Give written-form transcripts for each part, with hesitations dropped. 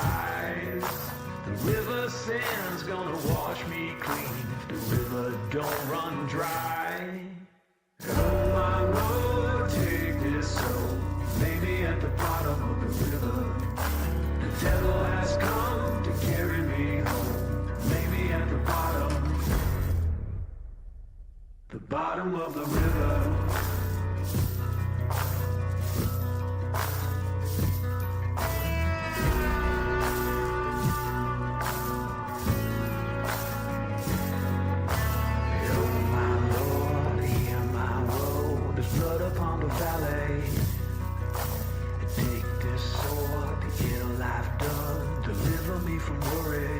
rise. The river sand's gonna wash me clean if the river don't run dry. Oh my Lord, take this soul, lay me at the bottom of the river. The devil has come to carry me home, lay me at the bottom of the river. From worry,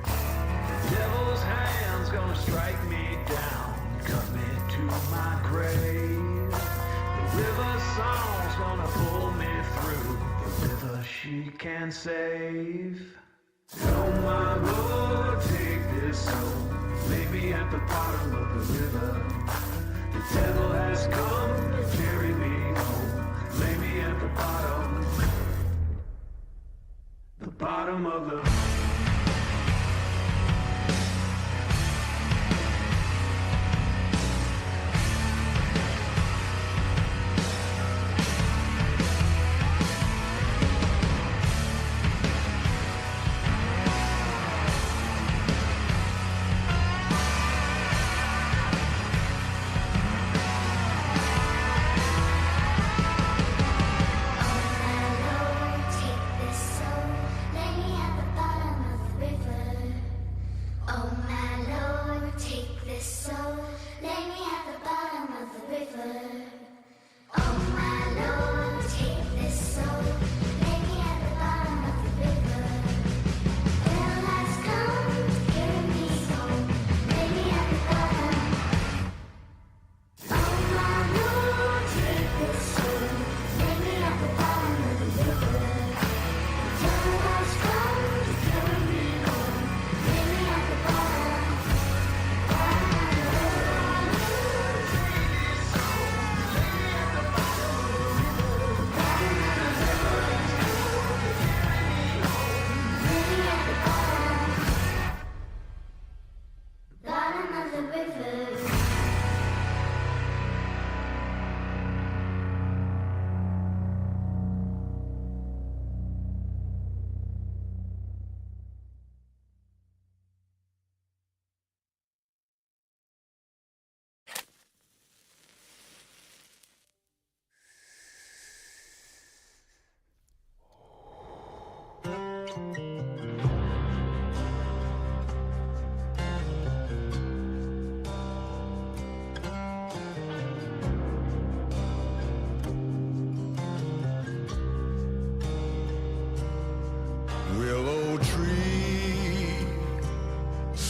the devil's hand's gonna strike me down, cut me to my grave. The river song's gonna pull me through, the river she can save. Oh my Lord, take this soul, lay me at the bottom of the river. The devil has come to carry me home, lay me at the bottom of the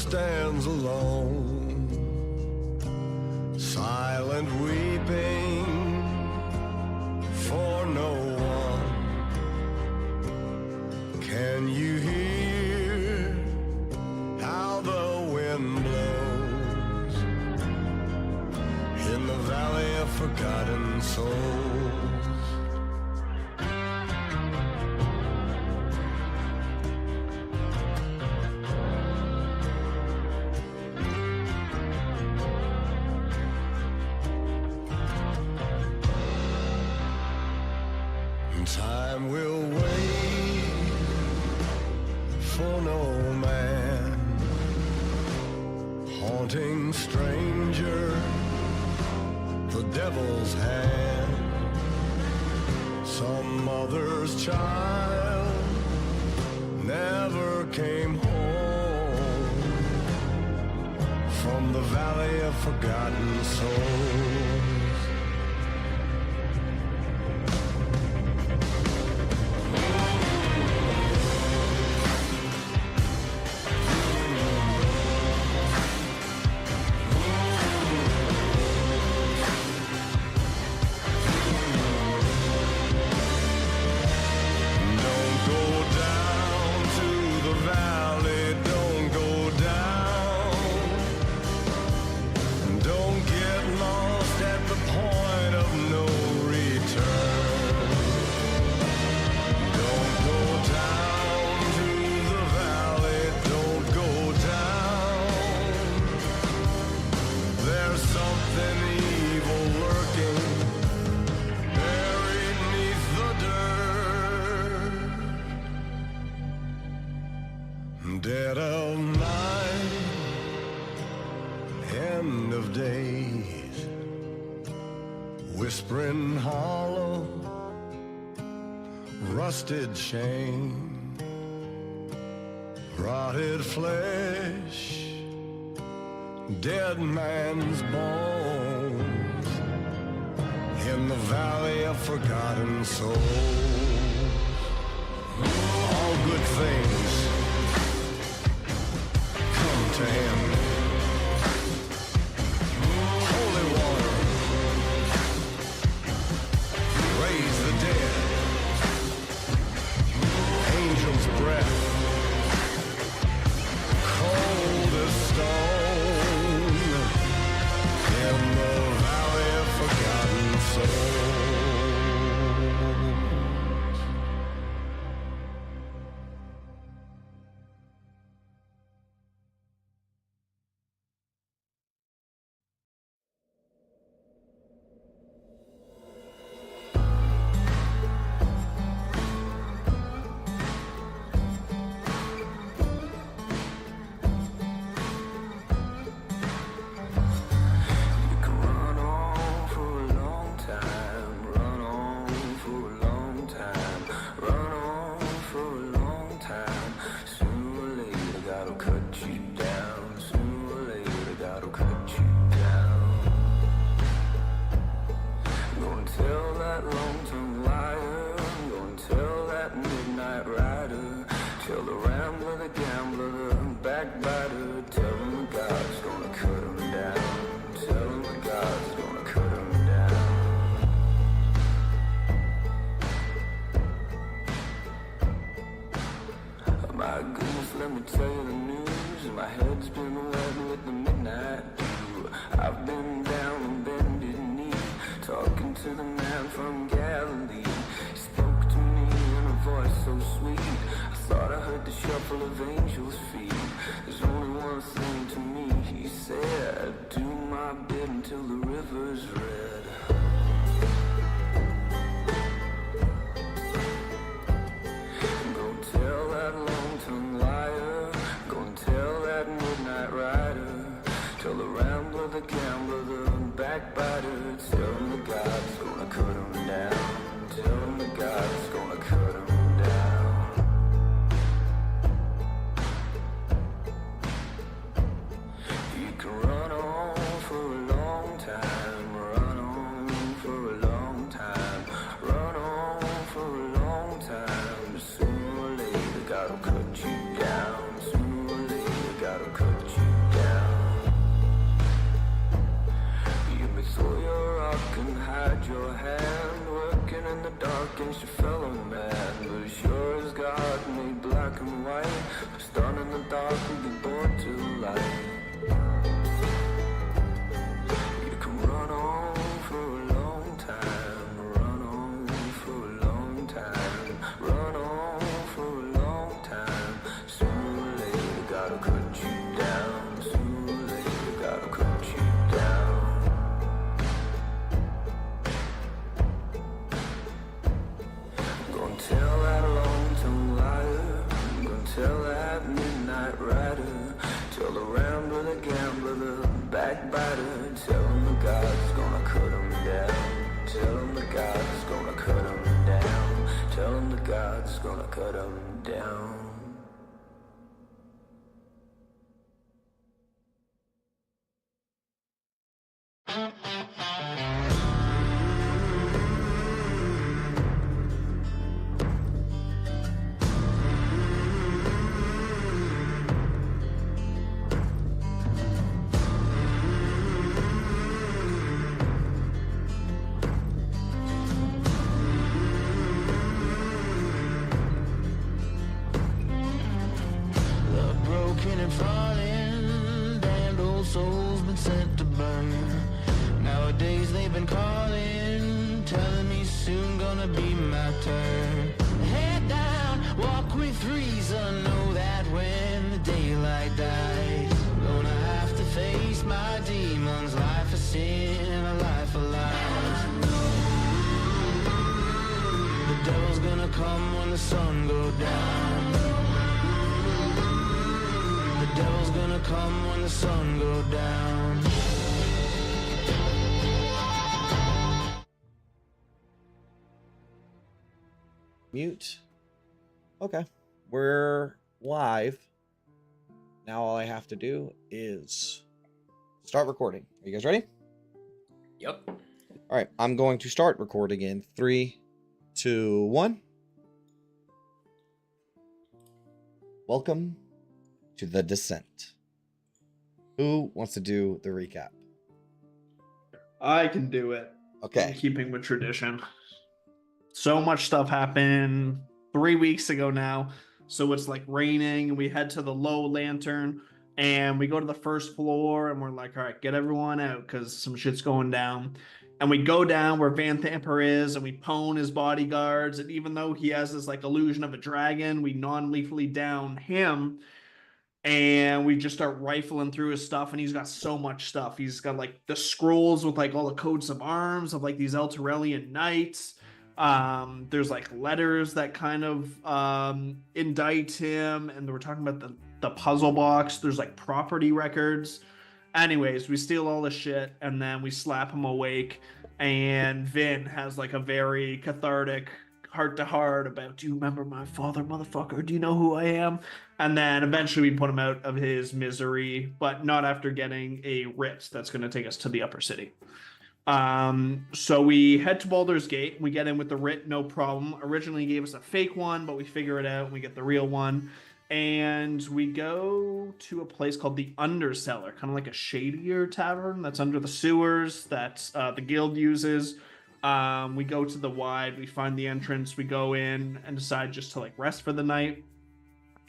stands alone, silent weeping for no one. Can you hear how the wind blows in the valley of forgotten souls? Time will wait for no man, haunting stranger, the devil's hand, some mother's child never came home from the valley of forgotten souls. Dead of night, end of days, whispering hollow, rusted chain, rotted flesh, dead man's bones, in the valley of forgotten souls. All good things come to him. Holy water, raise the dead. Angel's breath, cold as stone, in the valley of forgotten souls. Devil's gonna come when the sun goes down. devil's gonna come when the sun go down. Mute. Okay. We're live. Now all I have to do is start recording. Are you guys ready? Yep. All right. I'm going to start recording in 3, 2, 1. Welcome to The Descent. Who wants to do the recap? I can do it. Okay. In keeping with tradition. So much stuff happened 3 weeks ago now. So it's like raining, and we head to the low lantern, and we go to the first floor, and we're like, all right, get everyone out because some shit's going down. And we go down where Van Thamper is, and we pwn his bodyguards. And even though he has this like illusion of a dragon, we non-lethally down him. And we just start rifling through his stuff, and he's got so much stuff. He's got like the scrolls with like all the coats of arms of like these Elturellian knights. There's like letters that kind of indict him, and we're talking about the puzzle box. There's like property records. Anyways, we steal all the shit, and then we slap him awake, and Vin has like a very cathartic heart-to-heart about, do you remember my father, motherfucker? Do you know who I am? And then eventually we put him out of his misery, but not after getting a writ that's going to take us to the upper city. So we head to Baldur's Gate. We get in with the writ, no problem. Originally he gave us a fake one, but we figure it out and we get the real one. And we go to a place called the Undercellar, kind of like a shadier tavern that's under the sewers that the guild uses. We go to the wide, we find the entrance, we go in and decide just to like rest for the night.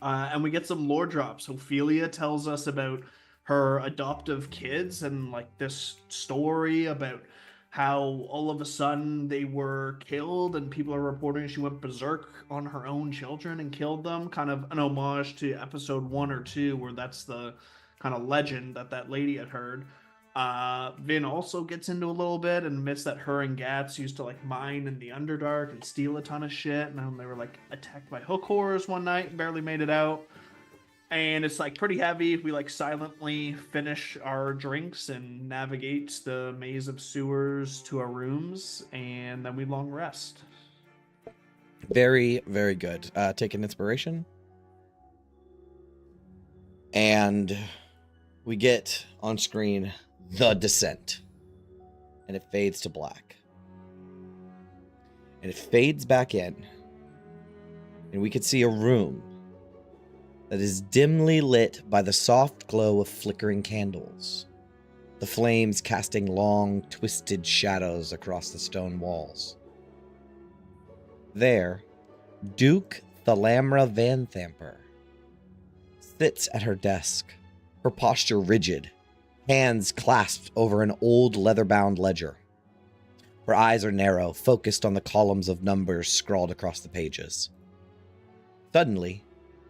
And we get some lore drops. Ophelia tells us about her adoptive kids and like this story about how all of a sudden they were killed, and people are reporting she went berserk on her own children and killed them, kind of an homage to episode 1 or 2, where that's the kind of legend that lady had heard. Vin also gets into a little bit and admits that her and Gats used to like mine in the Underdark and steal a ton of shit, and they were like attacked by hook horrors one night and barely made it out. And it's like pretty heavy. We like silently finish our drinks and navigate the maze of sewers to our rooms, and then we long rest. Very, very good. Take an inspiration. And we get on screen The Descent. And it fades to black. And it fades back in. And we can see a room that is dimly lit by the soft glow of flickering candles, the flames casting long, twisted shadows across the stone walls. There, Duke Thalamra Van Thamper sits at her desk, her posture rigid, hands clasped over an old leather-bound ledger. Her eyes are narrow, focused on the columns of numbers scrawled across the pages. Suddenly,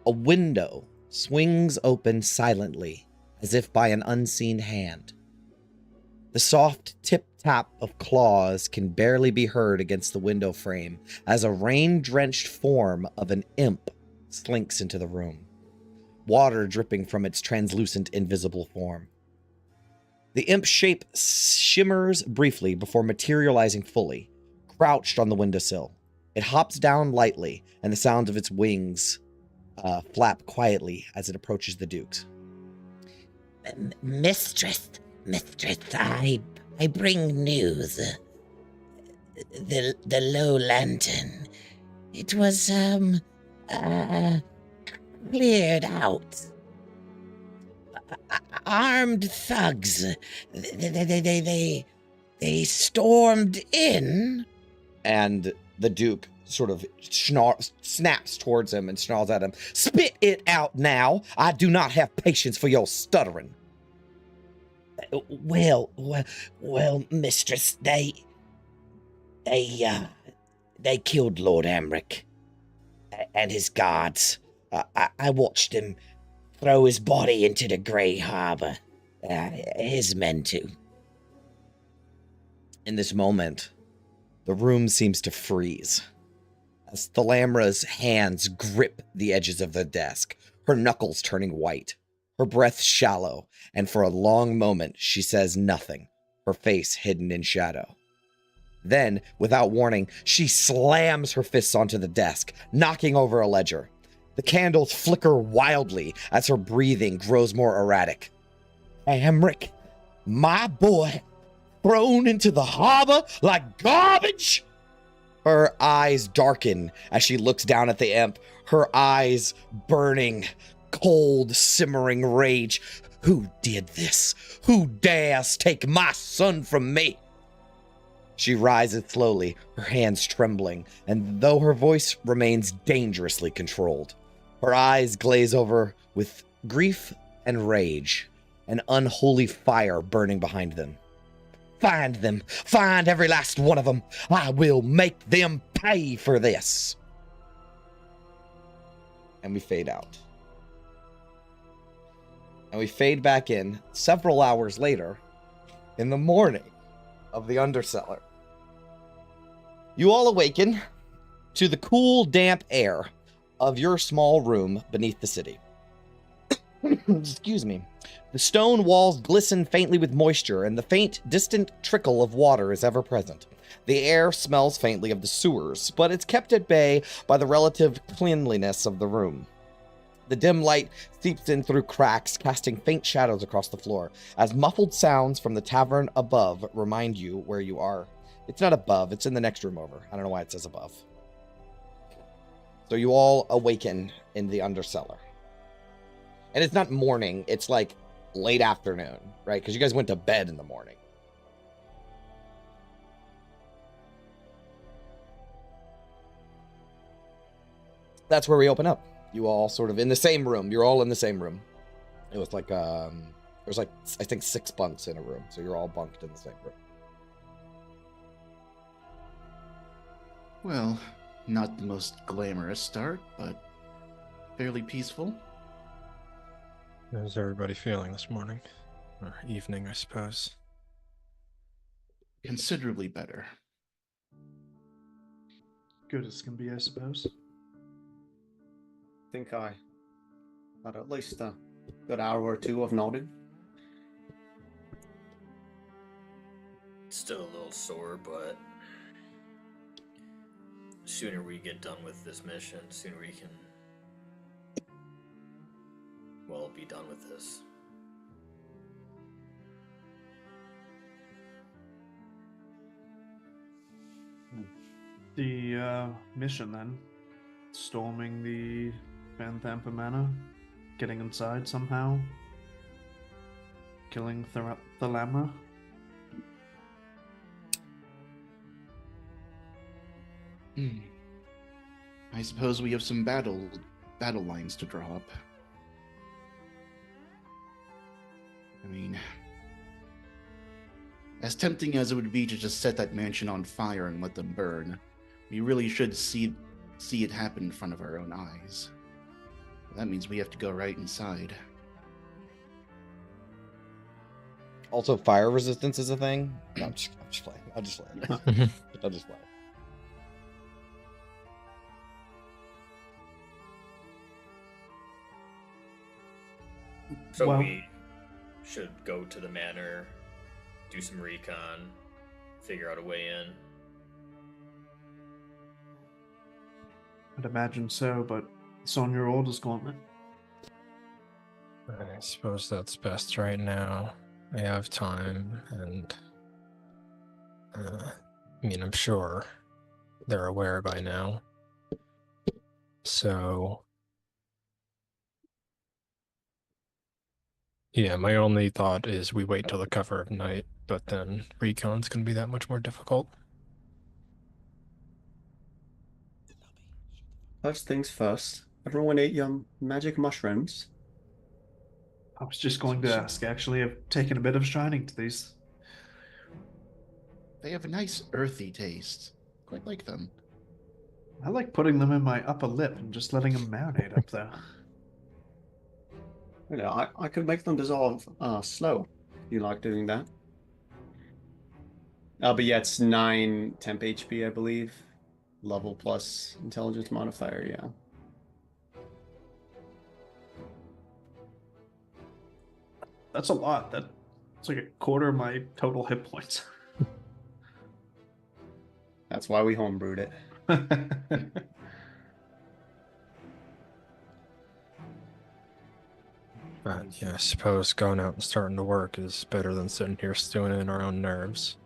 a window swings open silently, as if by an unseen hand. The soft tip-tap of claws can barely be heard against the window frame as a rain-drenched form of an imp slinks into the room, water dripping from its translucent, invisible form. The imp shape shimmers briefly before materializing fully, crouched on the windowsill. It hops down lightly, and the sound of its wings flap quietly as it approaches the Dukes. Mistress, I bring news. The low lantern, it was, cleared out. Armed thugs, they stormed in. And the Duke sort of snaps towards him and snarls at him. Spit it out now! I do not have patience for your stuttering. Well, mistress, they killed Lord Amric and his guards. I watched him throw his body into the Grey Harbor. His men too. In this moment, the room seems to freeze as Thalamra's hands grip the edges of the desk, her knuckles turning white. her breath shallow, and for a long moment she says nothing, her face hidden in shadow. Then, without warning, she slams her fists onto the desk, knocking over a ledger. The candles flicker wildly as her breathing grows more erratic. Amric, my boy, thrown into the harbor like garbage? Her eyes darken as she looks down at the imp, her eyes burning, cold, simmering rage. Who did this? Who dares take my son from me? She rises slowly, her hands trembling, and though her voice remains dangerously controlled, her eyes glaze over with grief and rage, an unholy fire burning behind them. Find them! Find every last one of them! I will make them pay for this! And we fade out. And we fade back in several hours later, in the morning of the Undercellar. You all awaken to the cool, damp air of your small room beneath the city. Excuse me. The stone walls glisten faintly with moisture, and the faint, distant trickle of water is ever present. The air smells faintly of the sewers, but it's kept at bay by the relative cleanliness of the room. The dim light seeps in through cracks, casting faint shadows across the floor, as muffled sounds from the tavern above remind you where you are. It's not above, it's in the next room over. I don't know why it says above. So you all awaken in the Undercellar. And it's not morning, it's like late afternoon, right? Because you guys went to bed in the morning. That's where we open up. You all sort of in the same room. You're all in the same room. It was like, there's like, I think 6 bunks in a room. So you're all bunked in the same room. Well, not the most glamorous start, but fairly peaceful. How's everybody feeling this morning? Or evening, I suppose. Considerably better. Good as can be, I suppose. I think I had at least a good hour or two of nodding. Still a little sore, but sooner we get done with this mission, sooner we can, well, be done with this. The mission then, storming the Vanthampa Manor, getting inside somehow, killing Thalamra. I suppose we have some battle lines to draw up. I mean, as tempting as it would be to just set that mansion on fire and let them burn, we really should see it happen in front of our own eyes. That means we have to go right inside. Also, fire resistance is a thing. No, I'm just playing. I'm just playing. I'm just playing. So Well- we should go to the manor, do some recon, figure out a way in. I'd imagine so, but it's on your orders, Gauntlet. I suppose that's best right now. I have time, and I mean, I'm sure they're aware by now. So, yeah, my only thought is we wait till the cover of night, but then recon's gonna be that much more difficult. First things first, everyone ate your magic mushrooms. I was just going to ask, actually. I've taken a bit of shining to these. They have a nice earthy taste. Quite like them. I like putting them in my upper lip and just letting them marinate up there. You know, I could make them dissolve slow. You like doing that? But yeah, it's 9 temp HP, I believe. Level plus intelligence modifier, yeah. That's a lot. That's like a quarter of my total hit points. That's why we homebrewed it. But yeah, I suppose going out and starting to work is better than sitting here stewing in our own nerves.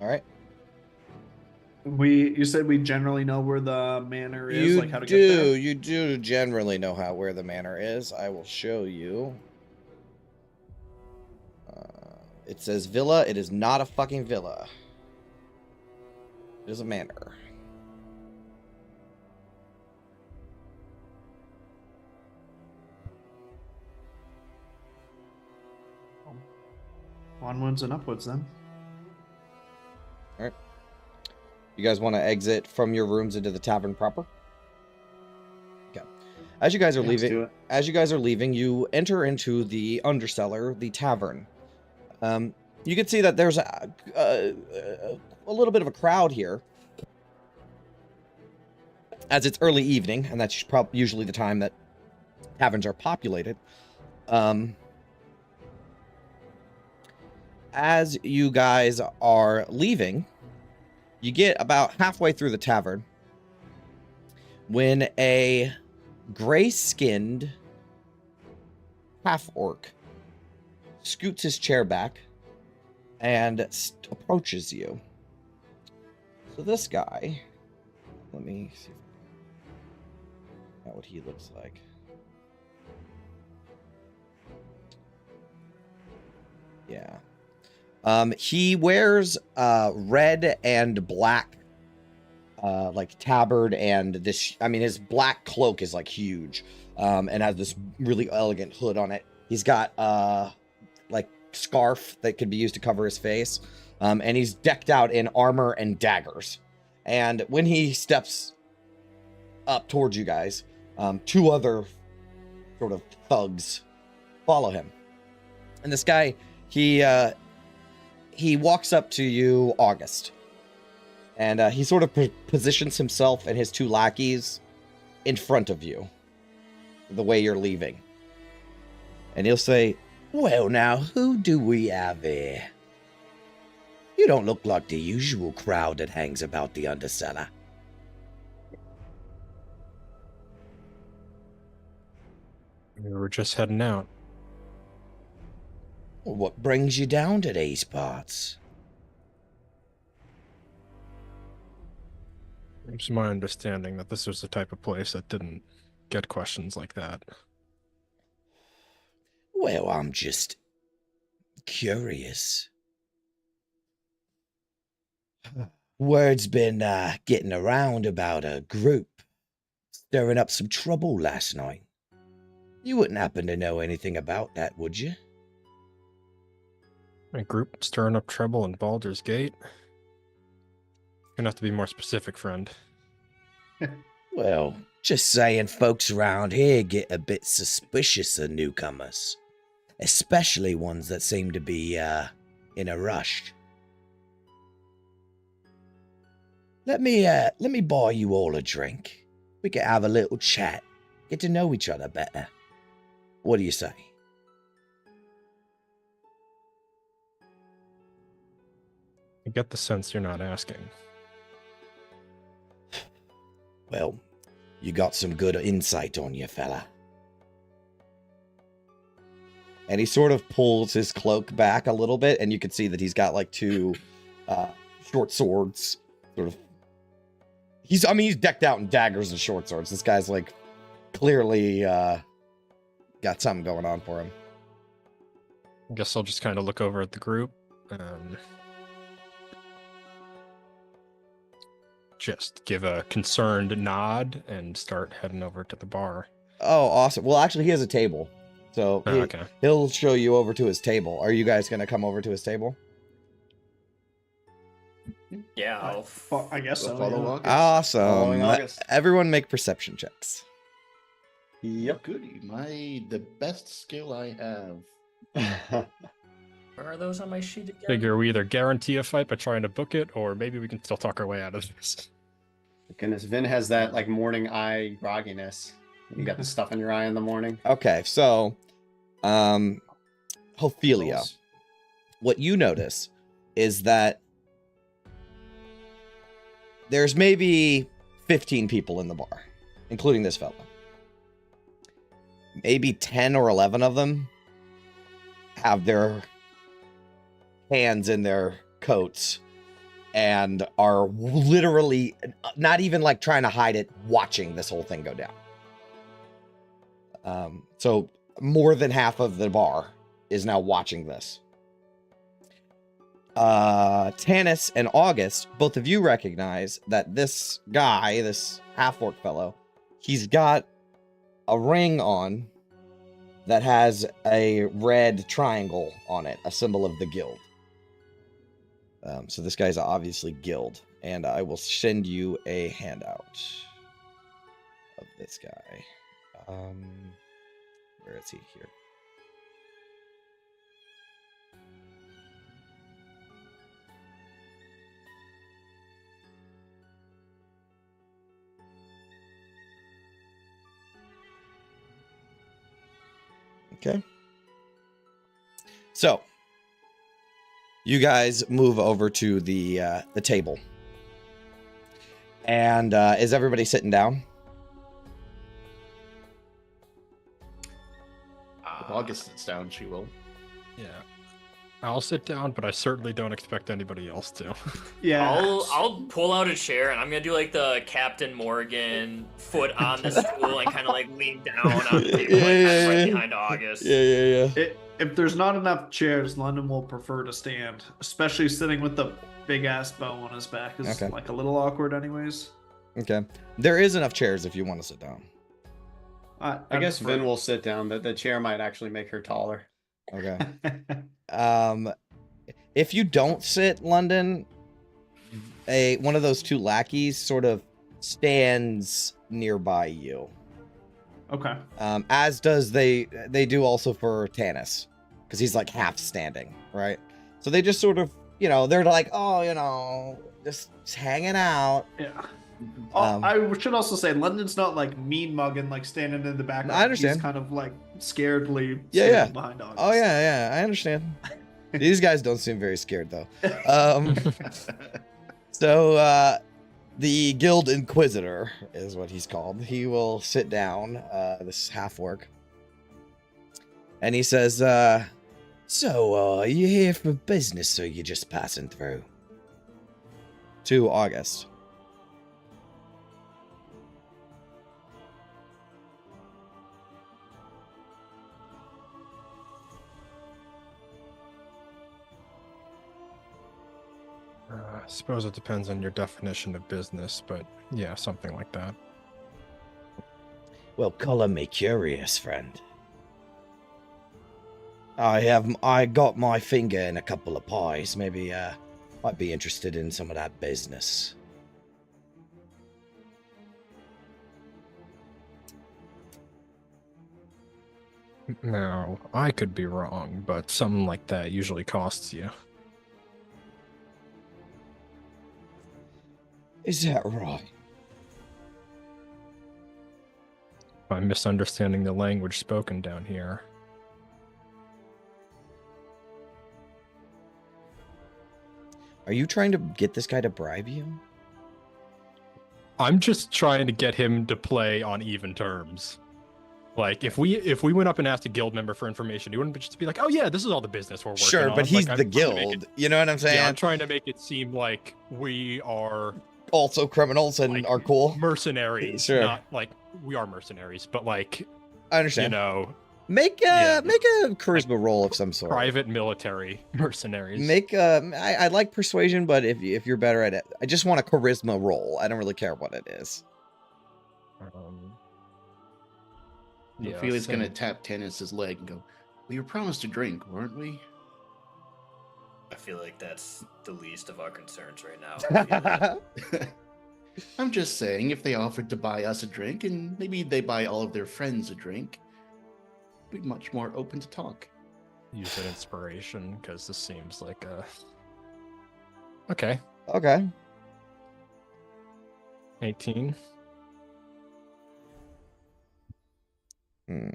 All right. You said we generally know where the manor is, like how to get there? You do generally know where the manor is. I will show you. It says villa. It is not a fucking villa. It is a manor. Onwards and upwards, then. All right. You guys want to exit from your rooms into the tavern proper? Okay. As you guys are leaving, you enter into the undercellar, the tavern. You can see that there's a little bit of a crowd here, as it's early evening, and that's usually the time that taverns are populated. As you guys are leaving, you get about halfway through the tavern when a gray-skinned half-orc scoots his chair back and approaches you. So this guy, let me see what he looks like. Yeah. He wears red and black like tabard, and this, I mean, his black cloak is like huge, and has this really elegant hood on it. He's got like scarf that could be used to cover his face, and he's decked out in armor and daggers. And when he steps up towards you guys, two other sort of thugs follow him. And this guy, he walks up to you, August, and he sort of positions himself and his two lackeys in front of you, the way you're leaving. And he'll say, "Well now, who do we have here? You don't look like the usual crowd that hangs about the undercellar." We were just heading out. "Well, what brings you down to these parts?" It's my understanding that this was the type of place that didn't get questions like that. "Well, I'm just curious. Word's been getting around about a group stirring up some trouble last night. You wouldn't happen to know anything about that, would you?" A group stirring up trouble in Baldur's Gate? Gonna have to be more specific, friend. "Well, just saying folks around here get a bit suspicious of newcomers. Especially ones that seem to be, in a rush. Let me buy you all a drink. We can have a little chat, get to know each other better. What do you say?" I get the sense you're not asking. "Well, you got some good insight on you, fella." and he sort of pulls his cloak back a little bit, and you can see that he's got like two short swords, sort of. He's decked out in daggers and short swords. This guy's like clearly got something going on for him. I guess I'll just kind of look over at the group. Just give a concerned nod and start heading over to the bar. Oh, awesome. Well, actually, he has a table. So he'll show you over to his table. Are you guys going to come over to his table? Yeah, I guess so. Follow Yeah. August. Awesome. August. Everyone make perception checks. Yep. Goody, the best skill I have. Where are those on my sheet again? Figure we either guarantee a fight by trying to book it, or maybe we can still talk our way out of this. Goodness, Vin has that like morning eye grogginess. You got the stuff in your eye in the morning. Okay, so, Ophelia, Rolls. what you notice is that there's maybe 15 people in the bar, including this fella. Maybe 10 or 11 of them have their hands in their coats and are literally not even like trying to hide it, watching this whole thing go down. So more than half of the bar is now watching this. Tanis and August, both of you recognize that this guy, this half-orc fellow, he's got a ring on that has a red triangle on it, a symbol of the guild. So this guy's obviously guild, and I will send you a handout of this guy. Where is he? Here. Okay. So, you guys move over to the table. And is everybody sitting down? If August sits down, she will. Yeah. I'll sit down, but I certainly don't expect anybody else to. Yeah. I'll pull out a chair and I'm gonna do like the Captain Morgan foot on the stool and kind of like lean down on the table, like, kind of right behind August. Yeah. If there's not enough chairs, London will prefer to stand, especially sitting with the big ass bow on his back. Is Okay. like a little awkward, anyways. Okay. There is enough chairs if you want to sit down. I guess Vin will sit down. The chair might actually make her taller. Okay. If you don't sit, London, one of those two lackeys sort of stands nearby you. Okay. As does they do also for Tanis, because he's like half standing, right? So they just sort of, they're like, oh, just hanging out. Yeah. I should also say, London's not like mean mugging, like standing in the background. I understand. He's kind of like scaredly Yeah. standing behind August. Oh yeah, I understand. These guys don't seem very scared though. So the Guild Inquisitor is what he's called. He will sit down, this half-orc, and he says, so, you here for business, or you just passing through? To August. I suppose it depends on your definition of business, but yeah, something like that. Well, color me curious, friend. I got my finger in a couple of pies. Maybe, might be interested in some of that business. Now, I could be wrong, but something like that usually costs you. Is that right? I'm misunderstanding the language spoken down here. Are you trying to get this guy to bribe you? I'm just trying to get him to play on even terms. Like, if we went up and asked a guild member for information, he wouldn't just be like, "Oh yeah, this is all the business we're working Sure, on." but he's Like, the I'm trying to make guild. it- You know what I'm saying? Yeah, I'm trying to make it seem like we are Also criminals and like, are cool. mercenaries. Sure. Not like we are mercenaries, but like, I understand. Make yeah. a charisma roll of some sort. private military mercenaries. Make I like persuasion, but if you're better at it, I just want a charisma roll. I don't really care what it is. Yeah, Ophelia's same. gonna tap Tanis's leg and go, "We were promised a drink, weren't we?" I feel like that's the least of our concerns right now. I'm just saying, if they offered to buy us a drink and maybe they buy all of their friends a drink, we'd be much more open to talk. Use an inspiration because this seems like a. Okay, Okay. 18. Hmm.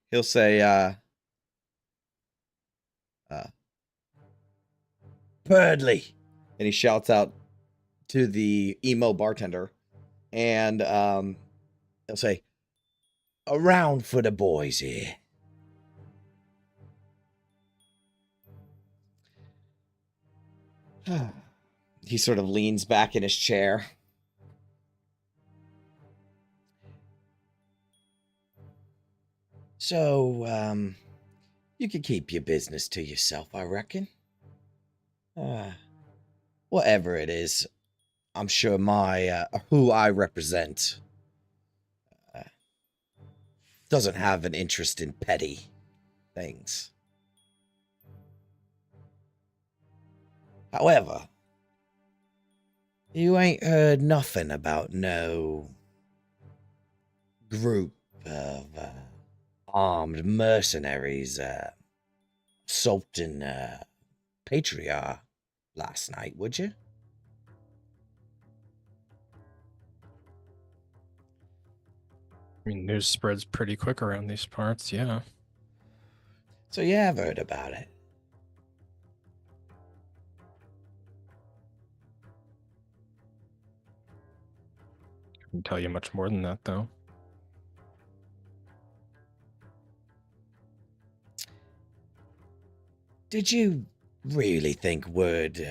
He'll say, Birdley. And he shouts out to the emo bartender. And he'll say, around for the boys here. He sort of leans back in his chair. So, you can keep your business to yourself, I reckon. Whatever it is, I'm sure my, who I represent, doesn't have an interest in petty things. However, you ain't heard nothing about no group of armed mercenaries assaulting Patriarch last night, would you? I mean, news spreads pretty quick around these parts, yeah. So you have heard about it. Couldn't tell you much more than that, though. Did you really think word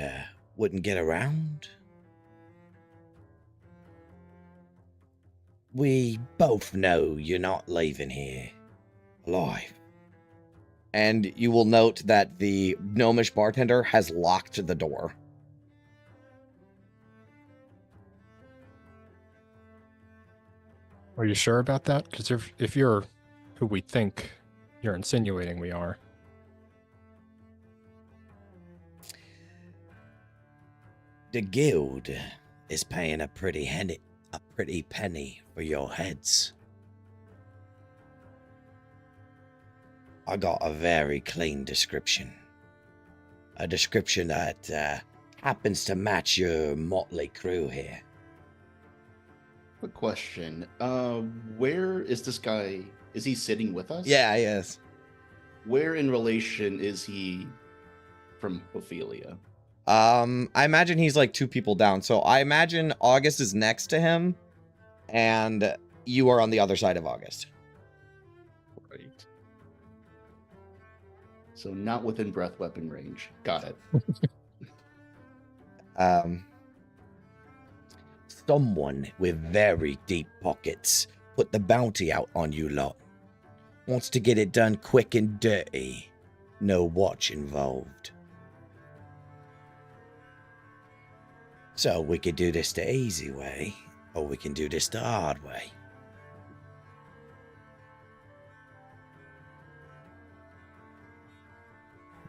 wouldn't get around? We both know you're not leaving here alive. And you will note that the gnomish bartender has locked the door. Are you sure about that? Because if you're who we think you're insinuating we are. The guild is paying a pretty penny for your heads. I got a very clean description. A description that happens to match your motley crew here. Quick question. Where is this guy? Is he sitting with us? Yeah, he is. Where in relation is he from Ophelia? I imagine he's like 2 people down. So I imagine August is next to him, and you are on the other side of August. Right. So not within breath weapon range. Got it. Someone with very deep pockets put the bounty out on you lot. Wants to get it done quick and dirty. No watch involved. So we could do this the easy way, or we can do this the hard way.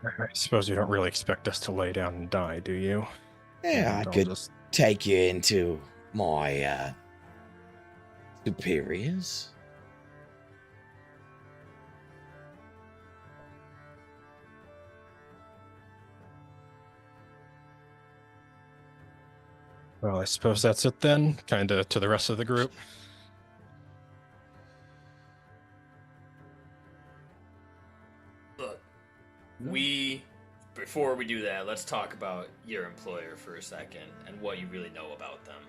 I suppose you don't really expect us to lay down and die, do you? Yeah, I Don't could just- take you into my superiors. Well, I suppose that's it then, kind of to the rest of the group. Look, before we do that, let's talk about your employer for a second and what you really know about them.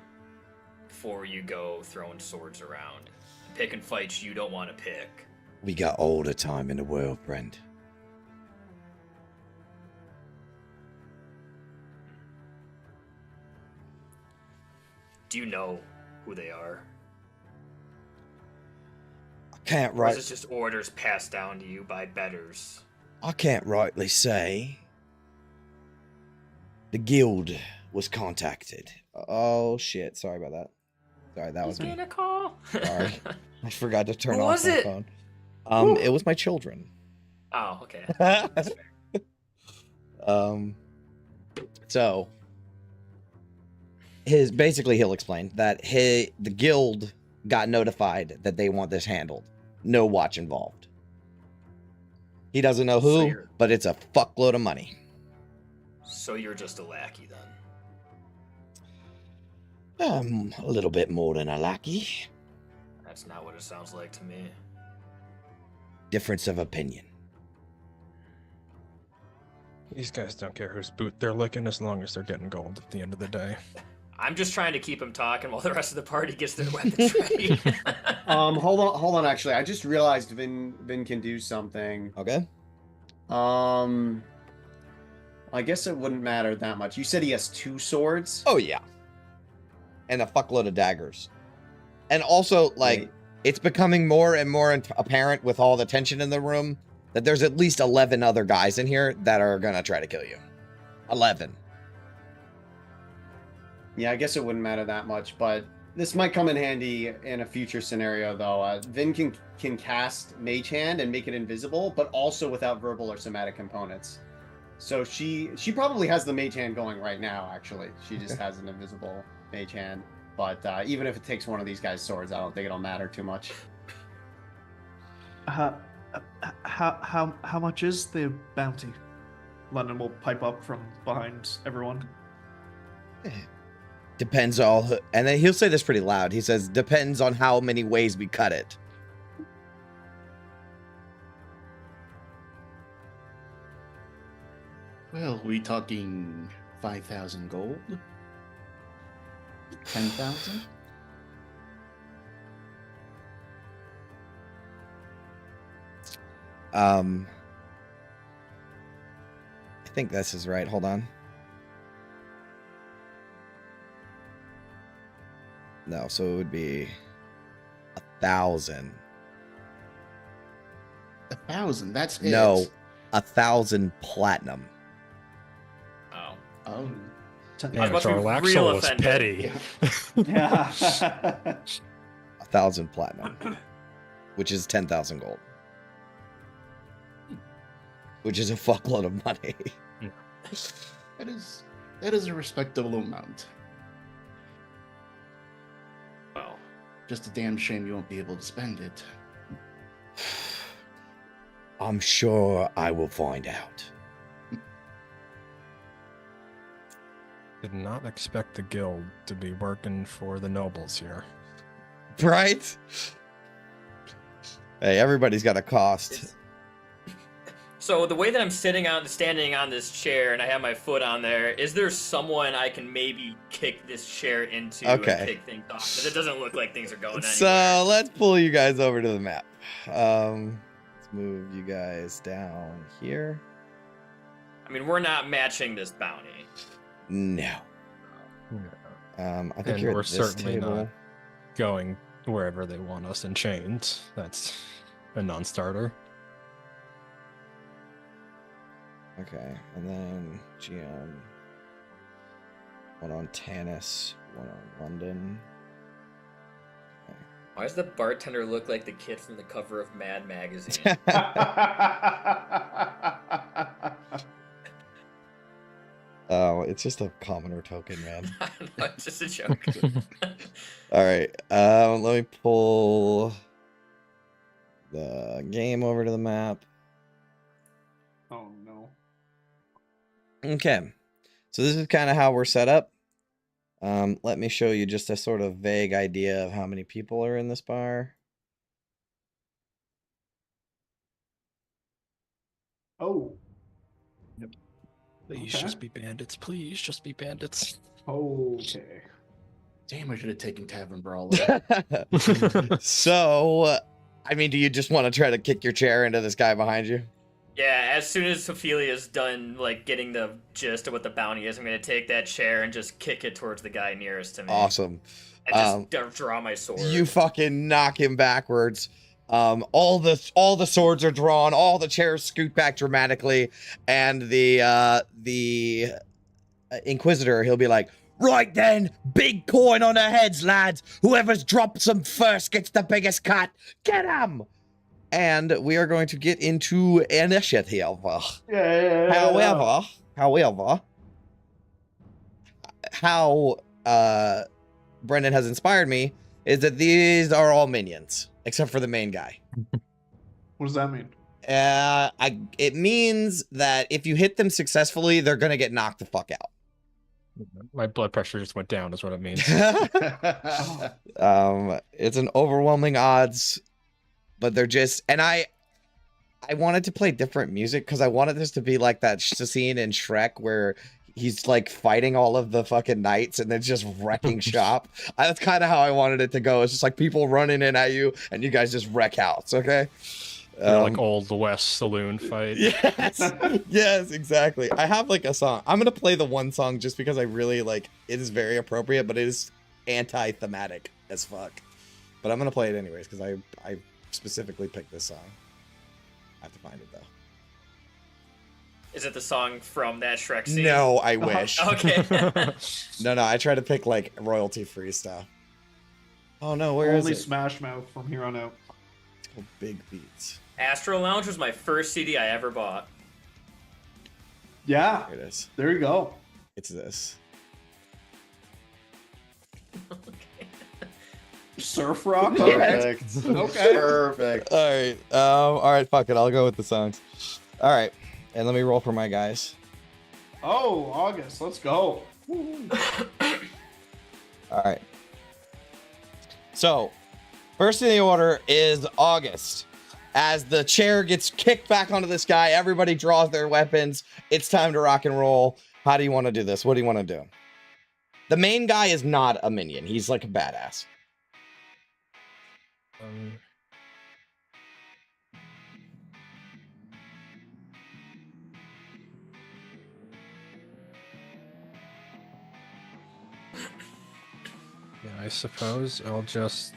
Before you go throwing swords around, picking fights you don't want to pick. We got all the time in the world, Brent. Do you know who they are? I can't Or is right. it just orders passed down to you by betters? I can't rightly say. The guild was contacted. Oh shit! Sorry about that. Sorry, that was me. a call? Sorry, I forgot to turn Who off was my it? phone. Whew. It was my children. Oh, okay. That's fair. So he'll explain that the guild got notified that they want this handled. No watch involved. He doesn't know So who, you're- but it's a fuckload of money. So you're just a lackey then? A little bit more than a lackey. That's not what it sounds like to me. Difference of opinion. These guys don't care whose boot they're licking as long as they're getting gold at the end of the day. I'm just trying to keep him talking while the rest of the party gets their weapons ready. Hold on. Actually, I just realized Vin can do something. Okay. I guess it wouldn't matter that much. You said he has 2 swords. Oh yeah. And a fuckload of daggers. And also, like, Wait. it's becoming more and more apparent with all the tension in the room that there's at least 11 other guys in here that are gonna try to kill you. 11. Yeah, I guess it wouldn't matter that much, but this might come in handy in a future scenario, though. Vin can cast Mage Hand and make it invisible, but also without verbal or somatic components. So she probably has the Mage Hand going right now, actually. She just has an invisible Mage Hand. But even if it takes one of these guys' swords, I don't think it'll matter too much. How much is the bounty? London will pipe up from behind everyone. Depends all, and then he'll say this pretty loud. He says, depends on how many ways we cut it. Well, we talking 5,000 gold? 10,000? I think this is right. Hold on. No, so it would be 1,000. 1,000? That's it? No, 1,000 platinum. Oh. Oh. Damn, must be Charlaxle real was offended. petty. Yeah. 1,000 platinum, which is 10,000 gold, which is a fuckload of money. That is a respectable amount. Well, Just a damn shame you won't be able to spend it. I'm sure I will find out. Did not expect the guild to be working for the nobles here. Right? Hey, everybody's got a cost. so the way that I'm standing on this chair, and I have my foot on there, is there someone I can maybe kick this chair into Okay. and kick things off? Because it doesn't look like things are going So anywhere. let's pull you guys over to the map. Let's move you guys down here. I mean, we're not matching this bounty. No. I think And you're we're at this certainly table. not going wherever they want us in chains. That's a non-starter. Okay, and then GM. One on Tanis, one on London. Why does the bartender look like the kid from the cover of Mad Magazine? Oh, it's just a commoner token, man. No, it's just a joke. All right, let me pull the game over to the map. Oh no. Okay, so this is kind of how we're set up. Let me show you just a sort of vague idea of how many people are in this bar. Oh. Please Okay. just be bandits. Please just be bandits. Okay. Damn, I should have taken Tavern Brawler. So, I mean, do you just want to try to kick your chair into this guy behind you? Yeah, as soon as Ophelia's done, like, getting the gist of what the bounty is, I'm gonna take that chair and just kick it towards the guy nearest to me. Awesome. And just draw my sword. You fucking knock him backwards. All the swords are drawn, all the chairs scoot back dramatically, and the Inquisitor, he'll be like, right then, big coin on their heads, lads. Whoever's drops them first gets the biggest cut. Get him! And we are going to get into initiative. However, how Brendan has inspired me is that these are all minions, except for the main guy. What does that mean? It means that if you hit them successfully, they're gonna get knocked the fuck out. My blood pressure just went down, is what it means. It's an overwhelming odds, but they're just, and I wanted to play different music because I wanted this to be like that scene in Shrek where he's like fighting all of the fucking knights and then just wrecking shop. That's kind of how I wanted it to go. It's just like people running in at you and you guys just wreck house. Okay. Like old West saloon fight. Yes, yes, exactly. I have like a song. I'm gonna play the one song just because I really like it. Is very appropriate, but it is anti-thematic as fuck. But I'm gonna play it anyways because I specifically picked this song. I have to find it though. Is it the song from that Shrek scene? No, I wish. Okay. No, I try to pick like royalty-free stuff. Oh no, where is Only it? Smash Mouth from here on out. It's called Big Beats. Astro Lounge was my first CD I ever bought. Yeah, Here it is. there you go. It's this. Surf rock. Okay. Perfect. Okay. Perfect. All right, fuck it. I'll go with the songs. All right, and let me roll for my guys. Oh, August. Let's go. All right. So, first in the order is August. As the chair gets kicked back onto this guy, everybody draws their weapons. It's time to rock and roll. How do you want to do this? What do you want to do? The main guy is not a minion. He's like a badass. Yeah, I suppose I'll just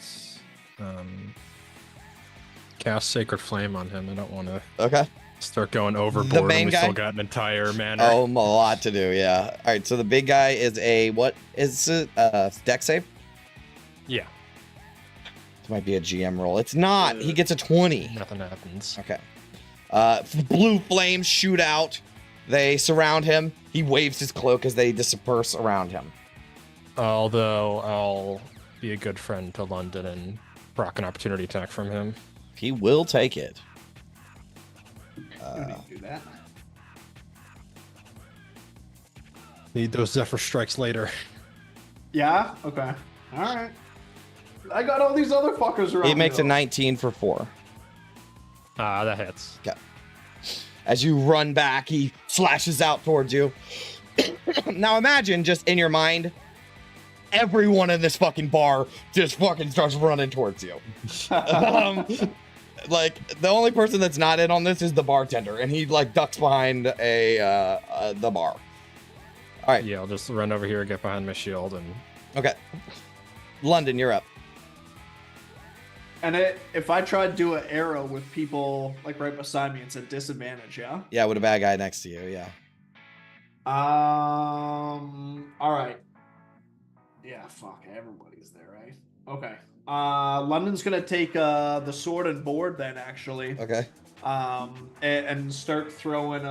cast Sacred Flame on him. I don't want to Okay. start going overboard main when we guy? still got an entire mana. Oh, a lot to do, yeah. All right, so the big guy is a, what is it? Deck save? Yeah, This might be a GM roll. It's not. He gets a 20. nothing happens. Okay. Blue flames shoot out. They surround him. He waves his cloak as they disperse around him. Although I'll be a good friend to London and proc an opportunity attack from him. He will take it. Don't need to do that. Need those Zephyr strikes later. Yeah. Okay. All right. I got all these other fuckers around. He makes a me, 19 for 4. That hits. Okay. As you run back, he slashes out towards you. Now imagine just in your mind, everyone in this fucking bar just fucking starts running towards you. Like the only person that's not in on this is the bartender, and he like ducks behind the bar. All right. Yeah, I'll just run over here, get behind my shield, and Okay. London, you're up. And if I try to do an arrow with people like right beside me, it's a disadvantage. Yeah. Yeah, with a bad guy next to you. Yeah. All right. Yeah. Fuck. Everybody's there, right? Okay. London's gonna take the sword and board then, actually. Okay. And start throwing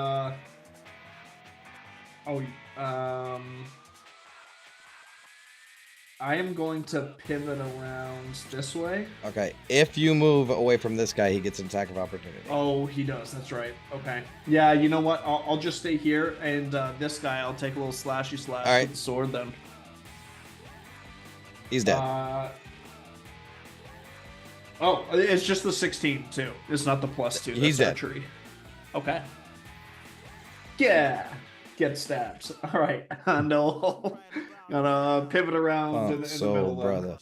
I am going to pivot around this way. Okay. If you move away from this guy, he gets an attack of opportunity. Oh, he does. That's right. Okay. Yeah, you know what? I'll just stay here, and this guy, I'll take a little slashy slash All right. with the sword then. He's dead. Oh, it's just the 16 too. It's not the +2. He's That's dead. archery. Okay. Yeah. Get stabs. All right. No. Gonna pivot around in the middle. Brother.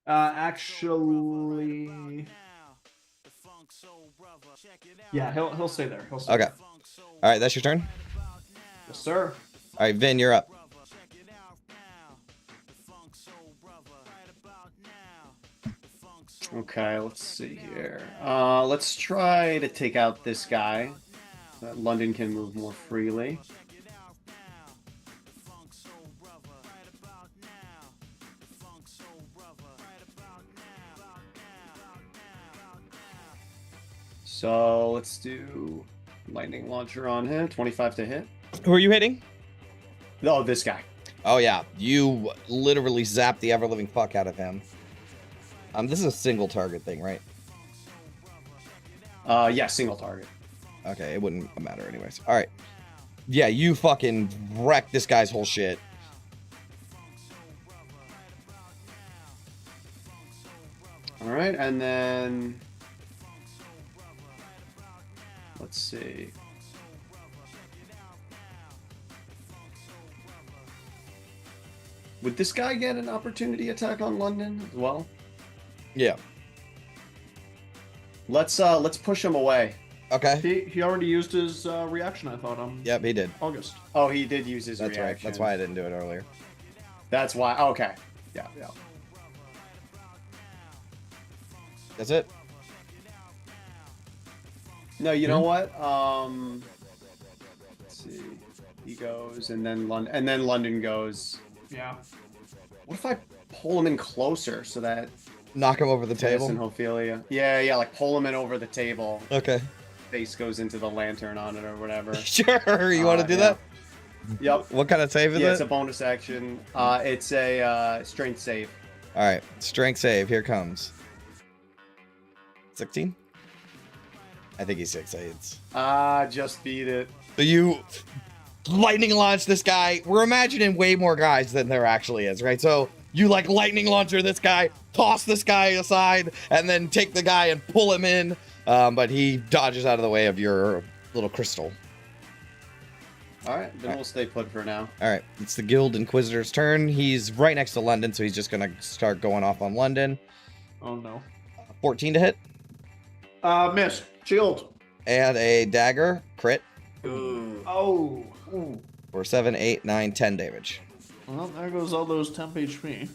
Actually. Yeah, he'll stay there. He'll stay Okay. there. All right, that's your turn. Yes, sir. All right, Vin, you're up. Okay, let's see here. Let's try to take out this guy so that London can move more freely. So let's do lightning launcher on him. 25 to hit. Who are you hitting? Oh, this guy. Oh yeah, you literally zap the ever living fuck out of him. This is a single target thing, right? Yeah, single target. Okay, it wouldn't matter anyways. All right, Yeah, you fucking wreck this guy's whole shit. All right, and then let's see. Would this guy get an opportunity attack on London as well? Yeah. Let's push him away. Okay. He already used his reaction, I thought, on Yep, he did. August. Oh, he did use his That's reaction. right. That's why I didn't do it earlier. That's why. Okay. Yeah. That's it. No, you know what? Let's see. He goes, and then London goes. Yeah. What if I pull him in closer so that Knock him over the Titus table. and Ophelia? Yeah, like pull him in over the table. Okay. Face goes into the lantern on it or whatever. Sure. You want to do yeah. that? Yep. What kind of save is Yeah, it? it's a bonus action. It's a strength save. All right. Strength save. Here comes. 16? I think he succeeds. Just beat it. So you lightning launch this guy. We're imagining way more guys than there actually is, right? So you like lightning launcher this guy, toss this guy aside, and then take the guy and pull him in. But he dodges out of the way of your little crystal. All right, then we'll stay put for now. All right, it's the Guild Inquisitor's turn. He's right next to London, so he's just gonna start going off on London. Oh no. 14 to hit. Miss. Shield. And a dagger crit Ooh. for 7, 8, 9, 10 damage. Well, there goes all those temp HP.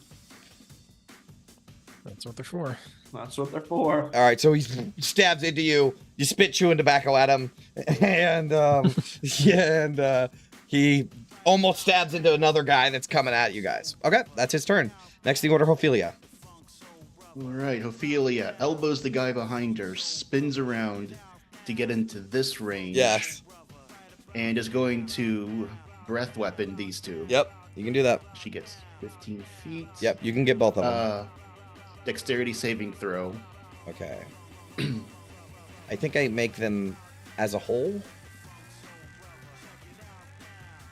That's what they're for. That's what they're for. All right, so he stabs into you. You spit chewing tobacco at him, and he almost stabs into another guy that's coming at you guys. Okay, that's his turn. Next in order, Ophelia. All right, Ophelia elbows the guy behind her, spins around to get into this range. Yes. And is going to breath weapon these two. Yep, you can do that. She gets 15 feet. Yep, you can get both of them. Dexterity saving throw. Okay. I think I make them as a whole.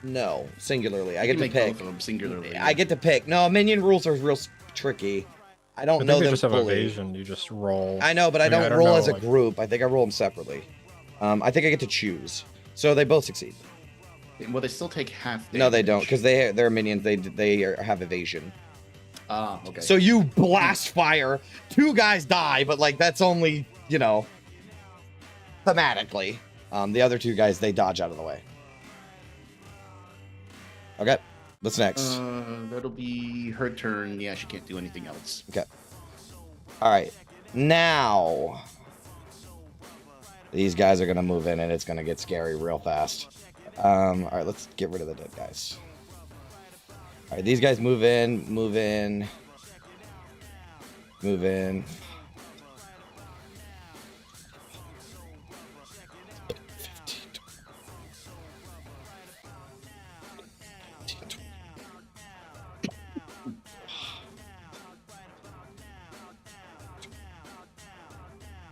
No, singularly. I You get can to make pick. both of them singularly. I get to pick. No, minion rules are real tricky. I don't I know think they them just have fully. evasion. You just roll. I know, but I mean, don't roll know, as a like- group. I think I roll them separately. I think I get to choose. So they both succeed. Well, they still take half damage. No, they don't, because they're minions. They have evasion. Ah, okay. So you blast fire. 2 guys die, but like that's only, thematically. The other 2 guys, they dodge out of the way. Okay, what's next? That'll be her turn. Yeah, she can't do anything else. Okay. All right. Now, these guys are going to move in, and it's going to get scary real fast. All right, let's get rid of the dead guys. All right, these guys move in, move in, move in.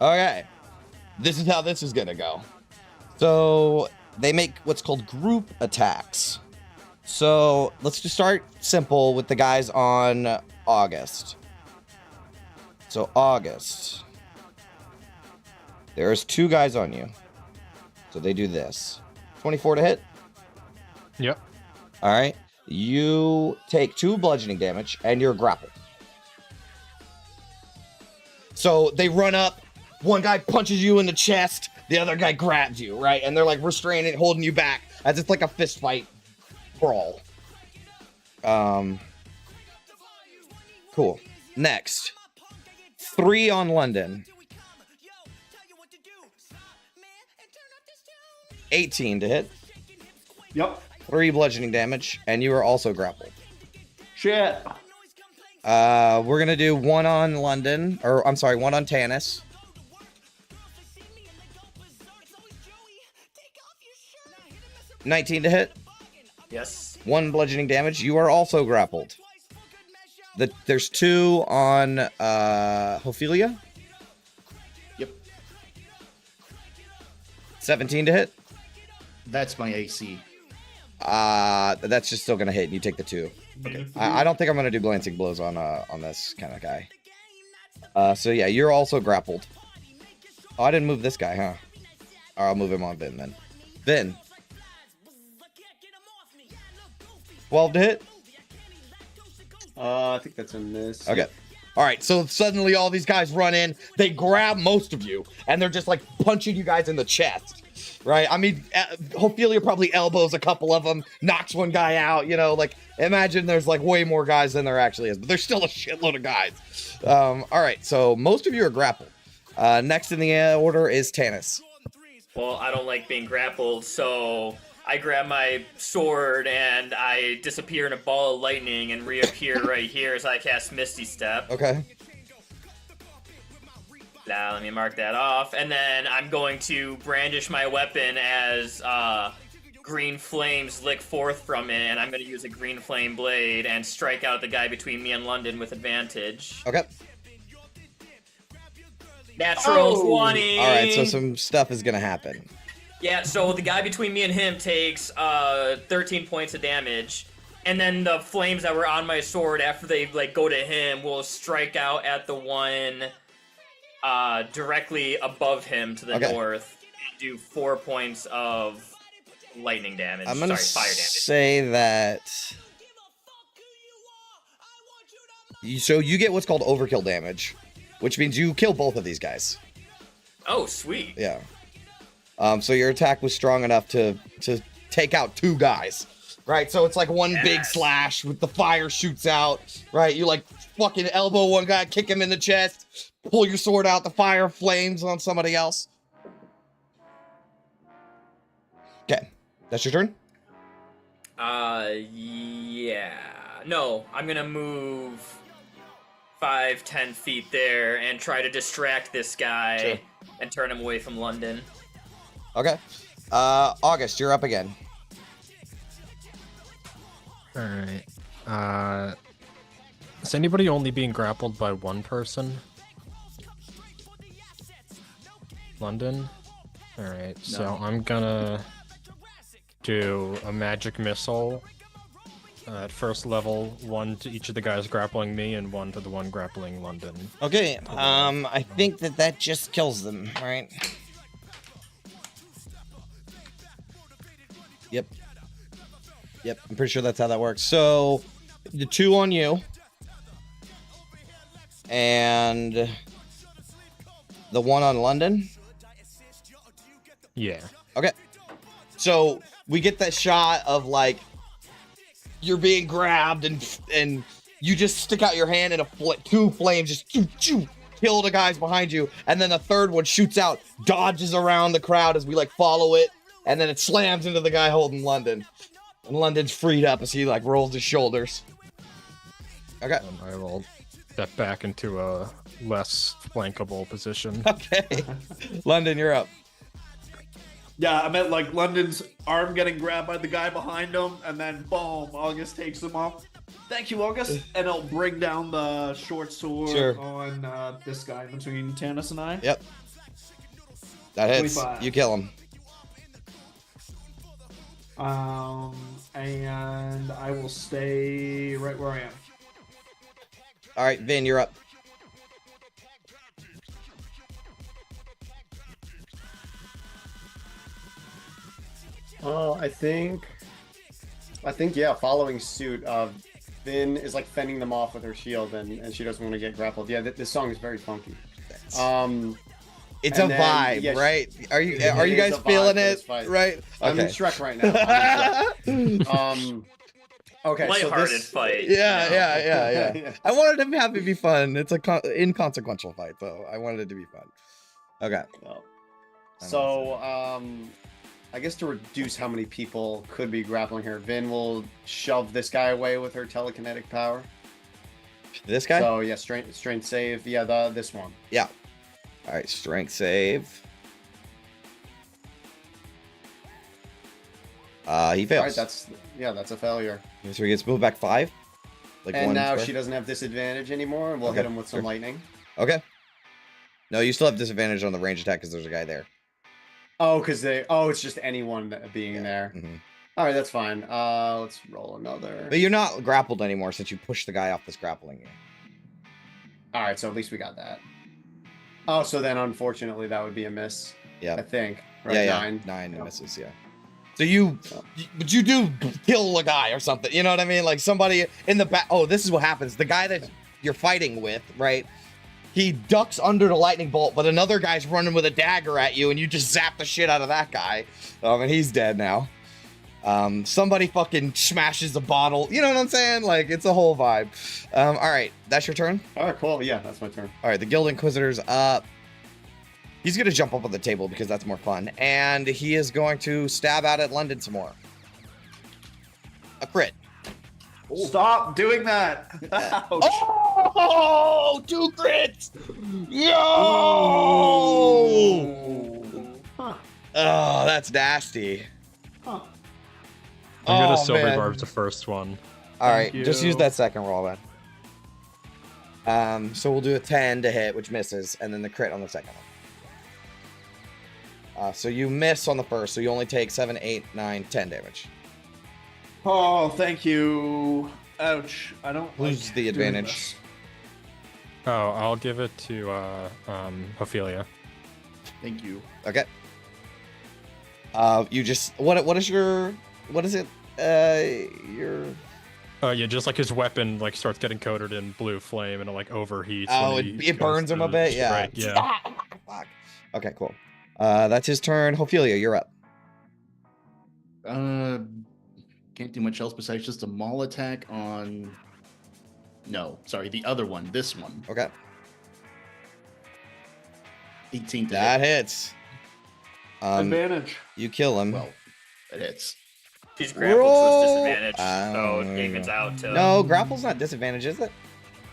Okay, this is how this is gonna go. So they make what's called group attacks. So let's just start simple with the guys on August. So August, there's 2 guys on you. So they do this. 24 to hit. Yep. All right. You take 2 bludgeoning damage and you're grappled. So they run up. One guy punches you in the chest. The other guy grabs you, right? And they're like restraining, holding you back as it's like a fist fight brawl. Cool. Next. 3 on London. 18 to hit. Yep. 3 bludgeoning damage, and you are also grappled. Shit. We're gonna do 1 on London, or I'm sorry, 1 on Tanis. 19 to hit. Yes. 1 bludgeoning damage. You are also grappled. There's 2 on Ophelia. Yep. 17 to hit. That's my AC. That's just still gonna hit, and you take the 2. I don't think I'm gonna do glancing blows on this kind of guy. So yeah, you're also grappled. Oh, I didn't move this guy, huh? Or I'll move him on Vin then. Vin. 12 to hit? I think that's a miss. Okay. All right, so suddenly all these guys run in. They grab most of you, and they're just like punching you guys in the chest, right? I mean, Ophelia probably elbows a couple of them, knocks one guy out, you know, like imagine there's like way more guys than there actually is, but there's still a shitload of guys. All right, so most of you are grappled. Next in the order is Tanis. Well, I don't like being grappled, so I grab my sword and I disappear in a ball of lightning and reappear right here as I cast Misty Step. Okay. Now, let me mark that off. And then I'm going to brandish my weapon as green flames lick forth from it, and I'm going to use a green flame blade and strike out the guy between me and London with advantage. Okay. Natural 20! All right, so some stuff is going to happen. Yeah, so the guy between me and him takes 13 points of damage, and then the flames that were on my sword after they like go to him will strike out at the one directly above him to the north and do 4 points of lightning damage. I'm gonna fire damage. say that. So you get what's called overkill damage, which means you kill both of these guys. Oh, sweet. Yeah. So your attack was strong enough to take out 2 guys, right? So it's like one big slash with the fire shoots out, right? You like fucking elbow one guy, kick him in the chest, pull your sword out, the fire flames on somebody else. Okay, that's your turn? Yeah. No, I'm gonna move 5-10 feet there and try to distract this guy and turn him away from London. Okay. August, you're up again. Alright. Is anybody only being grappled by one person? London? Alright, so I'm gonna do a magic missile at first level, 1 to each of the guys grappling me and 1 to the one grappling London. Okay, I think that just kills them, right? Yep, I'm pretty sure that's how that works. So, the 2 on you. And the 1 on London? Yeah. Okay. So, we get that shot of, like, you're being grabbed and you just stick out your hand and 2 flames just kill the guys behind you. And then the 3rd one shoots out, dodges around the crowd as we, like, follow it. And then it slams into the guy holding London. And London's freed up as he, like, rolls his shoulders. Okay. I will step back into a less flankable position. Okay. London, you're up. Yeah, I meant like London's arm getting grabbed by the guy behind him, and then boom, August takes him off. Thank you, August. And I'll bring down the short sword on this guy between Tanis and I. Yep. That hits. 25. You kill him. And I will stay right where I am. All right, Vin, you're up. I think, yeah, following suit, Vin is like fending them off with her shield, and she doesn't want to get grappled. Yeah, this song is very funky. It's a vibe, yeah, right? Are you it is guys a vibe feeling for it? this fight. Right? I'm in Okay. Shrek right now. Okay, Lighthearted so this, fight. Yeah, you know? yeah. Yeah. I wanted to have it be fun. It's a inconsequential fight, though. I wanted it to be fun. Okay. So, I guess to reduce how many people could be grappling her, Vin will shove this guy away with her telekinetic power. This guy? So yeah, strength save. Yeah, this one. Yeah. All right, strength save. He fails. All right, that's a failure. So he gets moved back 5. Like And 1 now square. she doesn't have disadvantage anymore, and we'll hit him with some sure. lightning. Okay. No, you still have disadvantage on the range attack because there's a guy there. Oh, it's just anyone being there. Mm-hmm. All right, that's fine. Let's roll another. But you're not grappled anymore since you pushed the guy off this grappling you. All right, so at least we got that. Oh, so then unfortunately that would be a miss. Yeah. I think. Right, Yeah, 9. 9 misses, yeah. So but you do kill a guy or something. You know what I mean? Like somebody in the back. Oh, this is what happens. The guy that you're fighting with, right? He ducks under the lightning bolt, but another guy's running with a dagger at you, and you just zap the shit out of that guy. And he's dead now. Somebody fucking smashes a bottle. You know what I'm saying? Like, it's a whole vibe. All right, that's your turn? All right, cool. Yeah, that's my turn. All right, the Guild Inquisitor's up. He's going to jump up on the table because that's more fun. And he is going to stab out at London some more. A crit. Stop doing that. Ouch. Oh, 2 crits! Yo! Huh. Oh, that's nasty. Huh. I'm gonna Oh, silver man. barb the first one. All right, Thank just you. use that second roll then. So we'll do a 10 to hit, which misses, and then the crit on the second one. So you miss on the first, so you only take 7, 8, 9, 10 damage. Oh, thank you. Ouch. I don't Who's like the doing advantage? this. Oh, I'll give it to Ophelia. Thank you. Okay. You just what is it? Your Yeah, just like his weapon like starts getting coated in blue flame and it like overheats. Oh, when it he burns goes him a to bit. Yeah. strike, yeah. Fuck. Okay, cool. That's his turn. Ophelia, you're up. Can't do much else besides just a maul attack on. No, sorry, the other one. This one. Okay. 18 to That hit. hits. Advantage. You kill him. Well, it hits. She's grappled, so Roll. it's disadvantage. So it evens out to. No, grapple's not disadvantage, is it?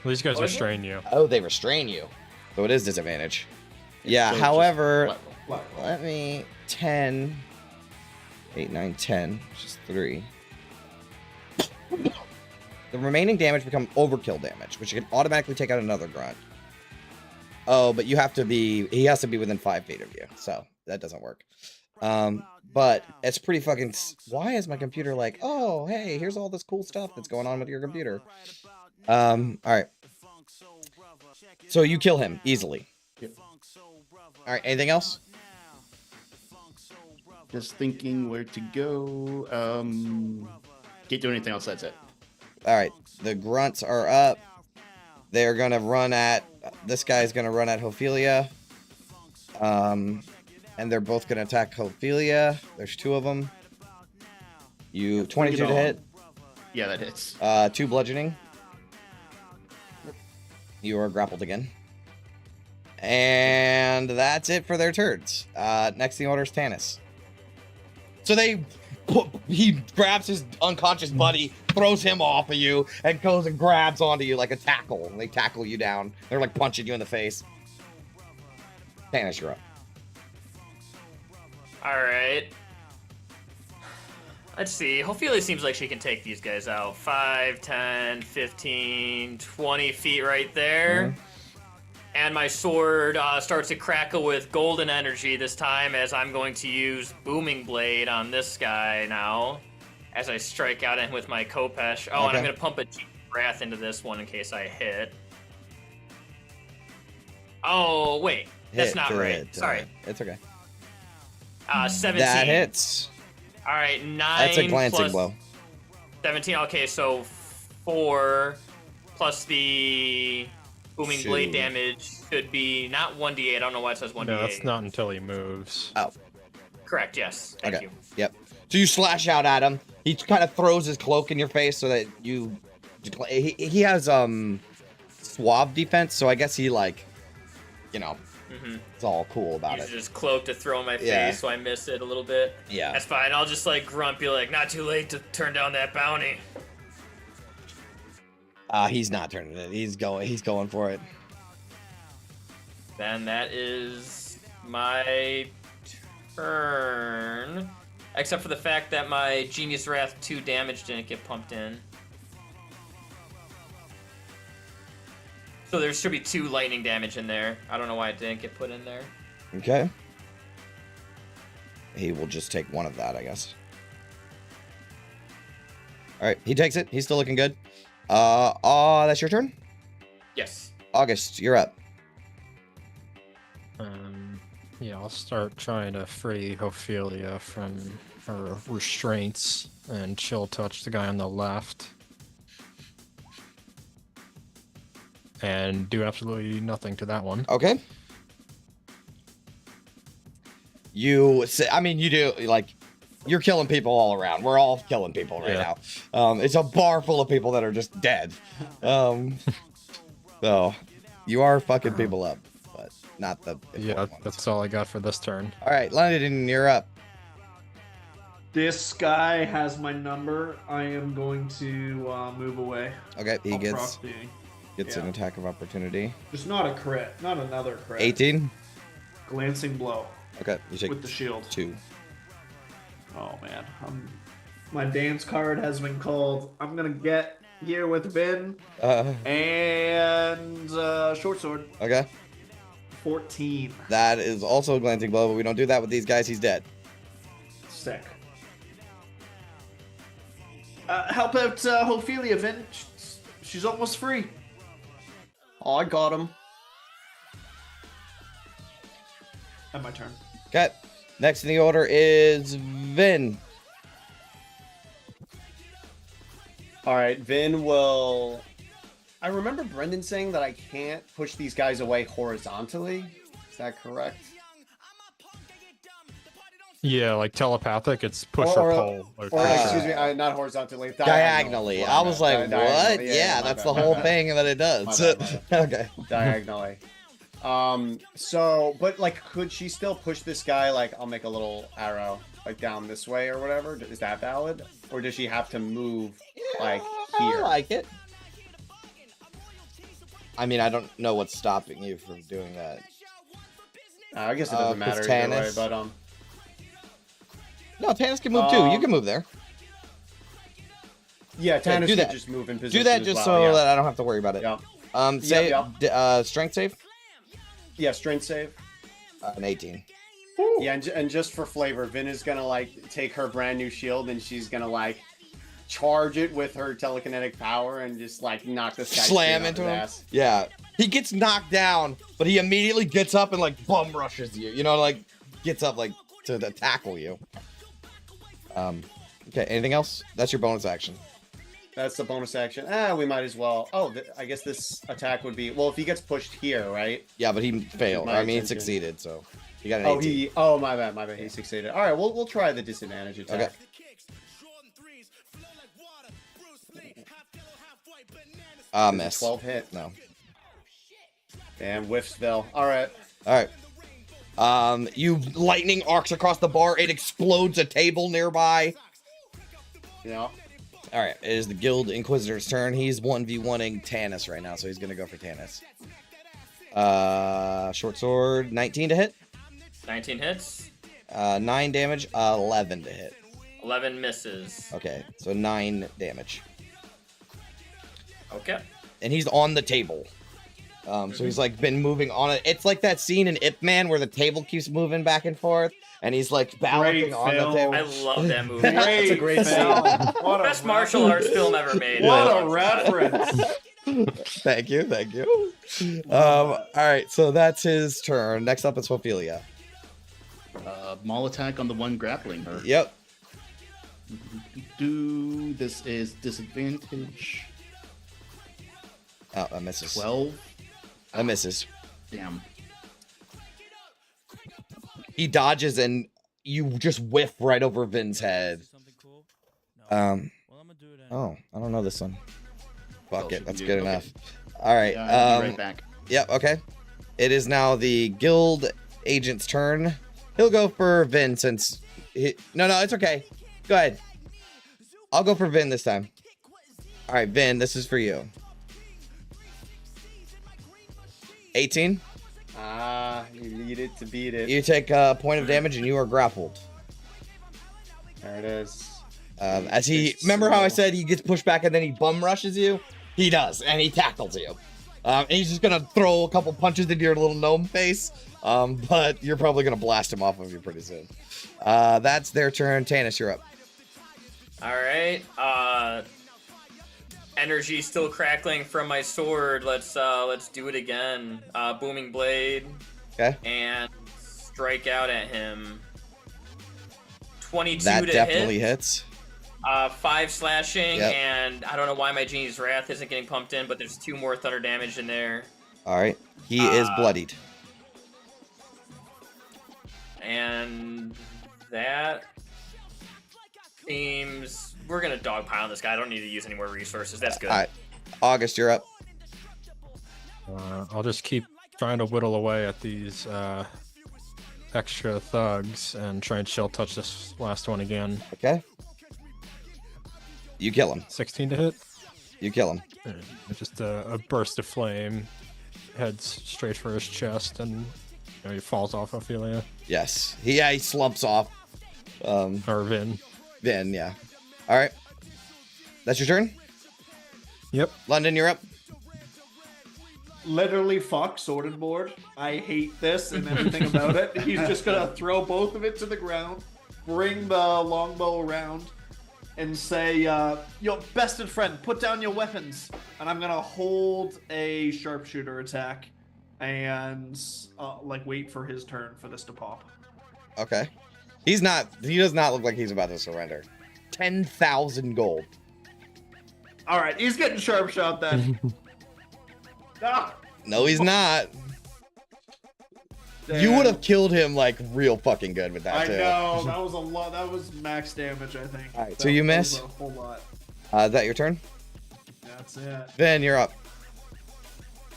Well, these guys Oh, is it? restrain you. Oh, they restrain you. So it is disadvantage. Yeah, So just however, flat roll. let me 10, 8, 9, 10, which is 3. The remaining damage become overkill damage, which you can automatically take out another grunt. Oh, but he has to be within 5 feet of you, so that doesn't work. But it's pretty fucking. Why is my computer like, oh, hey, here's all this cool stuff that's going on with your computer? All right. So you kill him easily. Yep. All right. Anything else? Just thinking where to go. Can't do anything else. That's it. All right. The grunts are up. They're gonna run at. This guy's gonna run at Ophelia. And they're both gonna attack Ophelia. There's 2 of them. You 22 to hit. Yeah, that hits. 2 bludgeoning. You are grappled again. And that's it for their turns. Next in the order is Tanis. So he grabs his unconscious buddy, throws him off of you, and goes and grabs onto you like a tackle. And they tackle you down. They're like punching you in the face. Tanis, you're up. All right. Let's see. Ophelia seems like she can take these guys out. 5, 10, 15, 20 feet right there. And my sword starts to crackle with golden energy this time as I'm going to use Booming Blade on this guy now as I strike out at him with my Kopesh. Oh, and I'm Okay. going to pump a Genius Wrath into this one in case I hit. Oh, wait. That's not right. Sorry. It's okay. 17. That hits. All right, 9 That's a glancing plus blow. 17. Okay, so 4 plus the Booming Blade Shoot. damage should be not 1d8. I don't know why it says 1d8. No, that's not until he moves. Oh, Correct, yes. Thank okay. you. Yep. So you slash out at him. He kind of throws his cloak in your face so that you. He has suave defense, so I guess he like, it's all cool about Uses it. his cloak to throw in my face, Yeah. so I miss it a little bit. Yeah. That's fine. I'll just like grunt, be like, not too late to turn down that bounty. He's not turning it. He's going for it. Then that is my turn. Except for the fact that my Genius Wrath 2 damage didn't get pumped in. So there should be 2 lightning damage in there. I don't know why it didn't get put in there. Okay. He will just take 1 of that, I guess. All right, he takes it. He's still looking good. That's your turn. Yes. August, you're up. Yeah, I'll start trying to free Ophelia from her restraints, and she'll touch the guy on the left. And do absolutely nothing to that one. Okay. You say, I mean, you do, like, you're killing people all around. We're all killing people right now. It's a bar full of people that are just dead. So, you are fucking people up, but not the Yeah, ones. that's all I got for this turn. All right, London, you're up. This guy has my number. I am going to move away. Okay, he I'll gets proc the- an attack of opportunity. Just not a crit. Not another crit. 18. Glancing blow Okay, you take with the shield. 2. Oh man, my dance card has been called. I'm gonna get here with Vin and short sword. Okay. 14. That is also a glancing blow, but we don't do that with these guys. He's dead. Sick. Help out Ophelia, Vin. She's almost free. Oh, I got him. And my turn. Okay. Next in the order is Vin. All right, Vin will. I remember Brendan saying that I can't push these guys away horizontally. Is that correct? Yeah, like telepathic, it's push or pull. Or excuse me, not horizontally. Diagonally. I was like, what? Diagonally. Yeah, that's the whole thing that it does. Okay. Diagonally. So, but like, could she still push this guy? Like, I'll make a little arrow, like down this way or whatever. Is that valid? Or does she have to move, like here? I like it. I mean, I don't know what's stopping you from doing that. I guess it doesn't matter either way, Tannis. but No, Tannis can move too. You can move there. yeah, Tannis do could that. just move in position. Do that as just well, so yeah. that I don't have to worry about it. Yeah. Strength save. Yeah, strength save. An 18. Yeah, and just for flavor, Vin is gonna like take her brand new shield and she's gonna like charge it with her telekinetic power and just like knock this guy Slam straight into off his him. ass. Yeah. He gets knocked down, but he immediately gets up and like bum rushes you. You know, like gets up like to tackle you. Okay, anything else? That's your bonus action. That's the bonus action. We might as well. Oh, I guess this attack would be, well, if he gets pushed here, right? Yeah, but he failed. My I mean, he attention. succeeded, so he got an 18. My bad. He succeeded. All right, we'll try the disadvantage attack. Okay. Miss. 12 hit. No. And Whiffsville. All right. All right. You lightning arcs across the bar. It explodes a table nearby. Yeah. All right. It is the Guild Inquisitor's turn. He's 1v1ing Tannis right now, so he's gonna go for Tannis. Short sword, 19 to hit. 19 hits. 9 damage. 11 to hit. 11 misses. Okay, so 9 damage. Okay. And he's on the table. So he's like been moving on it. It's like that scene in Ip Man where the table keeps moving back and forth, and he's like balancing on the table. I love that movie. That's a great film. What a Best martial arts film ever made. What a reference. Thank you. All right, so that's his turn. Next up is Ophelia. Maul attack on the one grappling her. Yep. This is disadvantage. Oh, that misses. 12. That misses. Damn. He dodges and you just whiff right over Vin's head. Oh, I don't know this one. Fuck it, that's good enough. All right. I'll be right back. Yep. Okay. It is now the guild agent's turn. He'll go for Vin since no, it's okay. Go ahead. I'll go for Vin this time. All right, Vin, this is for you. 18. You needed to beat it. You take a point of damage and you are grappled. There it is. As he, remember how I said he gets pushed back and then he bum rushes you? He does, and he tackles you. And he's just gonna throw a couple punches into your little gnome face, but you're probably gonna blast him off of you pretty soon. That's their turn. Tannis, you're up. All right. Energy still crackling from my sword. Let's do it again. Booming blade. Okay. And strike out at him. 22 That to definitely hit. hits. 5 slashing, Yep. and I don't know why my Genie's Wrath isn't getting pumped in, but there's 2 more thunder damage in there. All right. He is bloodied. And that seems... We're going to dogpile on this guy. I don't need to use any more resources. That's good. All right. August, you're up. I'll just keep trying to whittle away at these extra thugs and try and shell touch this last one again. Okay. You kill him. 16 to hit. You kill him. Just a burst of flame heads straight for his chest, and he falls off Ophelia. Yes. He slumps off. Or Vin. Vin, yeah. All right. That's your turn? Yep. London, you're up. Literally, fuck Sorted Board. I hate this and everything about it. He's just gonna throw both of it to the ground, bring the longbow around, and say, yo, bested friend, put down your weapons. And I'm gonna hold a sharpshooter attack and wait for his turn for this to pop. Okay. He does not look like he's about to surrender. 10,000 gold. All right, he's getting sharp shot then. Ah, No, he's not. damn. You would have killed him like real fucking good with that I too. know, that was a lot. That was max damage, I think. All right, so you miss? That was a whole lot. Is that your turn? That's it. Vin, you're up.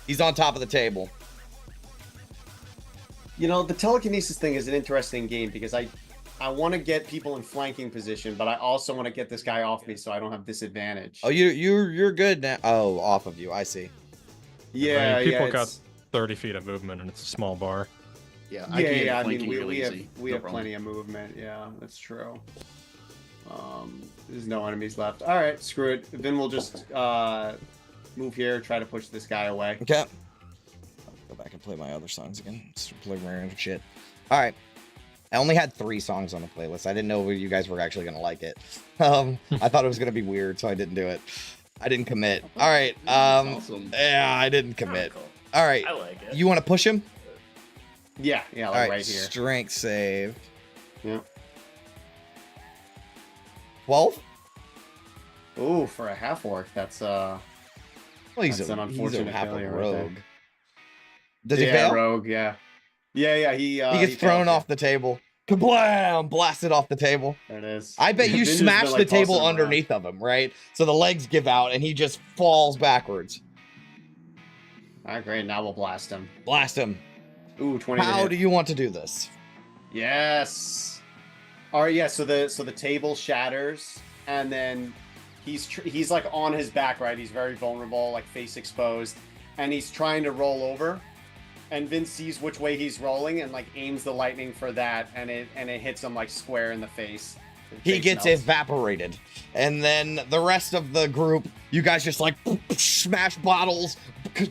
He's on top of the table. You know, the telekinesis thing is an interesting game because I want to get people in flanking position, but I also want to get this guy off me so I don't have disadvantage. Oh, you're good now. Oh, off of you. I see. Yeah, people yeah. got 30 feet of movement, and it's a small bar. Yeah, I mean, flanking we really have easy. we No have problem. plenty of movement. Yeah, that's true. There's no enemies left. All right, screw it. Then we'll just move here, try to push this guy away. Okay. I'll go back and play my other songs again. Just play random shit. All right. I only had 3 songs on the playlist. I didn't know you guys were actually gonna like it. I thought it was gonna be weird, so I didn't do it. I didn't commit. All right. Awesome. Yeah, I didn't commit. Cool. All right. I like it. You want to push him? Yeah, All like right. right here. Strength save. Yeah. 12. Ooh, for a half orc, that's Well, he's That's an a unfortunate half a failure right there. rogue. Does he yeah, fail? rogue. Yeah, yeah. He gets thrown off the table. Kablam! Blasted off the table. There it is. I bet you Vin's just smash been, the like, tossing table him around. underneath of him, right? So the legs give out and he just falls backwards. All right, great. Now we'll blast him. Blast him. Ooh, 20. to How hit. do you want to do this? Yes. All right, yeah. So the table shatters, and then he's like on his back, right? He's very vulnerable, like face exposed, and he's trying to roll over. And Vince sees which way he's rolling and like aims the lightning for that, and it hits him like square in the face. He Face gets melts. evaporated. And then the rest of the group, you guys just like smash bottles,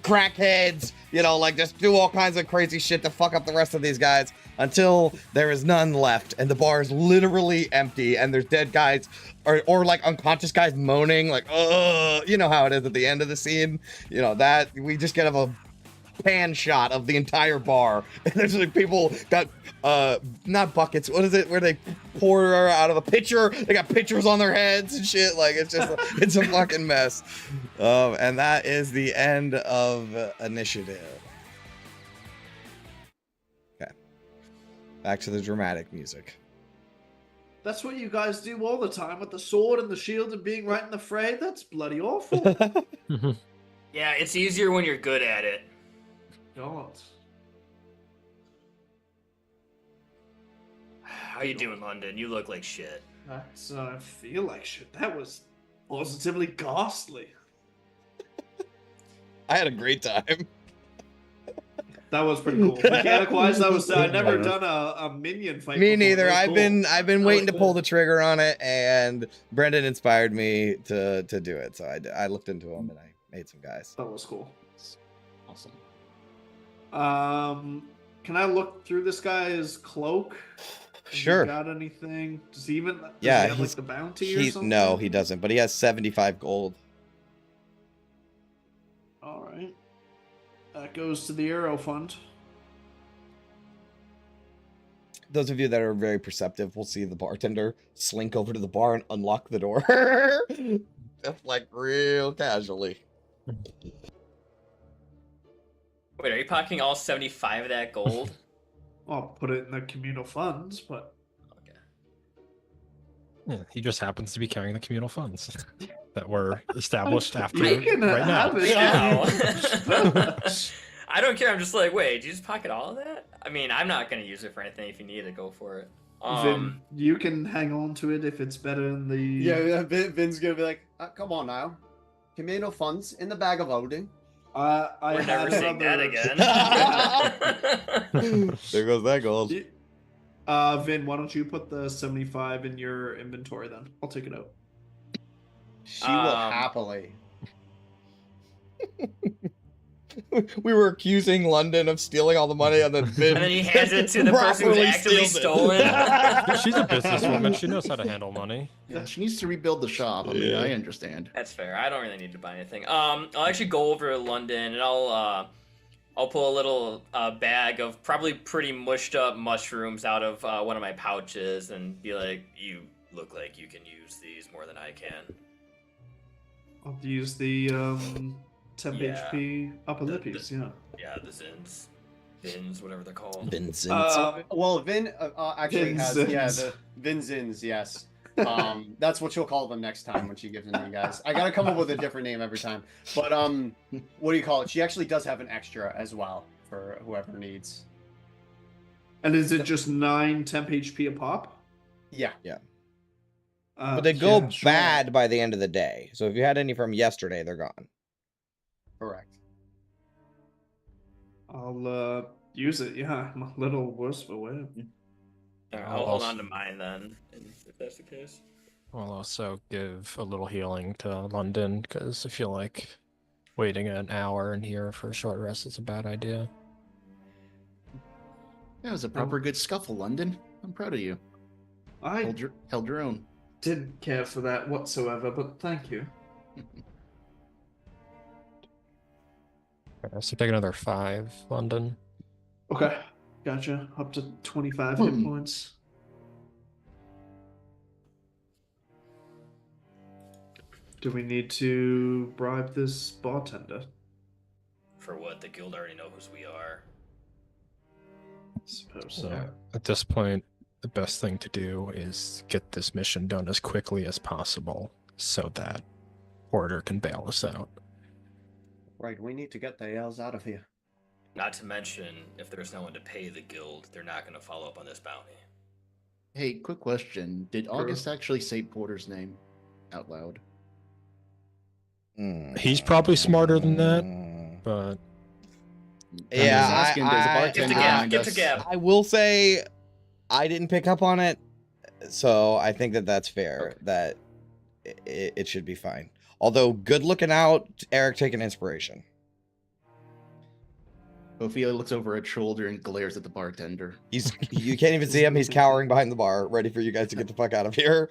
crack heads, like just do all kinds of crazy shit to fuck up the rest of these guys until there is none left. And the bar is literally empty and there's dead guys or like unconscious guys moaning like, ugh, you know how it is at the end of the scene. That we just get a pan shot of the entire bar. And there's like people got not buckets, what is it, where they pour out of a pitcher, they got pitchers on their heads and shit. Like it's just it's a fucking mess. And that is the end of initiative. Okay, back to the dramatic music. That's what you guys do all the time with the sword and the shield and being right in the fray. That's bloody awful. Yeah, it's easier when you're good at it. God. How you doing, London? You look like shit. I feel like shit. That was positively ghastly. I had a great time. That was pretty cool. Mechanic-wise, that was. I've never done a minion fight. Me before. neither. Very cool. I've been That waiting was to pull cool. the trigger on it, and Brendan inspired me to do it. So I looked into him and I made some guys. That was cool. Awesome. Can I look through this guy's cloak? Has Sure. he got anything? Does he even? Does Yeah, he have, like, he's the bounty or something? no, he doesn't, but he has 75 gold. All right. That goes to the Arrow Fund. Those of you that are very perceptive will see the bartender slink over to the bar and unlock the door. Just like real casually. Wait, are you pocketing all 75 of that gold? I'll put it in the communal funds, but Okay. Yeah, he just happens to be carrying the communal funds that were established after you can right now. have it. Wow. I don't care. I'm just like, wait, did you just pocket all of that? I mean, I'm not gonna use it for anything. If you need it, go for it. Vin, you can hang on to it if it's better in the. Yeah, Vin's gonna be like, come on now. Communal funds in the bag of holding. I We're never had seeing that another- again. There goes that gold. Vin, why don't you put the 75 in your inventory then? I'll take it out. She will happily. We were accusing London of stealing all the money, and then Vin And then he hands it to the person who's properly actively steals it. stolen. She's a businesswoman. She knows how to handle money. Yeah, she needs to rebuild the shop. I mean, Yeah. I understand. That's fair. I don't really need to buy anything. I'll actually go over to London and I'll pull a little bag of probably pretty mushed up mushrooms out of one of my pouches and be like, "You look like you can use these more than I can." I'll use the 10 Yeah. HP upper lippies, yeah. Yeah, the Zins, whatever they're called. Vincent. Well, Vin actually has Vinzins. the Vinzins, yes. That's what she'll call them next time when she gives them to you guys. I gotta come up with a different name every time. But what do you call it? She actually does have an extra as well for whoever needs. And is it just 9 temp HP a pop? Yeah. But they go yeah, sure. bad by the end of the day. So if you had any from yesterday, they're gone. Correct. I'll use it, yeah. I'm a little worse for wear. Alright, I'll hold on to mine then, if that's the case. I'll also give a little healing to London because I feel like waiting an hour in here for a short rest is a bad idea. That was a proper good scuffle, London. I'm proud of you. I Held your own. didn't care for that whatsoever, but thank you. Okay, so take another 5, London. Okay, gotcha. Up to 25 hit points. Do we need to bribe this bartender? For what? The guild already knows who we are. I suppose so. Yeah. At this point, the best thing to do is get this mission done as quickly as possible so that Porter can bail us out. Right, we need to get the hells out of here. Not to mention, if there's no one to pay the guild, they're not going to follow up on this bounty. Hey, quick question. Did August actually say Porter's name out loud? He's probably smarter than that, Mm. but Yeah, I'm just asking, there's a I- bartender Give the gap, behind give the us. gap. I will say I didn't pick up on it, so I think that that's fair. Okay. That it should be fine. Although, good looking out, Eric, take an inspiration. Ophelia looks over her shoulder and glares at the bartender. You can't even see him. He's cowering behind the bar, ready for you guys to get the fuck out of here.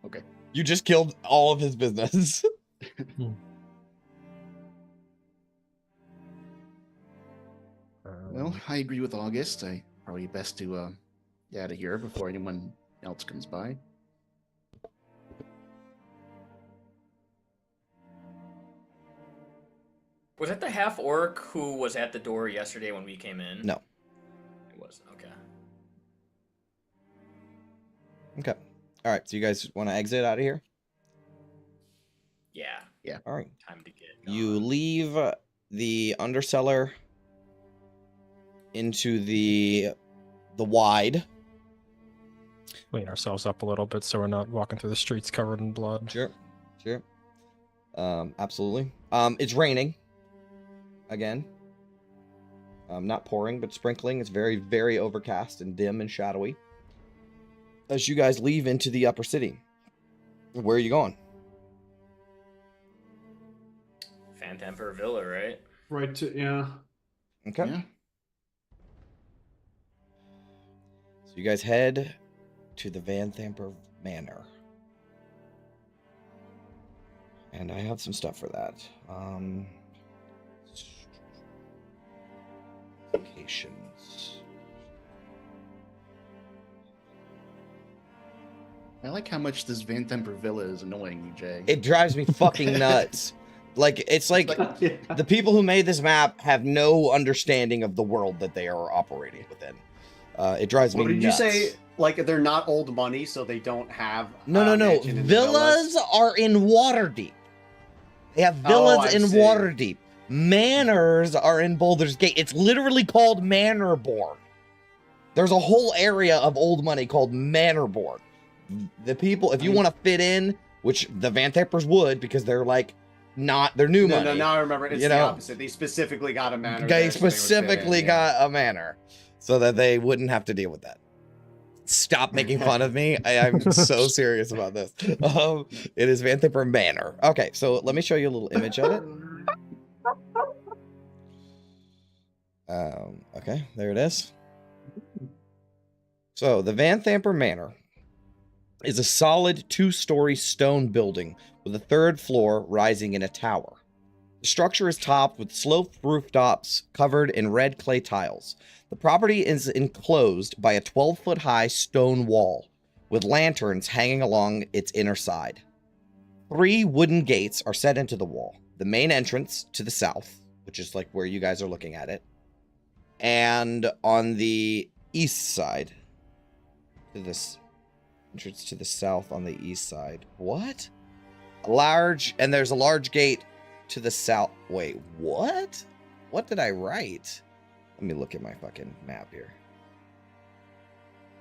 Okay. You just killed all of his business. Well, I agree with August. I probably best to get out of here before anyone else comes by. Was that the half orc who was at the door yesterday when we came in? No. It wasn't. Okay. Okay. All right. So you guys want to exit out of here? Yeah. All right. Time to get. You gone. leave the undercellar into the wide. clean ourselves up a little bit so we're not walking through the streets covered in blood. Sure. Absolutely. It's raining again. Not pouring, but sprinkling. It's very, very overcast and dim and shadowy. As you guys leave into the upper city, where are you going? Phantemper Villa, right? Right to, yeah. Okay. Yeah. So you guys head to the Van Thamper Manor. And I have some stuff for that. Locations. I like how much this Van Themper Villa is annoying you, Jay. It drives me fucking nuts. Like, it's like Yeah. the people who made this map have no understanding of the world that they are operating within. It drives me What did nuts. you say? Like they're not old money, so they don't have. No. mansion in the Villas are in Waterdeep. They have villas I in see. Waterdeep. Manors are in Baldur's Gate. It's literally called Manorborn. There's a whole area of old money called Manorborn. The people, if you want to fit in, which the Van Tappers would, because they're like they're new money. No, now I remember. It's you the know? opposite. They specifically got a manor. They there, so would fit specifically in, got a manor so that they wouldn't have to deal with that. Stop making fun of me. I'm so serious about this. It is Van Thipper Manor. Okay, so let me show you a little image of it. Okay, there it is. So the Van Thamper Manor is a solid 2-story stone building with a 3rd floor rising in a tower. The structure is topped with sloped rooftops covered in red clay tiles. The property is enclosed by a 12-foot high stone wall with lanterns hanging along its inner side. 3 wooden gates are set into the wall. The main entrance to the south, which is like where you guys are looking at it, and on the east side, to this entrance to the south on the east side. What? There's a large gate to the south. Wait, what? What did I write? Let me look at my fucking map here.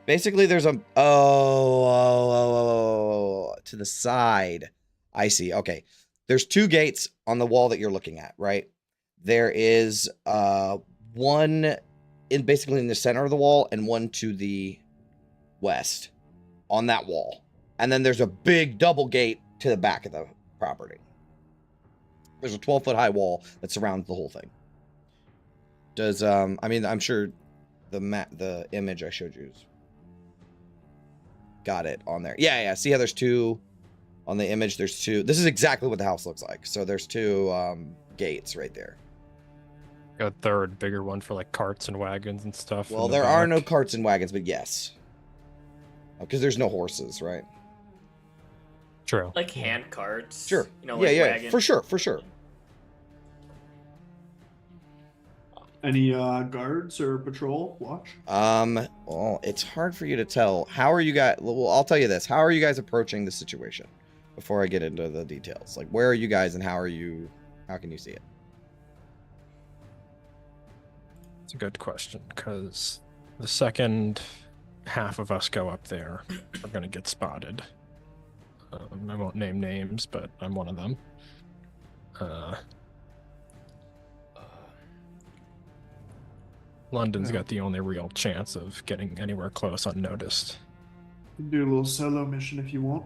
Basically, there's a to the side. I see. Okay. There's 2 gates on the wall that you're looking at, right? There is one basically in the center of the wall and one to the west on that wall. And then there's a big double gate to the back of the property. There's a 12-foot high wall that surrounds the whole thing. Does I mean, I'm sure the image I showed you got it on there. Yeah. See how there's 2 on the image? There's 2. This is exactly what the house looks like. So there's 2 gates right there. A 3rd bigger one for like carts and wagons and stuff. Well, in the there are no back. carts and wagons, but yes. Because there's no horses, right? True. Like hand carts. Sure. You know, like yeah, wagons. for sure. Any guards or patrol watch? Well, it's hard for you to tell. How are you guys? Well, I'll tell you this. How are you guys approaching the situation? Before I get into the details, like where are you guys and how can you see it? It's a good question, because the second half of us go up there, we're going to get spotted. I won't name names, but I'm one of them. London's got the only real chance of getting anywhere close unnoticed. Do a little solo mission if you want.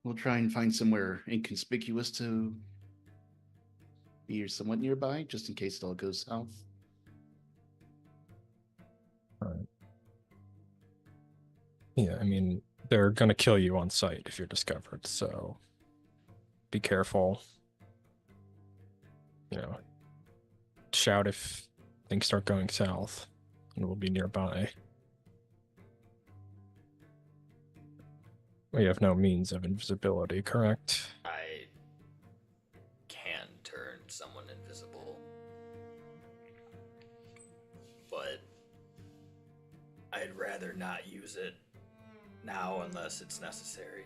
We'll try and find somewhere inconspicuous to be somewhat nearby, just in case it all goes south. Alright. Yeah, I mean, they're gonna kill you on sight if you're discovered, so be careful. You know, shout if things start going south, and we'll be nearby. We have no means of invisibility, correct? I can turn someone invisible, but I'd rather not use it now unless it's necessary.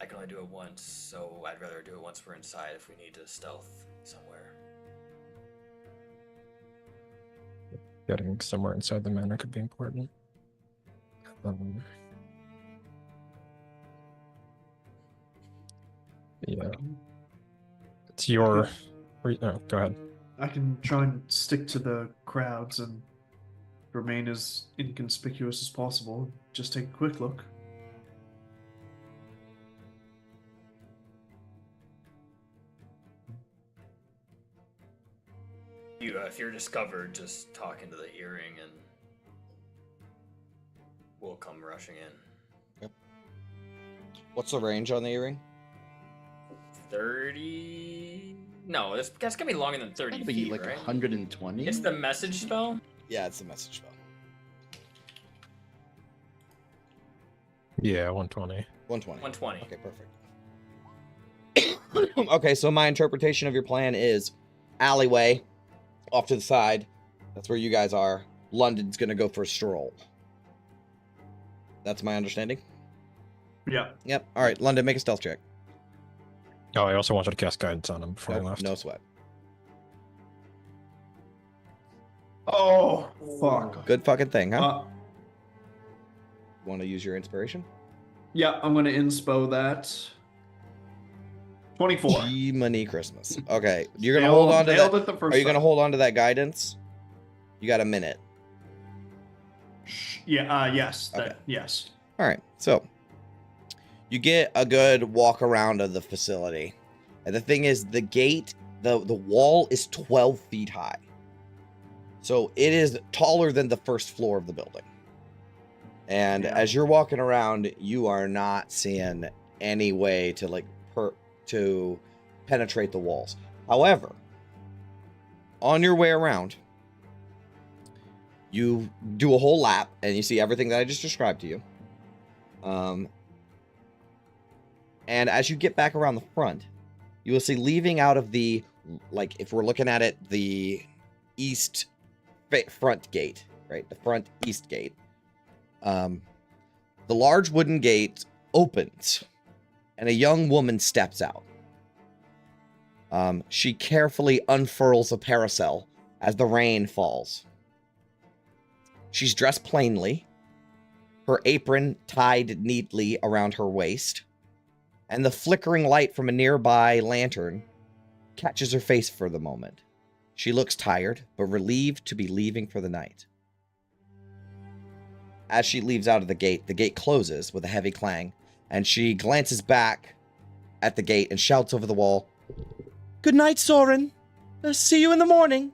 I can only do it once, so I'd rather do it once we're inside if we need to stealth somewhere. Getting somewhere inside the manor could be important. Yeah. It's your... Oh, go ahead. I can try and stick to the crowds and remain as inconspicuous as possible. Just take a quick look. If you're discovered, just talk into the earring and we'll come rushing in. What's the range on the earring? 30. No, that's gonna be longer than 30 That'd be feet, like right? 120. It's the message spell. Yeah, it's the message spell. Yeah, 120. 120. 120. Okay, perfect. Okay, so my interpretation of your plan is alleyway off to the side. That's where you guys are. London's gonna go for a stroll. That's my understanding. Yeah. Yep. All right, London, make a stealth check. Oh, I also wanted to cast guidance on him before I Nope, left. no sweat. Oh, fuck. Good fucking thing, huh? Uh, Want to use your inspiration? yeah, I'm gonna inspo that. 24. Money Christmas. Okay, you're gonna Nailed- hold on to nailed that. it the first Are you gonna time. hold on to that guidance? You got a minute. Yeah, yes. Okay. Yes. All right, so you get a good walk around of the facility, and the thing is, the gate, the wall is 12 feet high, so it is taller than the first floor of the building. And Yeah. as you're walking around, you are not seeing any way to to penetrate the walls. However, on your way around, you do a whole lap and you see everything that I just described to you. And as you get back around the front, you will see leaving out of the, like, if we're looking at it, the east front gate, right? The front east gate. The large wooden gate opens and a young woman steps out. She carefully unfurls a parasol as the rain falls. She's dressed plainly, her apron tied neatly around her waist, and the flickering light from a nearby lantern catches her face for the moment. She looks tired, but relieved to be leaving for the night. As she leaves out of the gate closes with a heavy clang, and she glances back at the gate and shouts over the wall, "Good night, Soren. I'll see you in the morning."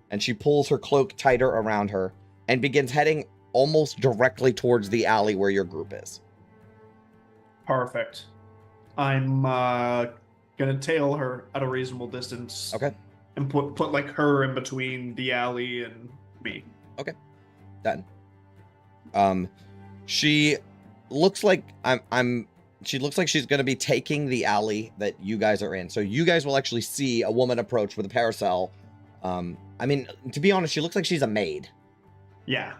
And she pulls her cloak tighter around her and begins heading almost directly towards the alley where your group is. Perfect. I'm gonna tail her at a reasonable distance. Okay. And put like her in between the alley and me. Done. She looks like she looks like she's going to be taking the alley that you guys are in. So you guys will actually see a woman approach with a parasol. I mean, to be honest, she looks like she's a maid. Yeah.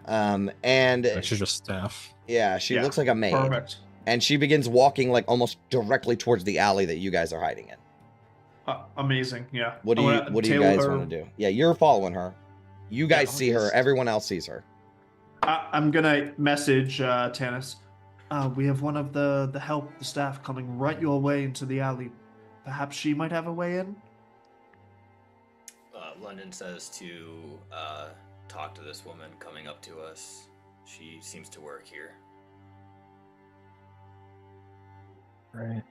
And Like she's just staff. yeah, she Yeah, looks like a maid. Perfect. And she begins walking like almost directly towards the alley that you guys are hiding in. Amazing. Yeah. What do you guys want to do? Yeah, you're following her. You guys see her. Everyone else sees her. I'm gonna message Tanis. We have one of the staff coming right your way into the alley. Perhaps she might have a way in. London says to talk to this woman coming up to us. She seems to work here. Right.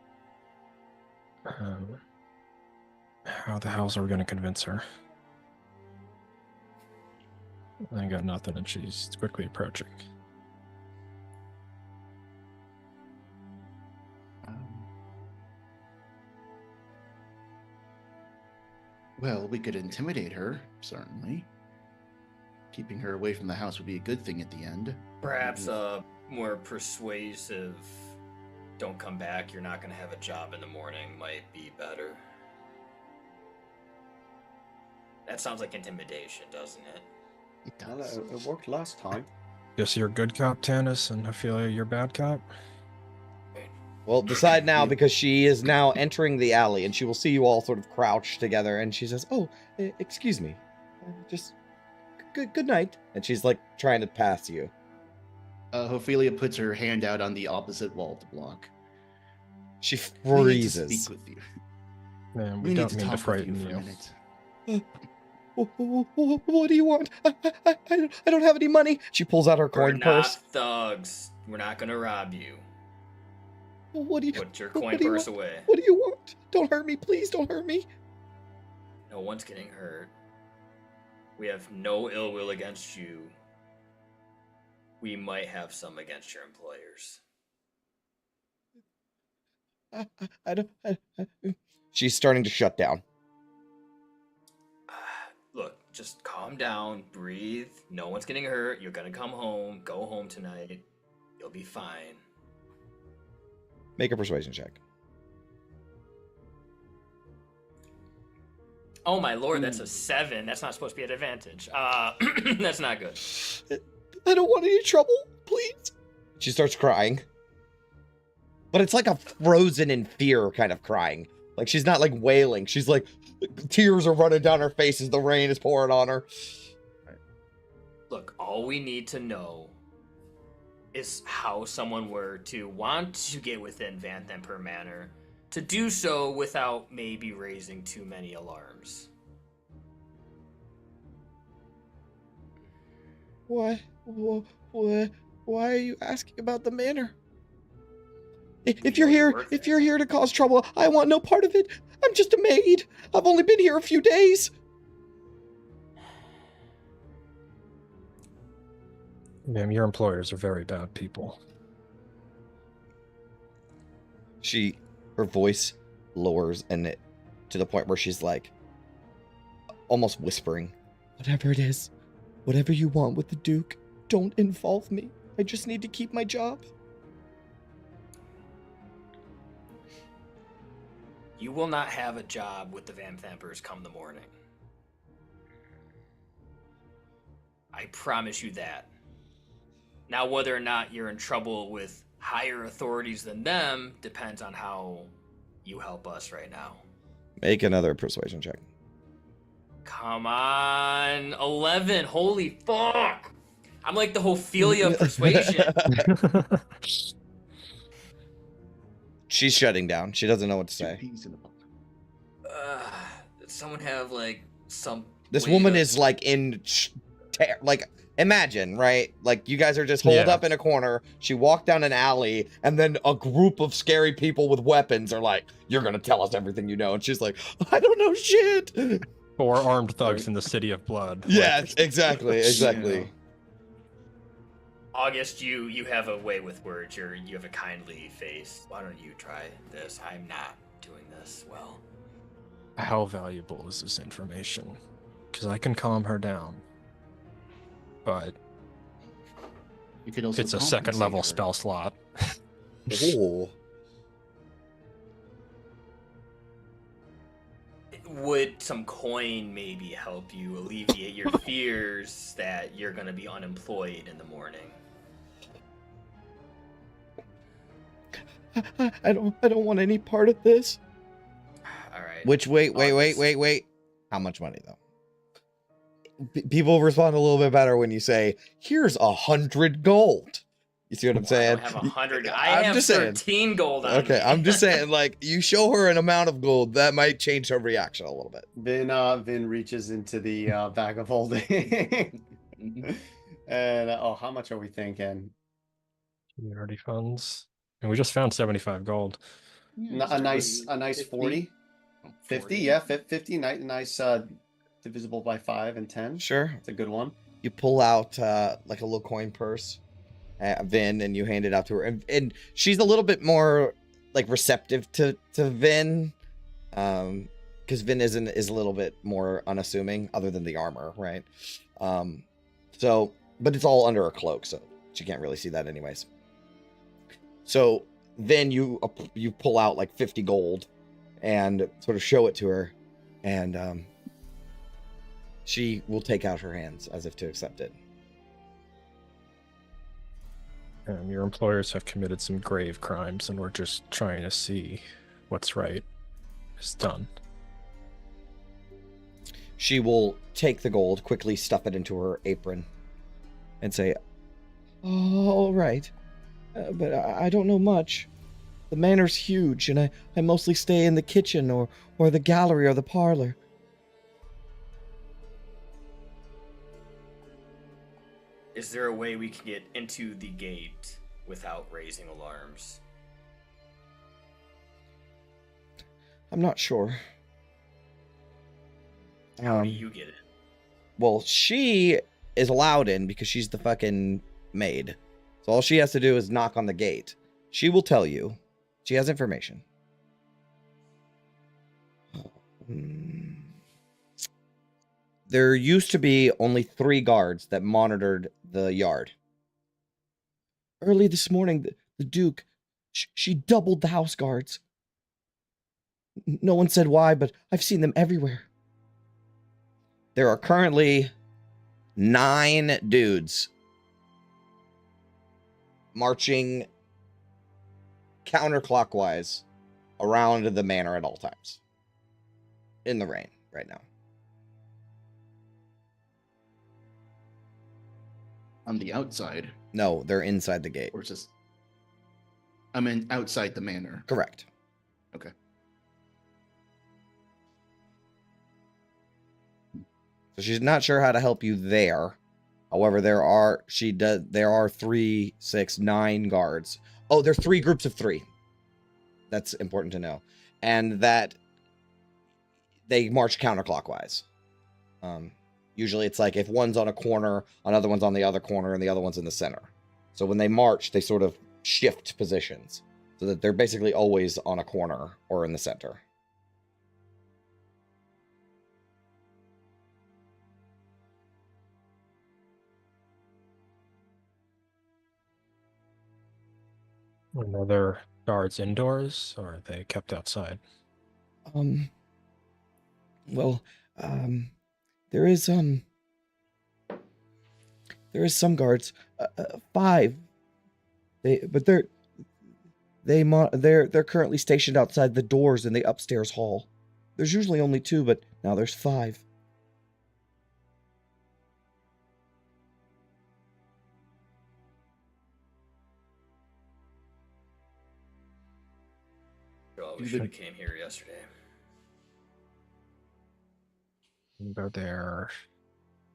How the hell are we gonna convince her? I got nothing, and she's quickly approaching. Well, we could intimidate her, certainly. Keeping her away from the house would be a good thing at the end. Perhaps a more persuasive, "Don't come back, you're not going to have a job in the morning," might be better. That sounds like intimidation, doesn't it? It Well, does. it worked last time. Guess you're a good cop, Tanis, and I feel like you're a bad cop. Well, decide now, because she is now entering the alley and she will see you all sort of crouched together, and she says, "Oh, excuse me. Just good night." And she's like trying to pass you. Ophelia puts her hand out on the opposite wall to block. She "We need to freezes. speak with you. Man, We we need don't to mean to talk with you frighten for a you. minute." What do you want? I don't have any money. She pulls out her We're coin not purse. thugs. We're not going to rob you. What do you? Put your what coin do you purse want? away. What do you want? Don't hurt me, please. Don't hurt me. No one's getting hurt. We have no ill will against you. We might have some against your employers. I don't. She's starting to shut down. Look, just calm down, breathe. No one's getting hurt. You're gonna come home. Go home tonight. You'll be fine. Make a persuasion check. Oh my lord, that's a 7. That's not supposed to be an advantage. That's not good. I don't want any trouble, please. She starts crying. But it's like a frozen in fear kind of crying. Like she's not like wailing. She's like, tears are running down her face as the rain is pouring on her. Look, all we need to know is how someone were to want to get within Van Themper Manor, to do so without maybe raising too many alarms. Why are you asking about the manor? If you're here to cause trouble, I want no part of it. I'm just a maid. I've only been here a few days. Ma'am, your employers are very bad people. Her voice lowers and it to the point where she's like almost whispering, whatever it is, whatever you want with the Duke, don't involve me. I just need to keep my job. You will not have a job with the Van Thempers come the morning. I promise you that. Now, whether or not you're in trouble with higher authorities than them depends on how you help us right now. Make another persuasion check. Come on, 11. Holy fuck! I'm like the Ophelia of persuasion. She's shutting down. She doesn't know what to say. Does someone have like some? This way woman to- is like like imagine, right? Like you guys are just holed Yeah. up in a corner. She walked down an alley, and then a group of scary people with weapons are like, "You're gonna tell us everything you know," and she's like, "I don't know shit." 4 armed thugs in the city of blood. Yeah, Like, exactly. Yeah. August, you have a way with words. You have a kindly face. Why don't you try this? I'm not doing this well. How valuable is this information? Because I can calm her down. But You could also it's a compensate second level her. spell slot. Oh, Would some coin maybe help you alleviate your fears that you're going to be unemployed in the morning? I don't want any part of this. All right. Which wait. How much money though? People respond a little bit better when you say, "Here's 100 gold." You see what I'm I saying? don't have 100. I'm I have just saying. 13 gold on Okay, me. I'm just saying, like, you show her an amount of gold, that might change her reaction a little bit. Vin reaches into the bag of holding. And how much are we thinking? Community funds. And we just found 75 gold. A nice 40? 50, yeah, 50. Nice divisible by 5 and 10. Sure. It's a good one. You pull out like a little coin purse, Vin, and you hand it out to her. And she's a little bit more like receptive to Vin, because Vin is a little bit more unassuming, other than the armor, right? So, but it's all under a cloak, so she can't really see that anyways. So then you pull out like 50 gold and sort of show it to her, and she will take out her hands as if to accept it. Your employers have committed some grave crimes, and we're just trying to see what's right is done. She will take the gold, quickly stuff it into her apron, and say, "All right, but I don't know much. The manor's huge, and I mostly stay in the kitchen or the gallery or the parlor." Is there a way we can get into the gate without raising alarms? I'm not sure. How do you get it? Well, she is allowed in because she's the fucking maid. So all she has to do is knock on the gate. She will tell you. She has information. There used to be only 3 guards that monitored the yard. Early this morning, the Duke, she doubled the house guards. No one said why, but I've seen them everywhere. There are currently 9 dudes marching counterclockwise around the manor at all times. In the rain right now. On the outside, No, they're inside the gate. or just I mean outside the manor. Correct. Okay. So she's not sure how to help you there. However, there are 3, 6, 9 guards. Oh, there's 3 groups of 3. That's important to know. And that they march counterclockwise. Usually it's like if one's on a corner, another one's on the other corner, and the other one's in the center. So when they march, they sort of shift positions so that they're basically always on a corner or in the center. Are there guards indoors, or are they kept outside? Well, there is some guards, 5. They're currently stationed outside the doors in the upstairs hall. There's usually only 2, but now there's 5. Oh, we should have came here yesterday. Are there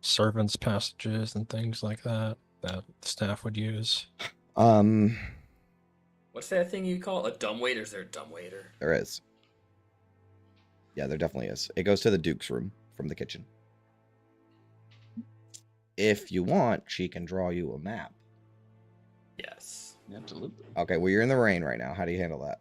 servants' passages and things like that that staff would use? What's that thing you call it? A dumbwaiter? Is there a dumbwaiter? There is. Yeah, there definitely is. It goes to the Duke's room from the kitchen. If you want, she can draw you a map. Yes. Absolutely. Okay, well, you're in the rain right now. How do you handle that?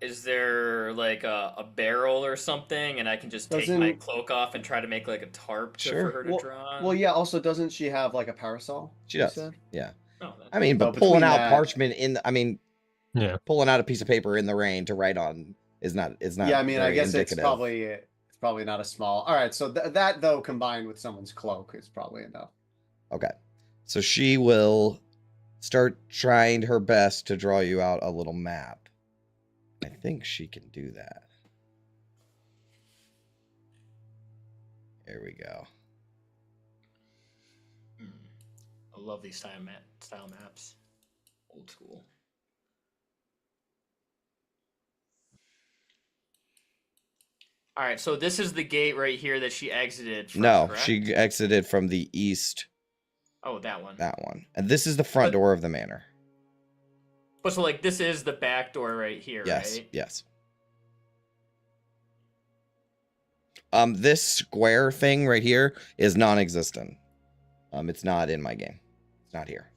Is there like a barrel or something, and I can just take my cloak off and try to make like a tarp for her to draw? Well, yeah. Also, doesn't she have like a parasol? She does. Said? Yeah. Oh, I mean, but So pulling between out that- parchment Yeah. pulling out a piece of paper in the rain to write on is not. Yeah, I mean, I very guess indicative. it's probably not a small. All right, so that though combined with someone's cloak is probably enough. Okay, so she will start trying her best to draw you out a little map. I think she can do that. There we go. I love these style maps. Old school. All right, so this is the gate right here that she exited from, No, correct? she exited from the east. Oh, that one. That one, and this is the front door of the manor. But so like this is the back door right here, Yes, right? yes. This square thing right here is non-existent. It's not in my game. It's not here.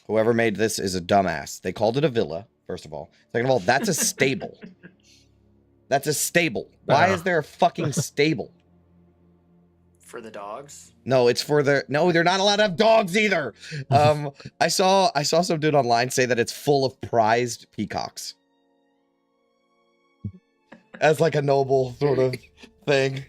Whoever made this is a dumbass. They called it a villa, first of all. Second of all, that's a stable. That's a stable. Why is there a fucking stable? For the dogs? No, it's for no, they're not allowed to have dogs either. I saw some dude online say that it's full of prized peacocks. As like a noble sort of thing.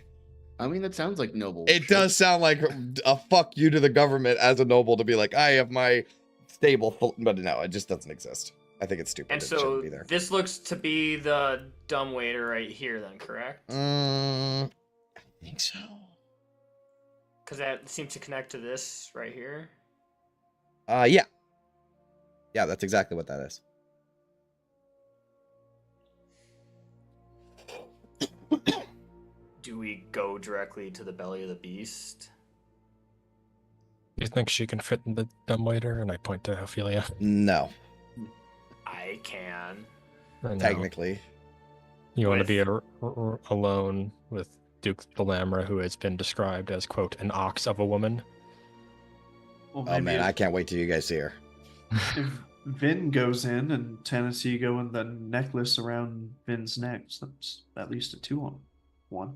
I mean, that sounds like noble. It does sound like a fuck you to the government as a noble to be like, I have my stable full, but no, it just doesn't exist. I think it's stupid. And It so shouldn't be there. this looks to be the dumbwaiter right here then, correct? I think so. Because that seems to connect to this right here. Yeah. Yeah, that's exactly what that is. Do we go directly to the belly of the beast? You think she can fit in the dumbwaiter? And I point to Ophelia. No, I can. I know. technically. You want to be With- alone with Duke Thalamra, who has been described as, quote, an ox of a woman. Well, Oh maybe man, I can't wait till you guys see her. if Vin goes in and Tennessee go in the necklace around Vin's neck, so that's at least a 2-on-1.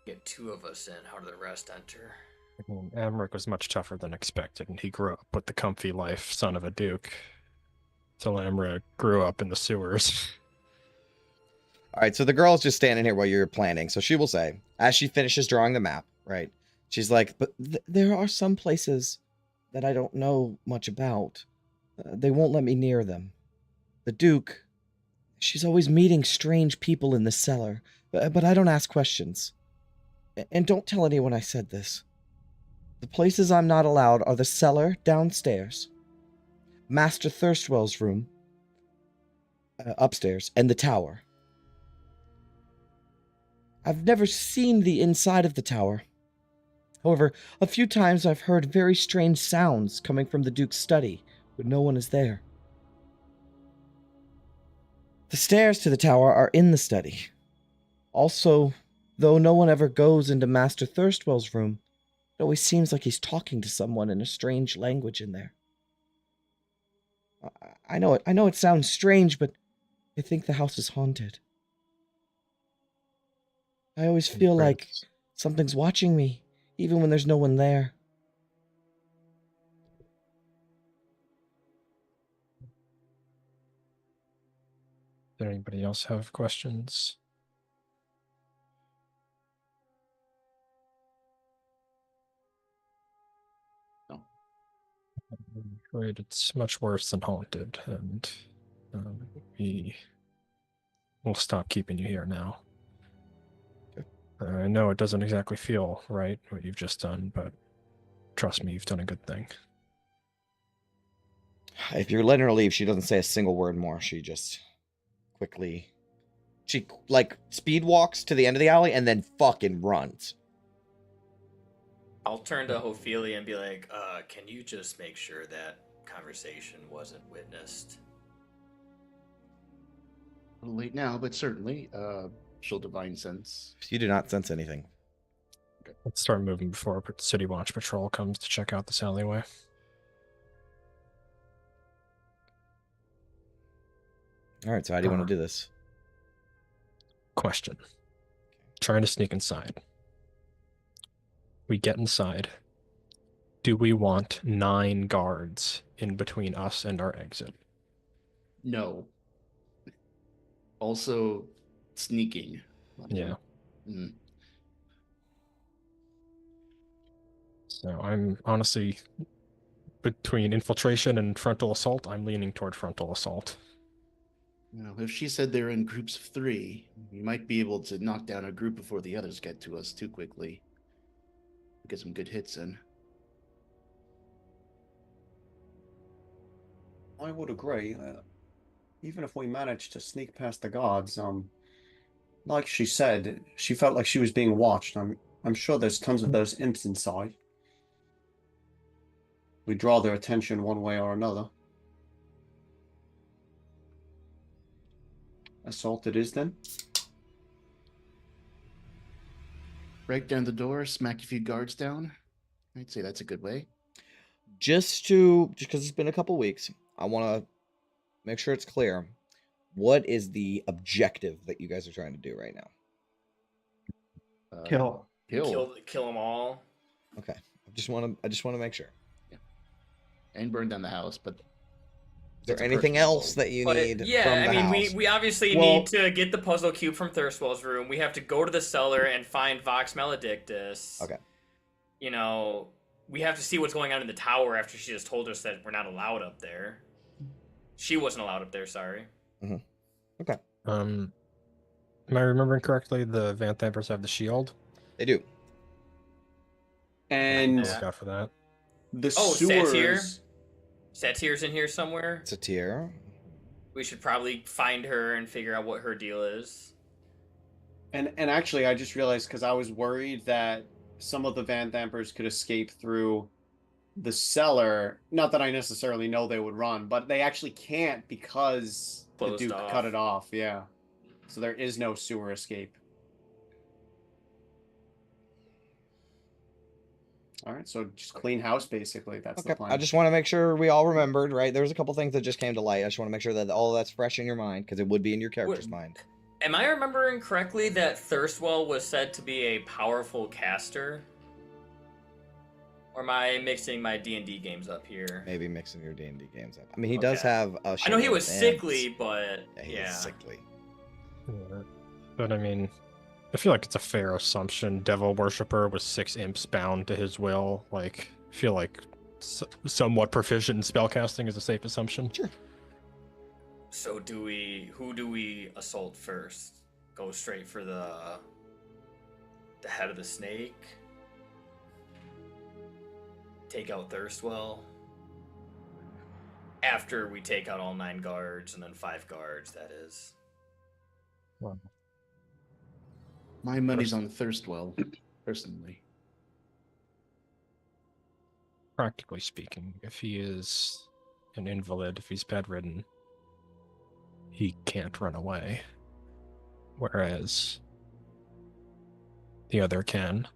Get 2 of us in. How do the rest enter? I mean, Amric was much tougher than expected, and he grew up with the comfy life, son of a duke. Thalamra grew up in the sewers. All right, so the girl's just standing here while you're planning. So she will say, as she finishes drawing the map, right? She's like, but there are some places that I don't know much about. They won't let me near them. The Duke, she's always meeting strange people in the cellar, but I don't ask questions. And don't tell anyone I said this. The places I'm not allowed are the cellar downstairs, Master Thirstwell's room upstairs, and the tower. I've never seen the inside of the tower. However, a few times I've heard very strange sounds coming from the Duke's study when no one is there. The stairs to the tower are in the study. Also, though no one ever goes into Master Thirstwell's room, it always seems like he's talking to someone in a strange language in there. I know it sounds strange, but I think the house is haunted. I always feel like something's watching me, even when there's no one there. Does anybody else have questions? No. I'm afraid it's much worse than haunted, and we will stop keeping you here now. I know it doesn't exactly feel right, what you've just done, but trust me, you've done a good thing. If you're letting her leave, she doesn't say a single word more. She just quickly... She, like, speed walks to the end of the alley and then fucking runs. I'll turn to Ophelia and be like, can you just make sure that conversation wasn't witnessed? A little late now, but certainly. She'll divine sense. You do not sense anything. Let's start moving before City Watch Patrol comes to check out this alleyway. All right, so how do you want to do this? Question. Trying to sneak inside. We get inside. Do we want 9 guards in between us and our exit? No. Also, sneaking. Yeah. Mm. So I'm honestly, between infiltration and frontal assault, I'm leaning toward frontal assault. Well, if she said they're in groups of 3, we might be able to knock down a group before the others get to us too quickly. Get some good hits in. I would agree. Even if we managed to sneak past the guards, like she said, she felt like she was being watched. I'm sure there's tons of those imps inside. We draw their attention one way or another. Assault it is then. Break down the door, smack a few guards down. I'd say that's a good way. Just because it's been a couple weeks, I want to make sure it's clear. What is the objective that you guys are trying to do right now? Kill. Kill. Kill them all. Okay, I just want to make sure. Yeah. And burn down the house, but Is there that's a anything personal else goal. that you But need yeah, from the I mean, house? we obviously Well- need to get the puzzle cube from Thirstwell's room. We have to go to the cellar and find Vox Maledictus. Okay. You know, we have to see what's going on in the tower after she just told us that we're not allowed up there. She wasn't allowed up there, sorry. Am I remembering correctly? The Van Thampers have the shield. They do. And Look out for that. the Oh, sewers. Satyr? Satyr's in here somewhere. It's a tier. We should probably find her and figure out what her deal is. And actually, I just realized because I was worried that some of the Van Dampers could escape through the cellar, not that I necessarily know they would run, but they actually can't because the Closed Duke off. cut it off. Yeah. So there is no sewer escape. All right, so just clean house, basically. That's the Okay. plan. I just want to make sure we all remembered, right? There was a couple things that just came to light. I just want to make sure that all of that's fresh in your mind because it would be in your character's mind. Am I remembering correctly that Thirstwell was said to be a powerful caster? Or am I mixing my D&D games up here? Maybe mixing your D&D games up. I mean, he does have a I know he shield was of sickly, ants. but Yeah, he yeah. is sickly. Yeah. But I mean, I feel like it's a fair assumption. Devil Worshipper with 6 imps bound to his will. Like, I feel like somewhat proficient in spellcasting is a safe assumption. Sure. So who do we assault first? Go straight for the head of the snake? Take out Thirstwell? After we take out all 9 guards, and then 5 guards, that is. Wow. My money's on Thirstwell, personally. Practically speaking, if he is an invalid, if he's bedridden, he can't run away. Whereas the other can.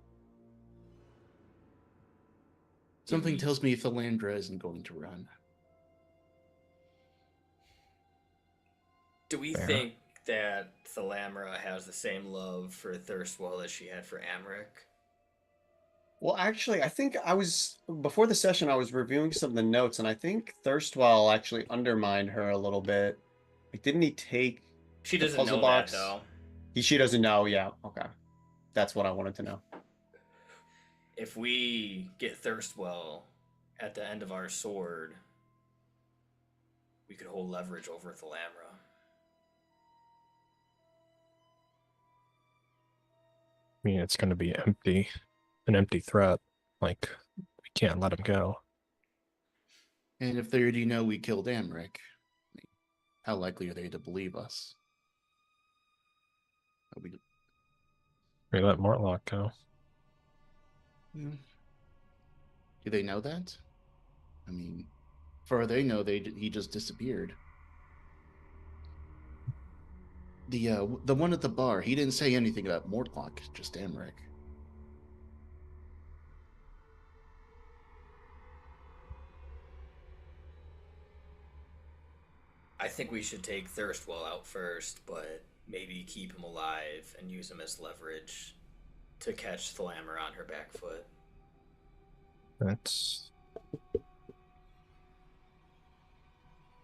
Something tells me Philandra isn't going to run. Do we Fair. think that Thalamra has the same love for Thirstwell as she had for Amric? Well, actually, I think before the session, I was reviewing some of the notes, and I think Thirstwell actually undermined her a little bit. Like, didn't he take She the doesn't puzzle know box? that, though. She doesn't know. Yeah. Okay. That's what I wanted to know. If we get Thirstwell at the end of our sword, we could hold leverage over Thalamra. I mean, it's going to be empty, an empty threat. Like, we can't let him go. And if they already know we killed Amric, how likely are they to believe us? We let Mortlock go. Do they know that? I mean, for all they know, he just disappeared. The one at the bar, he didn't say anything about Mortlock, just Amric. I think we should take Thirstwell out first, but maybe keep him alive and use him as leverage to catch Thalamra on her back foot. That's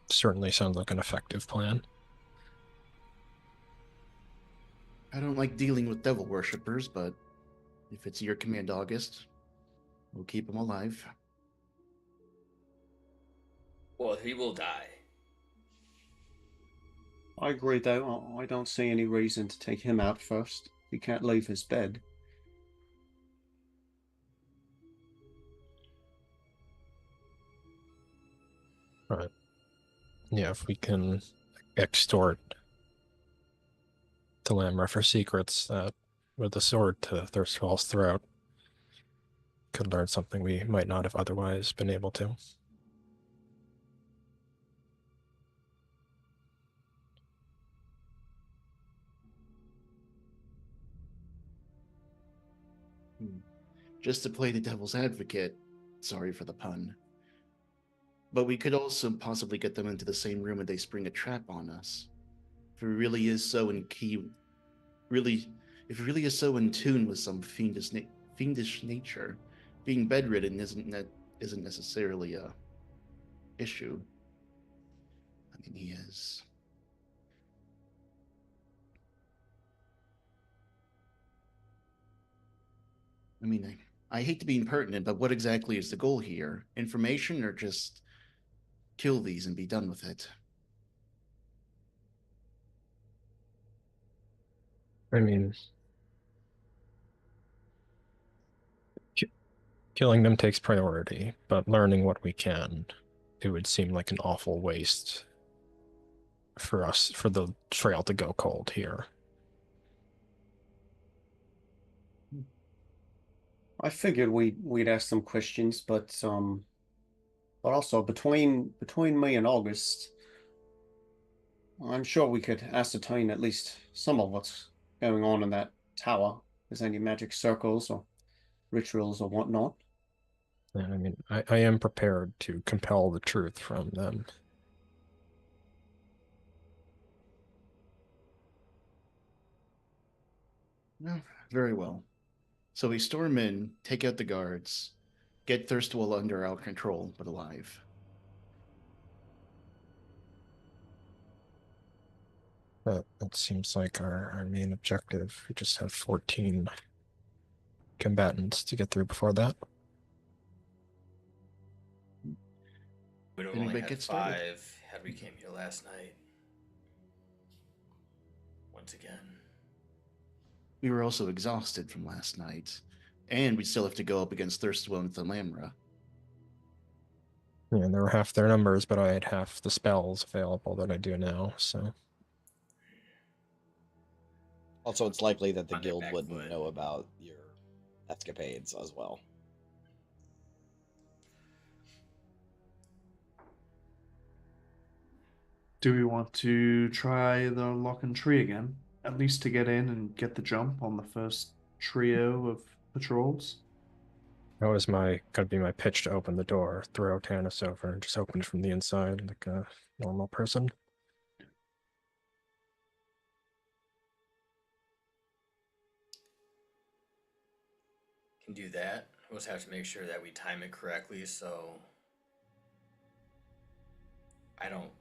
certainly sounds like an effective plan. I don't like dealing with devil worshippers, but if it's your command, August, we'll keep him alive. Well, he will die. I agree, though. I don't see any reason to take him out first. He can't leave his bed. Right. Yeah, if we can extort Thalamra for secrets that with the sword to Thirstwell's throat, could learn something we might not have otherwise been able to. Just to play the devil's advocate, sorry for the pun, but we could also possibly get them into the same room and they spring a trap on us. If it really is so if it really is so in tune with some fiendish nature, being bedridden isn't necessarily a issue. I mean, he is. I mean, I hate to be impertinent, but what exactly is the goal here? Information or just kill these and be done with it? I mean, killing them takes priority, but learning what we can, it would seem like an awful waste for us, for the trail to go cold here. I figured we'd ask some questions, but But also between me and August, I'm sure we could ascertain at least some of what's going on in that tower. If there's any magic circles or rituals or whatnot. And I mean, I am prepared to compel the truth from them. No, very well. So we storm in, take out the guards, get Thirstwell under our control, but alive. That seems like our main objective. We just have 14 combatants to get through before that. We'd have Then only we had get started. 5 had we came here last night. Once again. We were also exhausted from last night, and we still have to go up against Thirstwell and Thalamra. Yeah, there were half their numbers, but I had half the spells available that I do now, so. Also, it's likely that the On their guild back wouldn't foot. know about your escapades as well. Do we want to try the lock and tree again? At least to get in and get the jump on the first trio of patrols? That was gonna be my pitch to open the door, throw Tannis over, and just open it from the inside like a normal person. Can do that. We'll just have to make sure that we time it correctly so I don't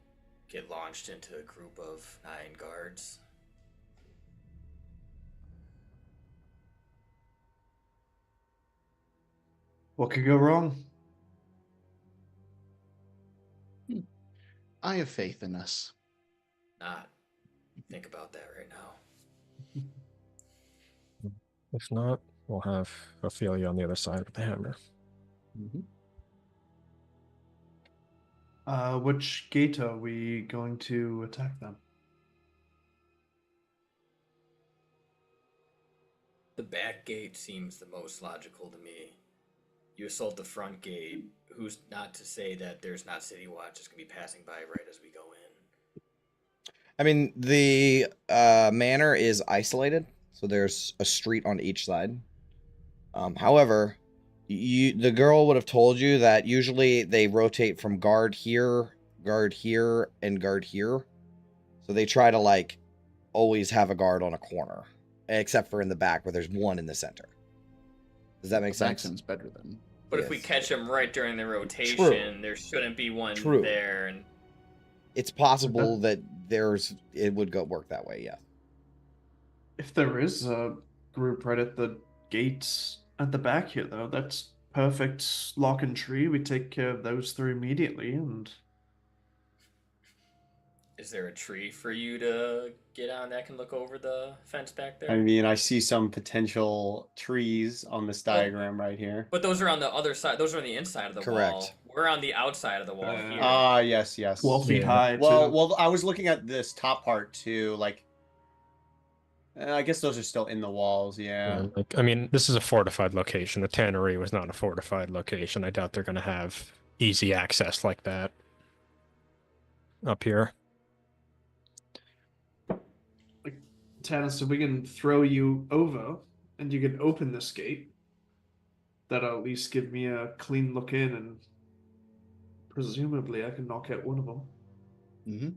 get launched into a group of 9 guards. What could go wrong? I have faith in us. Not think about that right now. If not, we'll have Ophelia on the other side with the hammer. Mm-hmm. Which gate are we going to attack them? The back gate seems the most logical to me. You assault the front gate. Who's not to say that there's not city watch just gonna be passing by right as we go in? I mean, the manor is isolated, so there's a street on each side. However, the girl would have told you that usually they rotate from guard here, and guard here. So they try to like always have a guard on a corner, except for in the back where there's one in the center. Does that make That sense? sounds better than. But if we Yes. catch them right during the rotation, True. there shouldn't be one True. there. And It's possible that it would go work that way. Yeah. If there is a group right at the gates at the back here, though, that's perfect lock and tree. We take care of those 3 immediately, and is there a tree for you to get on that can look over the fence back there? I mean, I see some potential trees on this diagram right here. But those are on the other side. Those are on the inside of the wall. Correct. We're on the outside of the wall here. Ah, yes. 12 feet Yeah. high. Well, too. I was looking at this top part too. Like, I guess those are still in the walls. Yeah. Like, I mean, this is a fortified location. The tannery was not a fortified location. I doubt they're going to have easy access like that up here. Tannis, if we can throw you over and you can open this gate, that'll at least give me a clean look in, and presumably I can knock out one of them. Mm-hmm.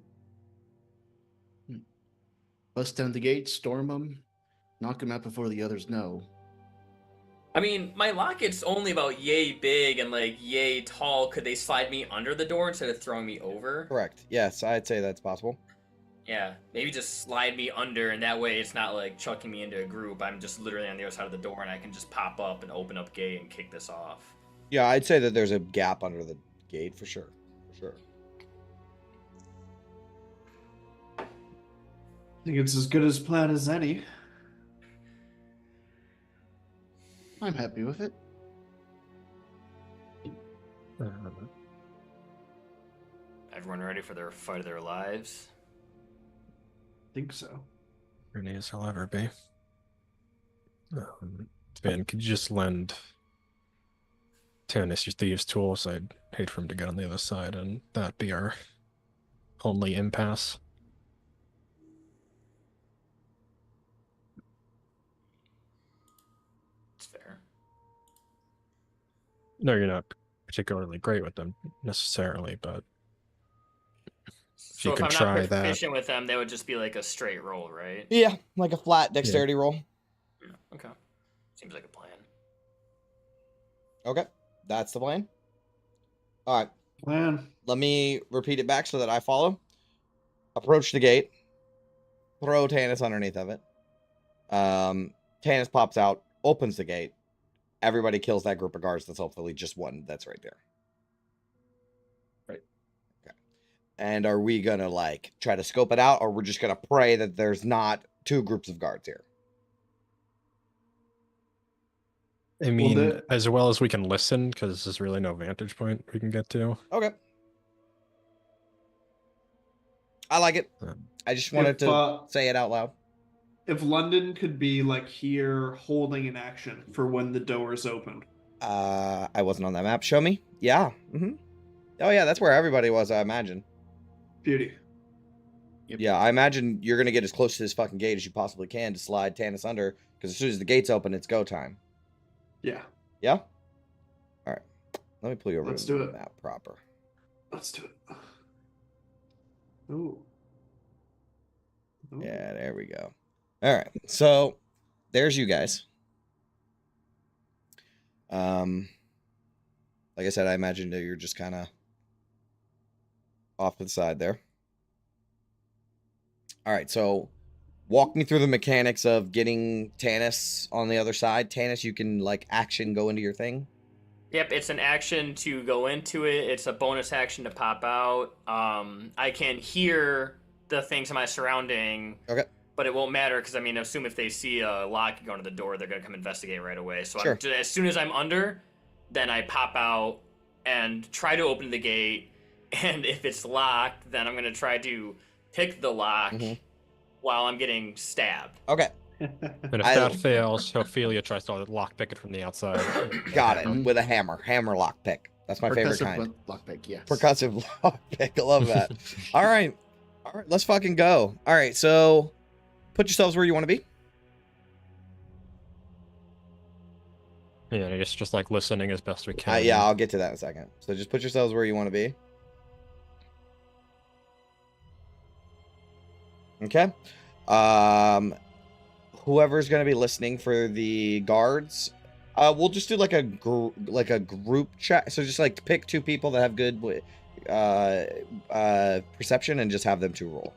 Bust down the gate, storm them, knock them out before the others know. I mean, my locket's only about yay big and like yay tall. Could they slide me under the door instead of throwing me over? Correct. Yes, I'd say that's possible. Yeah, maybe just slide me under, and that way it's not like chucking me into a group. I'm just literally on the other side of the door, and I can just pop up and open up gate and kick this off. Yeah, I'd say that there's a gap under the gate for sure. For sure. I think it's as good a plan as any. I'm happy with it. Everyone ready for their fight of their lives? Think so. Ready as I'll ever be. Sven, could you just lend Tannis used to use tools, I'd hate for him to get on the other side and that be our only impasse. It's fair. No, you're not particularly great with them necessarily, but So you if can I'm try not that. proficient with them, they would just be like a straight roll, right? Yeah, like a flat dexterity roll. Yeah, okay. Seems like a plan. Okay, that's the plan. All right, Plan. let me repeat it back so that I follow. Approach the gate. Throw Tannis underneath of it. Tannis pops out, opens the gate. Everybody kills that group of guards. That's hopefully just one that's right there. Right. Okay. And are we gonna like try to scope it out, or we're just gonna pray that there's not two groups of guards here? I mean, as well as we can listen, because there's really no vantage point we can get to. Okay. I like it. I just wanted to say it out loud. If London could be like here holding an action for when the doors open. I wasn't on that map. Show me. Yeah. Oh yeah, that's where everybody was, I imagine. Beauty. Yep. Yeah, I imagine you're gonna get as close to this fucking gate as you possibly can to slide Tannis under, because as soon as the gates open, it's go time. Yeah. Yeah? Alright. Let me pull you over Let's to do the it. map proper. Let's do it. Ooh. Yeah, there we go. Alright, so there's you guys. Like I said, I imagine that you're just kind of off to the side there. Alright, so walk me through the mechanics of getting Tannis on the other side. Tannis, you can like action go into your thing. Yep, it's an action to go into it. It's a bonus action to pop out. I can hear the things in my surrounding. Okay. But it won't matter because, I mean, assume if they see a lock going to the door, they're going to come investigate right away. So Sure. as soon as I'm under, then I pop out and try to open the gate. And if it's locked, then I'm going to try to pick the lock while I'm getting stabbed. Okay. And if that fails, Ophelia tries to lockpick it from the outside. Got it. With a hammer. Hammer lockpick. That's my favorite kind. Lockpick, yes. Percussive lockpick. I love that. All right. All right. Let's fucking go. All right. So put yourselves where you want to be. Yeah, I guess just like listening as best we can. Yeah, I'll get to that in a second. So just put yourselves where you want to be. Okay. Whoever's going to be listening for the guards, we'll just do like a group chat. So just like pick two people that have good perception and just have them two roll.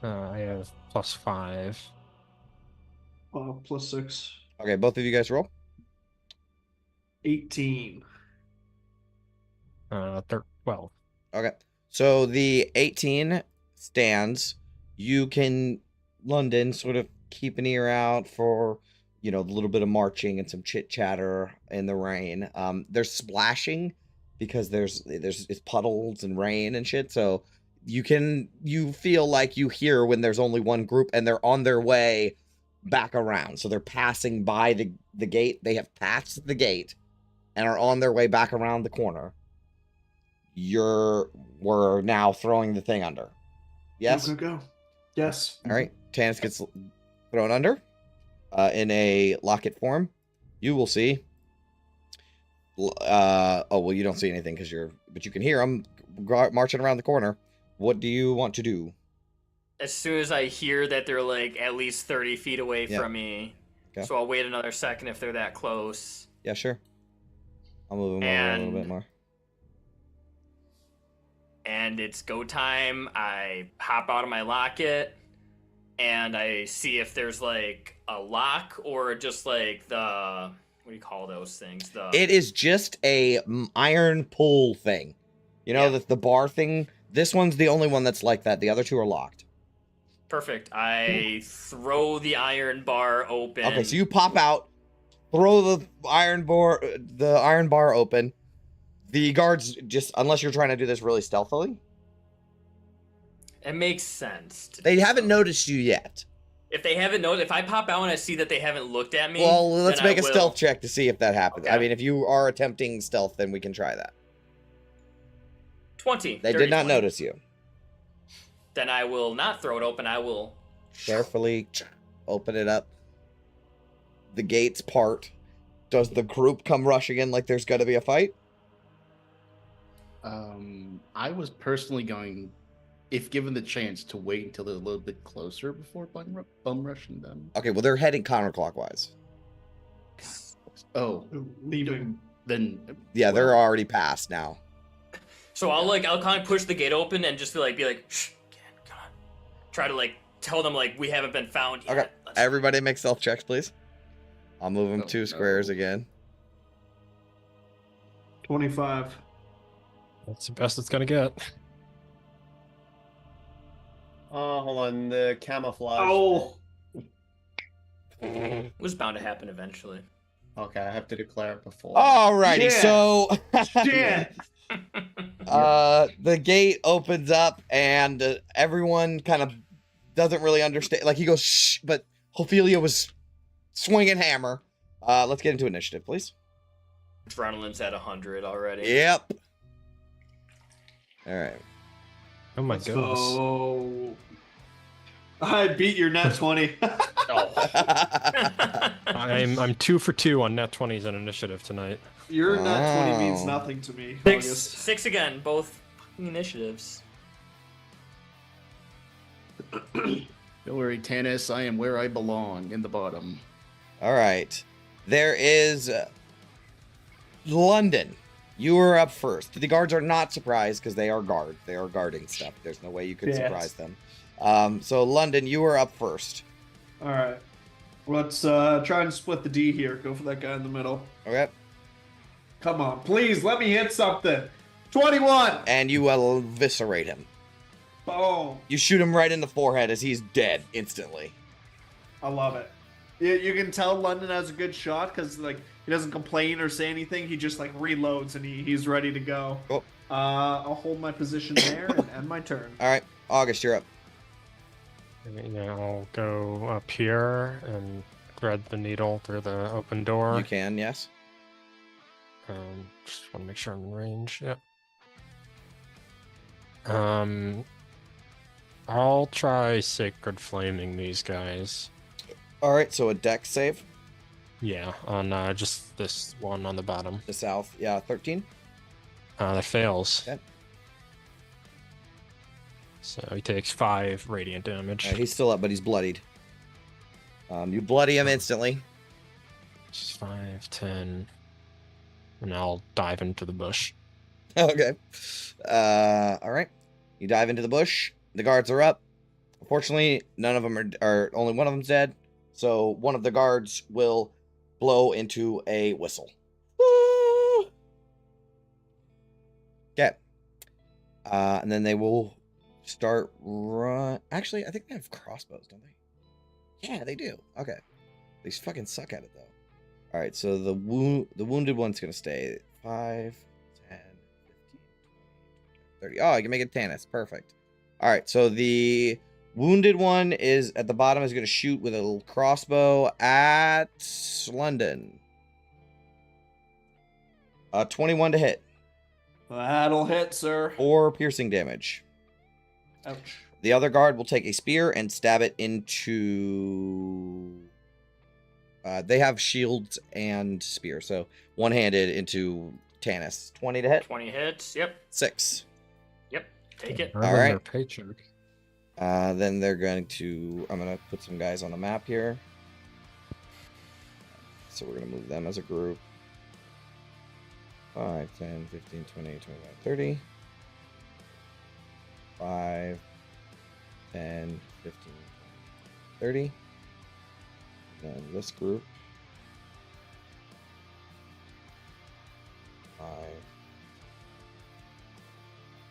I have +5. +6. Okay, both of you guys roll. 18. 12. Okay. So the 18 stands. You can, London, sort of keep an ear out for, you know, a little bit of marching and some chit chatter in the rain. There's splashing because there's it's puddles and rain and shit. So you feel like you hear when there's only one group and they're on their way back around. So they're passing by the gate. They have passed the gate and are on their way back around the corner. We're now throwing the thing under. Yes? Go. Yes. All right. Tannis gets thrown under in a locket form. You will see. Oh, well, you don't see anything but you can hear them marching around the corner. What do you want to do? As soon as I hear that they're like at least 30 feet away from me, okay. So I'll wait another second if they're that close. Yeah, sure. I'll move them over a little bit more. And it's go time. I hop out of my locket and I see if there's like a lock or just like what do you call those things? It is just a iron pull thing. You know, the bar thing. This one's the only one that's like that. The other two are locked. Perfect. I throw the iron bar open. Okay, so you pop out, throw the iron bar open. The guards just, unless you're trying to do this really stealthily. It makes sense. They haven't noticed you yet. If they haven't noticed, if I pop out and I see that they haven't looked at me, Well, let's then make I a will. stealth check to see if that happens. Okay. I mean, if you are attempting stealth, then we can try that. 20. They dirty did not 20. notice you. Then I will not throw it open. I will. Carefully open it up. The gates part. Does the group come rushing in like there's going to be a fight? I was personally going, if given the chance, to wait until they're a little bit closer before bum rushing them. Okay, well, they're heading counterclockwise. Oh, Leaving. then Yeah, they're well, already past now. So I'll kind of push the gate open and just be like, shh, come on. Try to tell them we haven't been found yet. Okay, Let's- everybody make stealth checks, please. I'll move them Oh, 2 no. squares again. 25. That's the best it's gonna get. Oh, hold on. The camouflage. Oh! It was bound to happen eventually. Okay, I have to declare it before. Alrighty, Shit. so Shit! the gate opens up and everyone kind of doesn't really understand. Like he goes, shh, but Ophelia was swinging hammer. Let's get into initiative, please. Adrenaline's at 100 already. Yep. All right. Oh my Let's goodness. go. I beat your net 20. I'm 2 for 2 on net 20s and initiative tonight. Your net 20 means Wow. nothing to me, Six, August. 6 again, both fucking initiatives. don't worry, Tannis, I am where I belong, in the bottom. All right. There is London. You are up first. The guards are not surprised because they are guard. They are guarding stuff. There's no way you could Yes. surprise them. So London, you are up first. Alright. Let's try and split the D here. Go for that guy in the middle. Okay. Come on, please, let me hit something. 21! And you eviscerate him. Boom. You shoot him right in the forehead as he's dead instantly. I love it. You can tell London has a good shot because he doesn't complain or say anything. He just reloads and he's ready to go. Cool. I'll hold my position there and end my turn. All right. August, you're up. Yeah, I'll go up here and thread the needle through the open door. You can, yes. Just want to make sure I'm in range. Yep. I'll try sacred flaming these guys. All right. So a dex save. Yeah, on just this one on the bottom. The south. Yeah, 13. That fails. Okay. So he takes 5 radiant damage. He's still up, but he's bloodied. You bloody him instantly. Just 5, 10. And I'll dive into the bush. Okay. All right. You dive into the bush. The guards are up. Unfortunately, none of them are only one of them's dead. So one of the guards will blow into a whistle. Woo! Okay. And then they will start run. Actually, I think they have crossbows, don't they? Yeah, they do. Okay. They fucking suck at it though. All right, so the wounded one's gonna stay 5, 10, 15, 20, 30. Oh, I can make it Tannis. Perfect. All right, so the wounded one is at the bottom is gonna shoot with a little crossbow at London. 21 to hit. That'll hit, sir. 4 piercing damage. Ouch. The other guard will take a spear and stab it into. They have shields and spear, so one-handed into Tannis. 20 to hit. 20 hits. Yep. 6. Yep. Take it. Earn All right. their paycheck. Then they're going to. I'm gonna put some guys on the map here. So we're gonna move them as a group. 5, 10, 15, 20, 25, 30. 5, 10, 15, 30. Then this group. 5,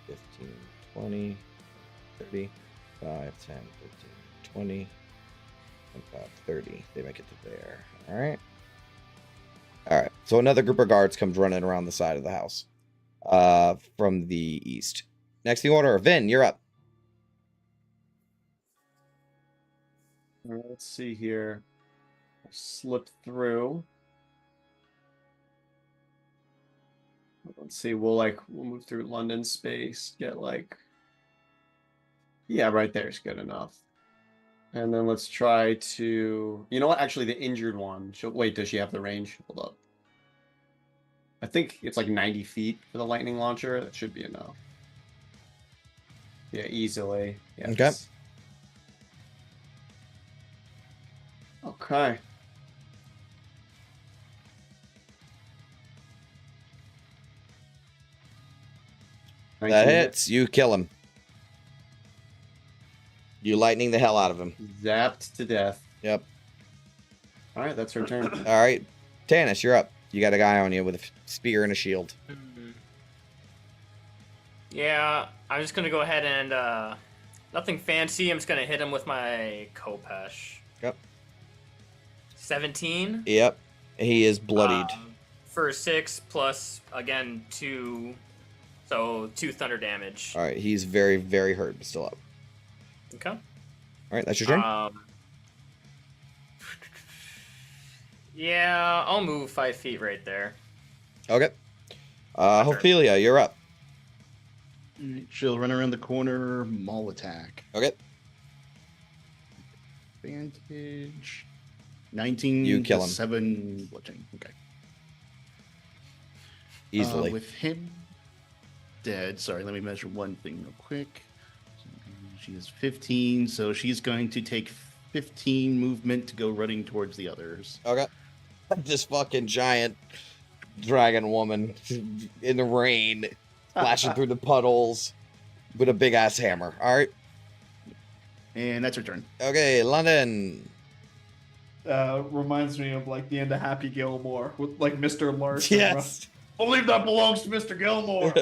15, 20, 30. 5, 10, 15, 20, 25, 30. They make it to there. All right. All right. So another group of guards comes running around the side of the house from the east. Next in the order, Vin, you're up. Let's see here. Slip through. Let's see. We'll move through London space. Get yeah, right there is good enough. And then let's try to. You know what? Actually, the injured one. Wait, does she have the range? Hold up. I think it's like 90 feet for the lightning launcher. That should be enough. Yeah, easily. Yeah, Okay. Okay. That 19 hits. You kill him. You lightning the hell out of him. Zapped to death. Yep. All right, that's her turn. All right. Tanis, you're up. You got a guy on you with a spear and a shield. Yeah, I'm just gonna go ahead and nothing fancy. I'm just gonna hit him with my Kopesh. Yep. 17. Yep. He is bloodied. For 6 plus again 2, so 2 thunder damage. All right. He's very, very hurt, but still up. Okay. All right. That's your turn. Yeah, I'll move 5 feet right there. Okay. Ophelia, you're up. She'll run around the corner, maul attack. Okay. Advantage. 19. You kill him. 7 bludgeoning. Okay. Easily. With him dead. Sorry, let me measure one thing real quick. She is 15, so she's going to take 15 movement to go running towards the others. Okay. This fucking giant dragon woman in the rain, flashing through the puddles with a big ass hammer. All right. And that's her turn. Okay, London. Reminds me of like the end of Happy Gilmore with like Mr. Larson. Yes. I believe that belongs to Mr. Gilmore.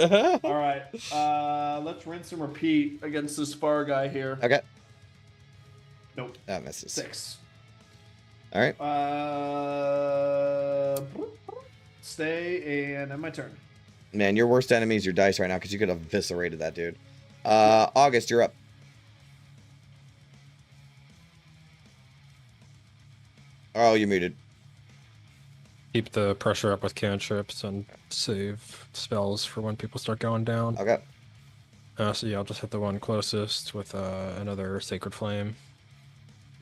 All right. Let's rinse and repeat against this far guy here. Okay. Nope. That misses. 6. All right. Stay and end my turn. Man, your worst enemy is your dice right now because you could have eviscerated that dude. August, you're up. Oh, you're muted. Keep the pressure up with cantrips and save spells for when people start going down. Okay. So yeah, I'll just hit the one closest with another Sacred Flame.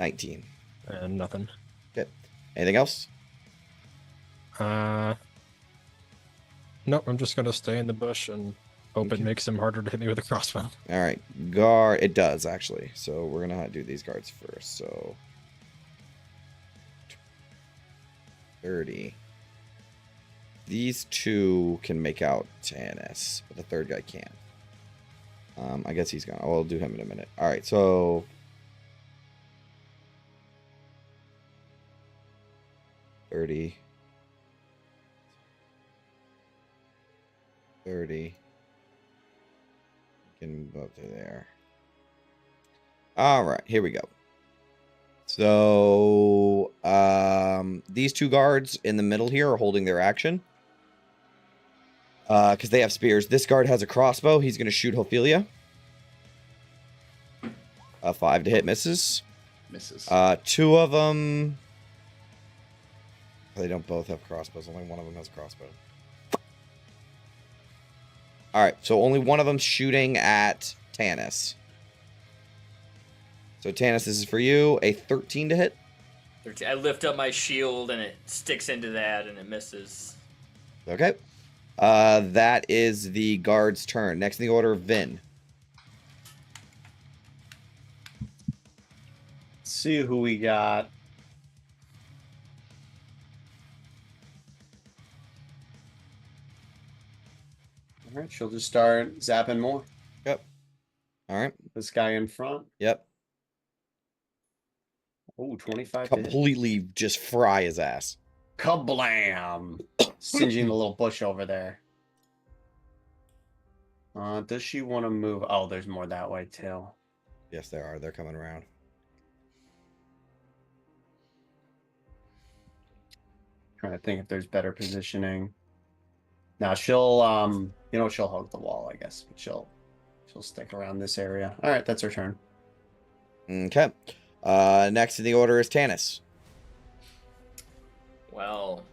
19. And nothing. Okay. Anything else? Nope, I'm just gonna stay in the bush and hope it makes him harder to hit me with a crossbow. All right. Guard. It does, actually. So we're going to do these guards first. So 30. These two can make out Tanis, but the third guy can't. I guess he's gone. I'll do him in a minute. All right, so 30. 30. You can go up to there. All right, here we go. So, these two guards in the middle here are holding their action. Because they have spears. This guard has a crossbow. He's going to shoot Ophelia. 5 to hit, misses. Misses. 2 of them... They don't both have crossbows. Only one of them has a crossbow. Alright, so only one of them shooting at Tanis. So Tanis, this is for you. A 13 to hit. 13. I lift up my shield and it sticks into that and it misses. Okay. That is the guard's turn. Next in the order, Vin. Let's see who we got. All right, she'll just start zapping more. Yep. All right. This guy in front. Yep. Oh, 25 to hit. Completely just fry his ass. Kablam! Singeing the little bush over there. Does she want to move? Oh, there's more that way too. Yes, there are. They're coming around. Trying to think if there's better positioning. Now she'll she'll hug the wall, I guess. But she'll stick around this area. All right, that's her turn. Okay. Next in the order is Tanis. Well.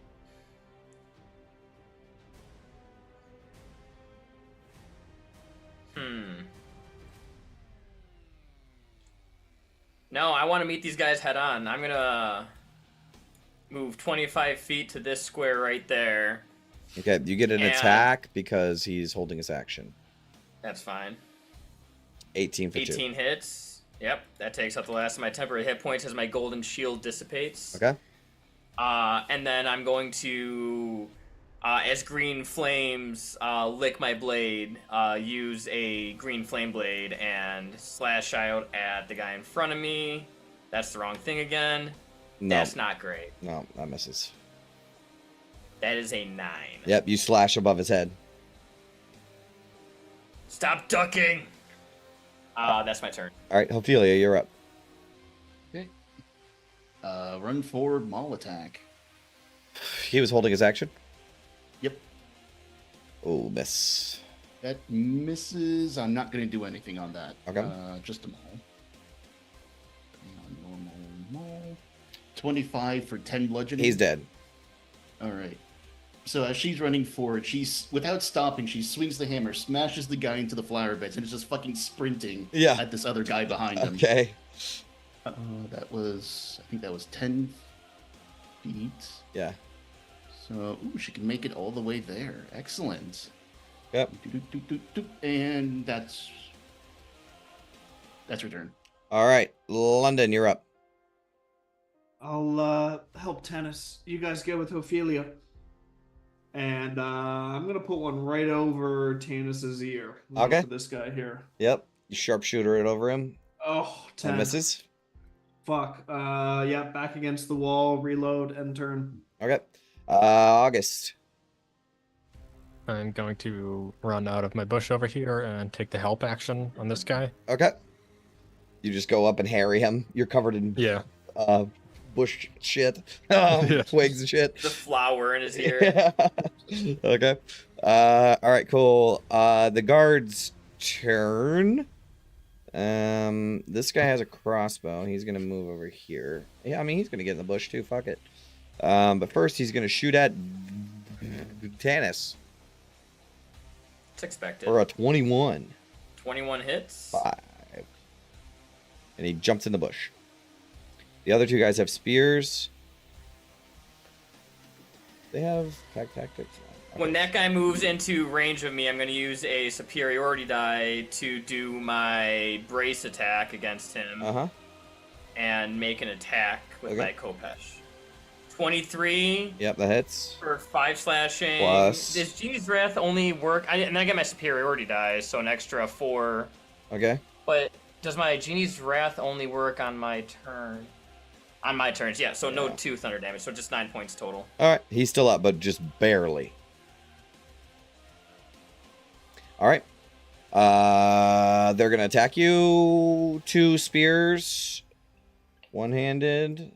No, I want to meet these guys head on. I'm gonna move 25 feet to this square right there. Okay, you get an And- attack because he's holding his action. That's fine. 18 for 18 hits. Yep, that takes up the last of my temporary hit points as my golden shield dissipates. 2. Okay. And then I'm going to, as green flames lick my blade, use a green flame blade and slash out at the guy in front of me. That's the wrong thing again. No. That's not great. No, that misses. That is a 9. Yep, you slash above his head. Stop ducking! That's my turn. All right, Ophelia, you're up. Okay. Run forward, maul attack. He was holding his action. Yep. Oh, miss. That misses. I'm not going to do anything on that. Okay. Just a maul. Normal maul. 25 for 10 bludgeoning. He's dead. All right. So as she's running forward, she's without stopping, she swings the hammer, smashes the guy into the flower beds, and is just fucking sprinting at this other guy behind him. Okay. That was, I think that was 10 feet. Yeah. So, ooh, she can make it all the way there. Excellent. Yep. And that's her turn. All right, London, you're up. I'll help Tennis. You guys go with Ophelia. And I'm going to put one right over Tanis's ear. Okay. For this guy here. Yep. You sharpshooter it over him. Oh, 10. That misses. Fuck. Yeah, back against the wall, reload, end turn. Okay. August. I'm going to run out of my bush over here and take the help action on this guy. Okay. You just go up and harry him. You're covered in Yeah. bush shit. Yeah. Twigs and shit. The flower in his ear. Yeah. Okay. All right, cool. The guard's turn. This guy has a crossbow. He's gonna move over here. Yeah, I mean he's gonna get in the bush too. Fuck it. But first he's gonna shoot at Tanis It's expected. for a 21. 21 hits. 5. And he jumps in the bush. The other two guys have spears. They have tactics. When that guy moves into range of me, I'm going to use a superiority die to do my brace attack against him and make an attack with my Kopesh. 23 Yep, that hits. for 5 slashing. Plus- Does Genie's Wrath only work? And then I get my superiority die, so an extra 4. Okay. But does my Genie's Wrath only work on my turn? On my turns, yeah. So no 2 thunder damage, so just 9 points total. All right, he's still up, but just barely. All right. They're gonna attack you. 2 spears, one-handed,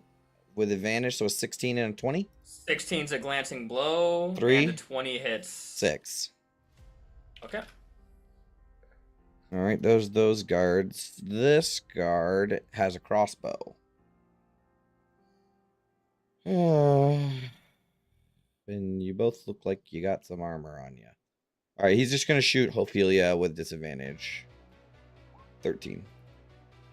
with advantage. So a 16 and a 20. 16's a glancing blow. 3. And a 20 hits. 6. Okay. All right, those guards. This guard has a crossbow. And you both look like you got some armor on you. All right, he's just gonna shoot Ophelia with disadvantage. 13.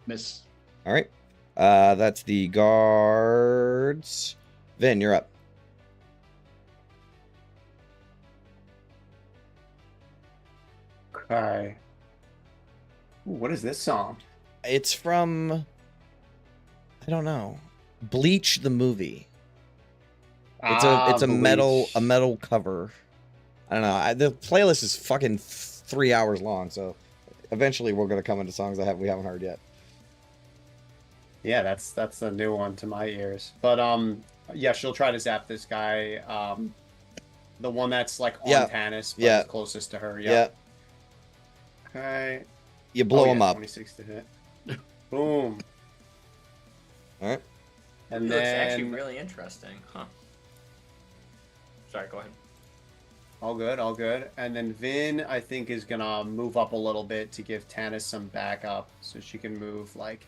Miss. All right, that's the guards. Vin, you're up. Okay. Ooh, what is this song? It's from, I don't know, Bleach the movie. It's a metal cover. I don't know. The playlist is fucking 3 hours long, so eventually we're gonna come into songs we haven't heard yet. Yeah, that's a new one to my ears. But yeah, she'll try to zap this guy. The one that's like on Tanis, but is closest to her. Yeah. Okay. You blow him up. 26 to hit. Boom. All right. And Looks then actually really interesting, huh? Sorry, go ahead. all good, all good. And then Vin, I think, is gonna move up a little bit to give Tanis some backup, so she can move like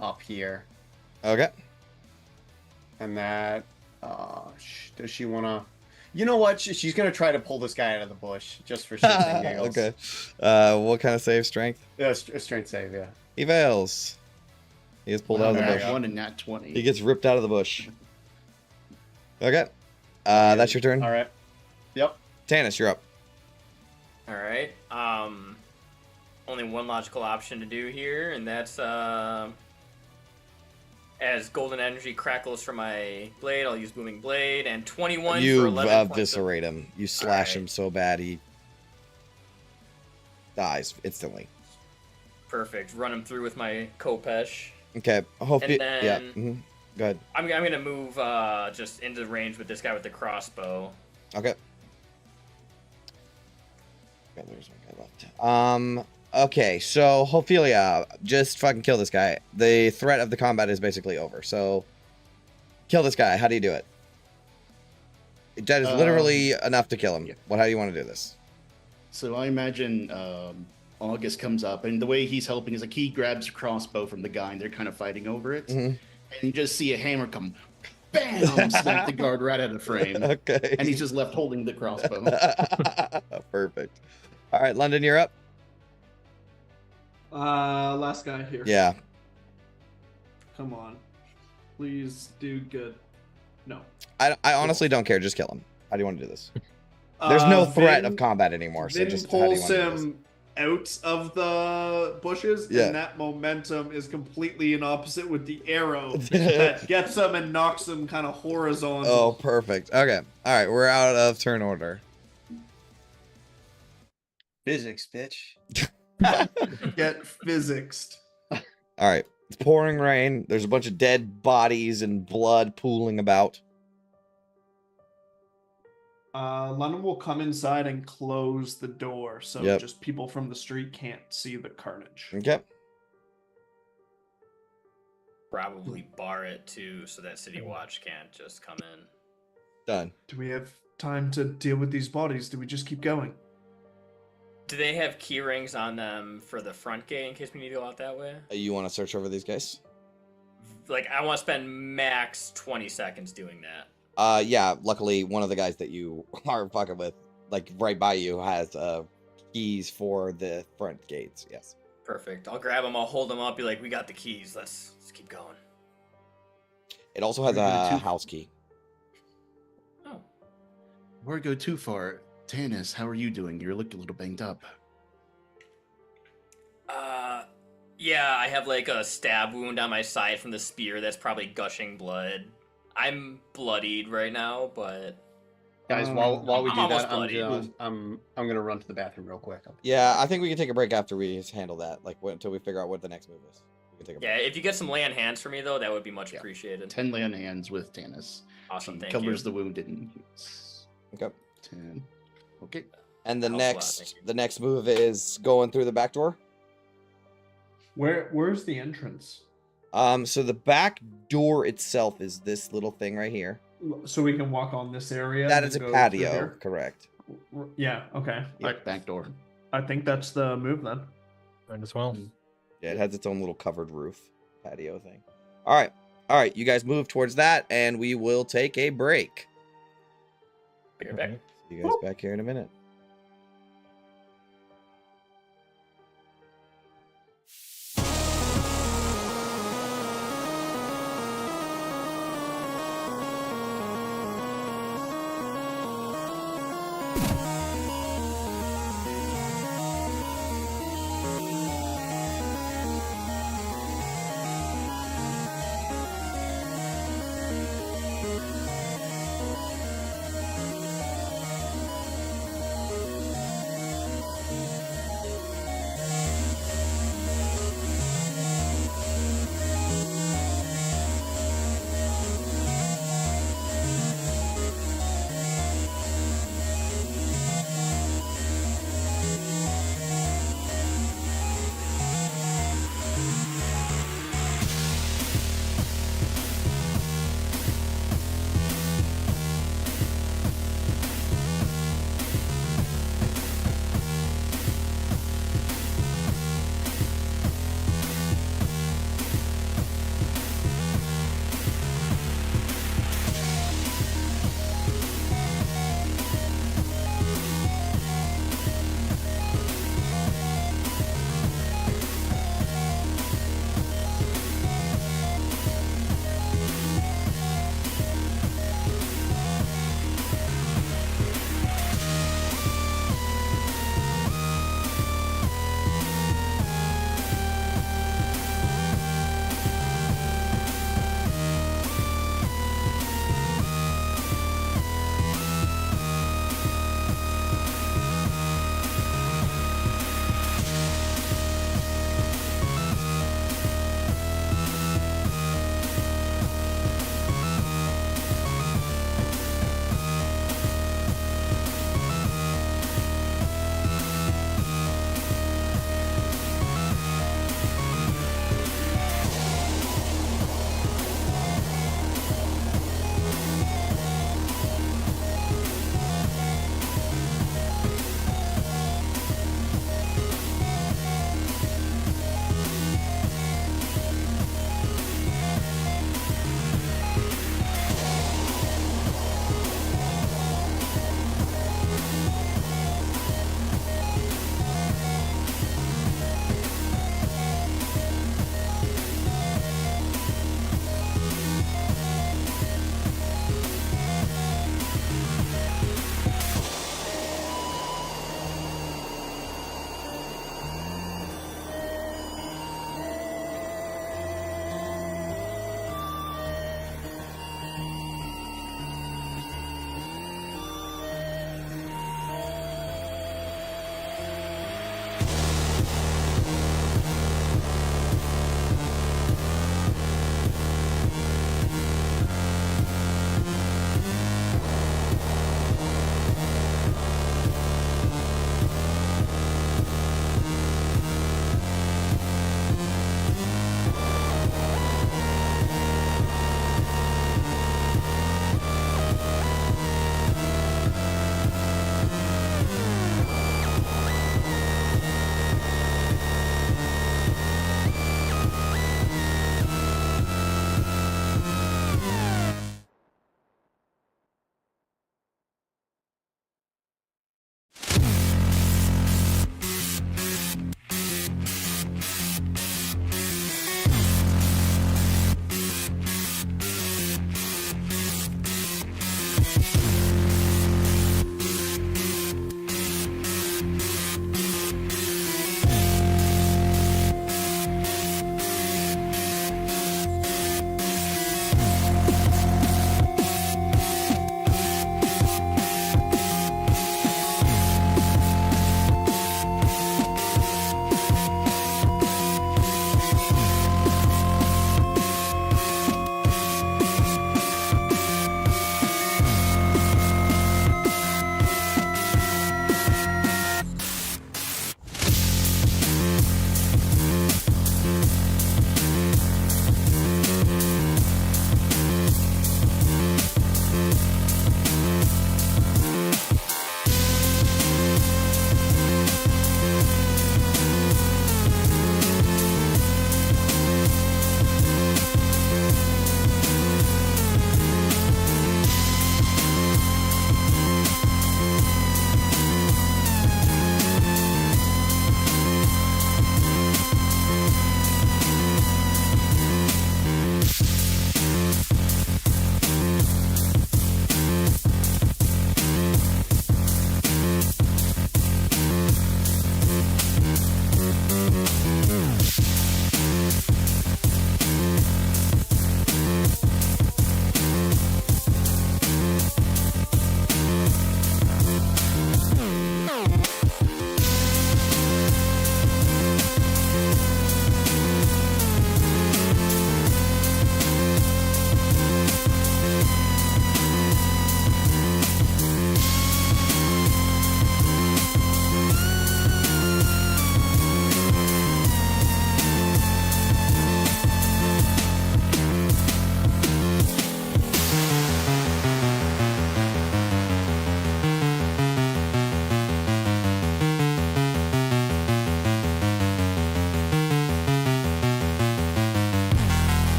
up here. Okay. And that, does she want to? You know what? She's gonna try to pull this guy out of the bush just for shits and giggles. Okay. What kind of save? Strength? Yeah, strength save. Yeah. He fails. He gets pulled out of the Nat bush. 1 and nat 20. He gets ripped out of the bush. Okay. That's your turn. All right. Yep. Tannis, you're up. All right. Only one logical option to do here, and that's as golden energy crackles from my blade, I'll use booming blade, and 21 for You 11 points of- eviscerate him. You slash Alright. him so bad he dies instantly. Perfect. Run him through with my Kopesh. Okay. Hopefully, And yeah. then- Go ahead. I'm gonna move just into range with this guy with the crossbow. Okay. Okay, there's one guy left. Okay, so Ophelia, just fucking kill this guy. The threat of the combat is basically over. So, kill this guy. How do you do it? That is literally enough to kill him. yeah. How do you want to do this? So I imagine August comes up, and the way he's helping is like he grabs a crossbow from the guy, and they're kind of fighting over it. Mhm. And you just see a hammer come, bam, smack the guard right out of frame. Okay. And he's just left holding the crossbow. Perfect. All right, London, you're up. Last guy here. Yeah. Come on. Please do good. No. I honestly don't care. Just kill him. How do you want to do this? There's no threat of Vin- combat anymore. So Vin just how do you pulls want to do this? him out of the bushes, Yeah. and that momentum is completely in opposite with the arrow that gets him and knocks him kind of horizontal. Oh, perfect. Okay. All right, we're out of turn order. Physics, bitch. Get physicsed. All right. It's pouring rain. There's a bunch of dead bodies and blood pooling about. London will come inside and close the door, so Yep. just people from the street can't see the carnage. Okay. Probably bar it too, so that City Watch can't just come in. Done. Do we have time to deal with these bodies? Do we just keep going? Do they have key rings on them for the front gate in case we need to go out that way? You want to search over these guys? Like, I want to spend max 20 seconds doing that. Yeah. Luckily, one of the guys that you are fucking with, like right by you, has keys for the front gates. Yes. Perfect. I'll grab them. I'll hold them up. Be like, we got the keys. Let's keep going. It also has a house key. Oh. Before I go too far, Tannis, how are you doing? You look a little banged up. Yeah, I have like a stab wound on my side from the spear that's probably gushing blood. I'm bloodied right now, but Guys, while we I'm do almost that, bloody. I'm gonna run to the bathroom real quick. Yeah, I think we can take a break after we handle that. Like, until we figure out what the next move is. We can take a break. yeah, if you get some lay on hands for me though, that would be much Yeah. appreciated. 10 lay on hands with Tannis. Awesome, She thank covers you. the wounded. And Okay. 10. Okay. And the Helps a lot, next, thank you. the next move is going through the back door. Where's the entrance? So the back door itself is this little thing right here. So we can walk on this area. That and is a go through patio, here? correct? Yeah. Okay. Yep, back door. I think that's the move then. Might as well. Yeah, it has its own little covered roof patio thing. All right. You guys move towards that, and we will take a break. Be right back. Okay. See you guys back here in a minute.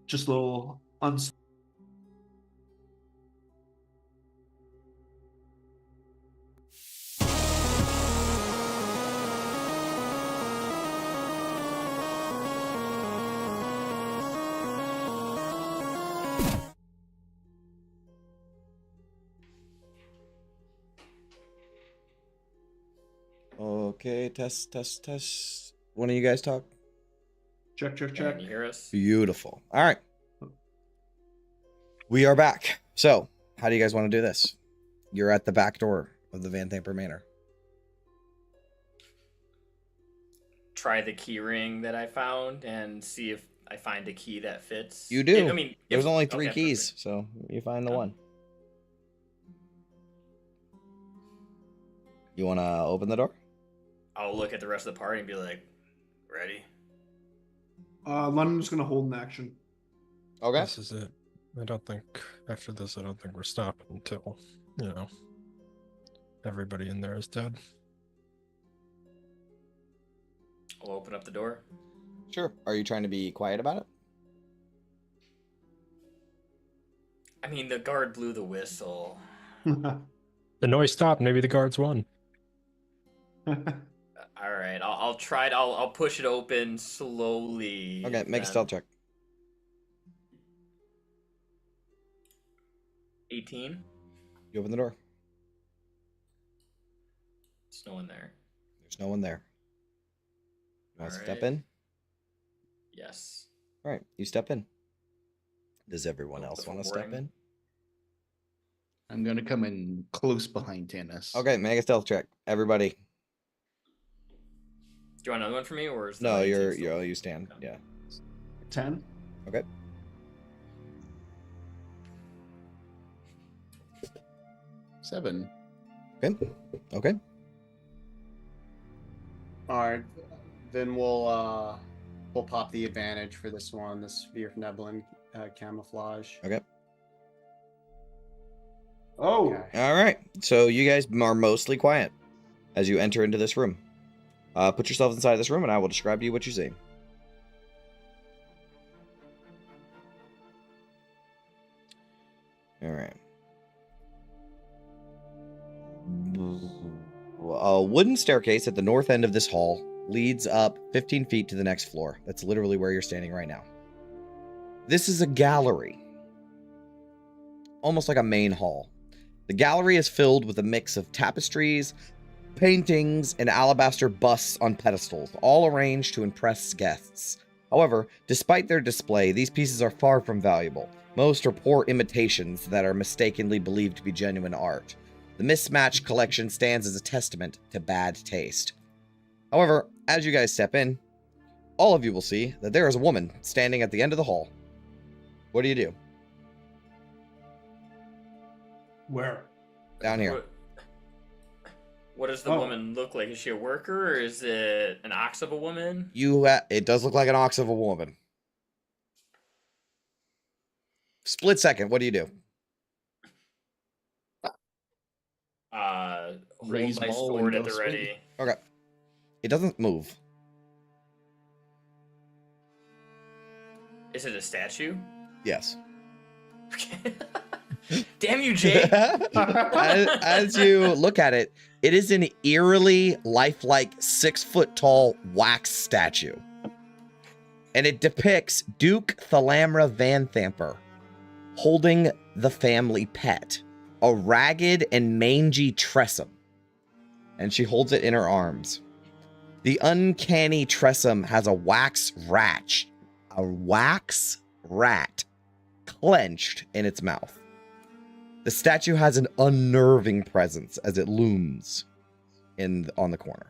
just a little Okay, test. One of you guys talk. check. Can you hear us? Beautiful. All right. We are back. So, how do you guys want to do this? You're at the back door of the Van Thamper Manor. Try the key ring that I found and see if I find a key that fits. You do. I mean, There's if- only 3 okay, keys, perfect. so you find the Oh. one. You want to open the door? I'll look at the rest of the party and be like, ready? London's gonna hold an action. Okay. This is it. I don't think after this, I don't think we're stopping until, everybody in there is dead. I'll open up the door. Sure. Are you trying to be quiet about it? I mean, the guard blew the whistle. The noise stopped. Maybe the guards won. All right, I'll try it. I'll push it open slowly. Okay, make a then. stealth check. 18. You open the door. There's no one there. There's no one there. You want to step Alright. in? Yes. All right, you step in. Does everyone Open else the want to step ring. in? I'm gonna come in close behind Tannis. Okay, make a stealth check. Everybody. Do you want another one for me, or is the No, lighting you're still- you stand. Yeah. 10. Okay. Seven. Okay. Okay. All right, then we'll pop the advantage for this one. This Sphere of Neblin camouflage. Okay. Oh, Okay. All right. So you guys are mostly quiet as you enter into this room. Put yourselves inside this room, and I will describe to you what you see. All right. A wooden staircase at the north end of this hall leads up 15 feet to the next floor. That's literally where you're standing right now. This is a gallery, almost like a main hall. The gallery is filled with a mix of tapestries, paintings, and alabaster busts on pedestals, all arranged to impress guests. However, despite their display, these pieces are far from valuable. Most are poor imitations that are mistakenly believed to be genuine art. The mismatched collection stands as a testament to bad taste. However, as you guys step in, all of you will see that there is a woman standing at the end of the hall. What do you do? where? Down here. What does the Oh. woman look like? Is she a worker, or is it an ox of a woman? It does look like an ox of a woman. Split second, what do you do? Hold Raise my ball sword and at go the ready. Okay. It doesn't move. Is it a statue? Yes. Damn you, Jay! as you look at it, it is an eerily lifelike 6-foot-tall wax statue. And it depicts Duke Thalamra Van Thamper holding the family pet, a ragged and mangy Tressum. And she holds it in her arms. The uncanny Tressum has a wax rat clenched in its mouth. The statue has an unnerving presence as it looms on the corner.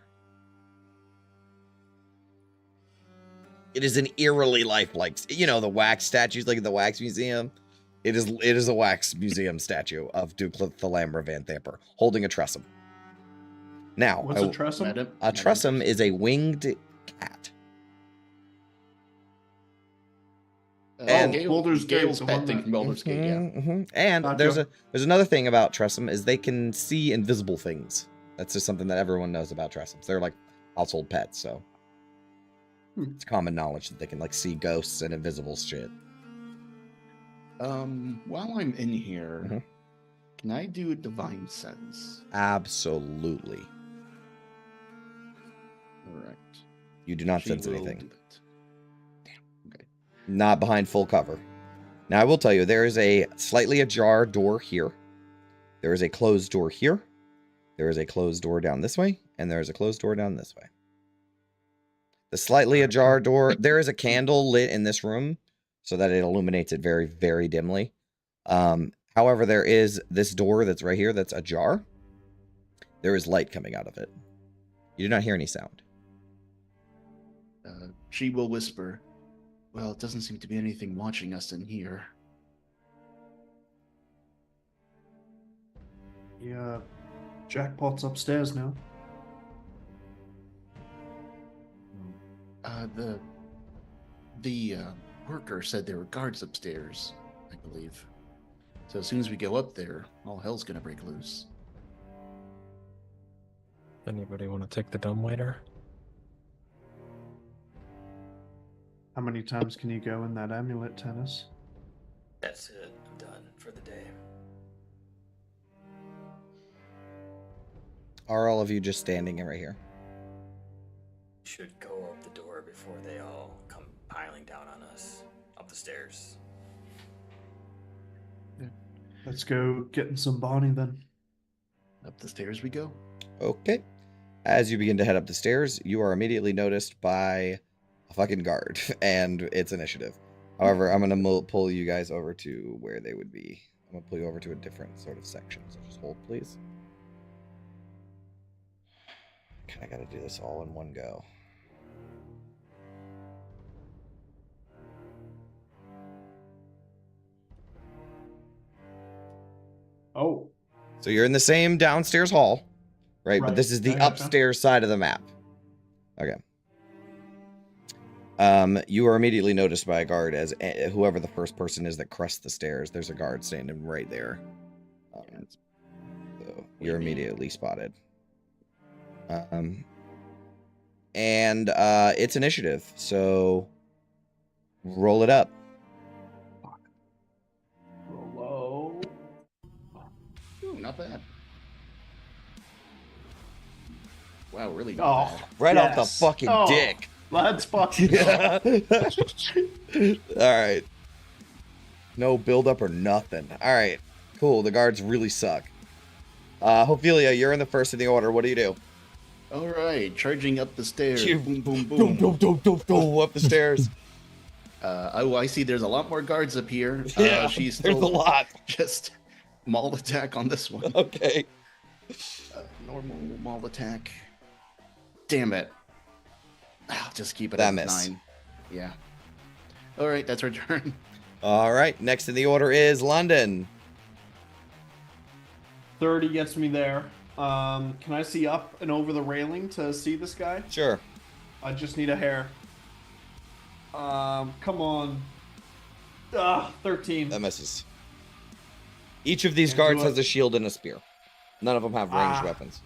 It is an eerily lifelike, the wax statues like at the wax museum. It is a wax museum statue of Duke Thalamra Van Thamper holding a Tressum. Now, What's a Tressum? a Tressum is a winged cat. And Baldur's Gate, Gale's the pet one thing that- from Baldur's Gate, yeah. Mhm. And Gotcha. there's another thing about Tressum is they can see invisible things. That's just something that everyone knows about Tressums. They're like household pets, so it's common knowledge that they can like see ghosts and invisible shit. While I'm in here, Mhm. can I do a divine sense? Absolutely. All right. You do not She sense will anything. do that. Damn. Okay. Not behind full cover. Now, I will tell you, there is a slightly ajar door here. There is a closed door here. There is a closed door down this way. And there is a closed door down this way. The slightly ajar door, there is a candle lit in this room so that it illuminates it very, very dimly. However, there is this door that's right here that's ajar. There is light coming out of it. You do not hear any sound. She will whisper, well, it doesn't seem to be anything watching us in here. Yeah, jackpot's upstairs now. The worker said there were guards upstairs, I believe. So as soon as we go up there, all hell's gonna break loose. Anybody want to take the dumbwaiter? How many times can you go in that amulet, Tennis? That's it. I'm done for the day. Are all of you just standing right here? Should go up the door before they all come piling down on us up the stairs. Let's go get in some Bonnie then. Up the stairs we go. Okay. As you begin to head up the stairs, you are immediately noticed by a fucking guard and its initiative. However, I'm going to pull you guys over to where they would be. I'm going to pull you over to a different sort of section. So just hold, please. I got to do this all in one go. Oh. So you're in the same downstairs hall, right? But Right. this is the I gotcha. upstairs side of the map. Okay. You are immediately noticed by a guard as whoever the first person is that crests the stairs. There's a guard standing right there. So you're immediately spotted. And it's initiative, so roll it up. Roll low. Ooh, not bad. Wow, really not Oh, bad. Right off the yes. fucking Oh, dick. Let's fucking go. Yeah. All right. No build up or nothing. All right. Cool. The guards really suck. Ophelia, you're in the first in the order. What do you do? All right, charging up the stairs. You- Boom, boom, boom. Go up the stairs. I see there's a lot more guards up here. Yeah, She's there's still a lot. just maul attack on this one. Okay. Normal maul attack. Damn it. I'll just keep it That at miss. 9. Yeah. All right, that's her turn. All right. Next in the order is London. 30 gets me there. Can I see up and over the railing to see this guy? Sure. I just need a hair. Come on. 13. That misses. Each of these Can't guards do it. has a shield and a spear. None of them have ranged Ah. weapons.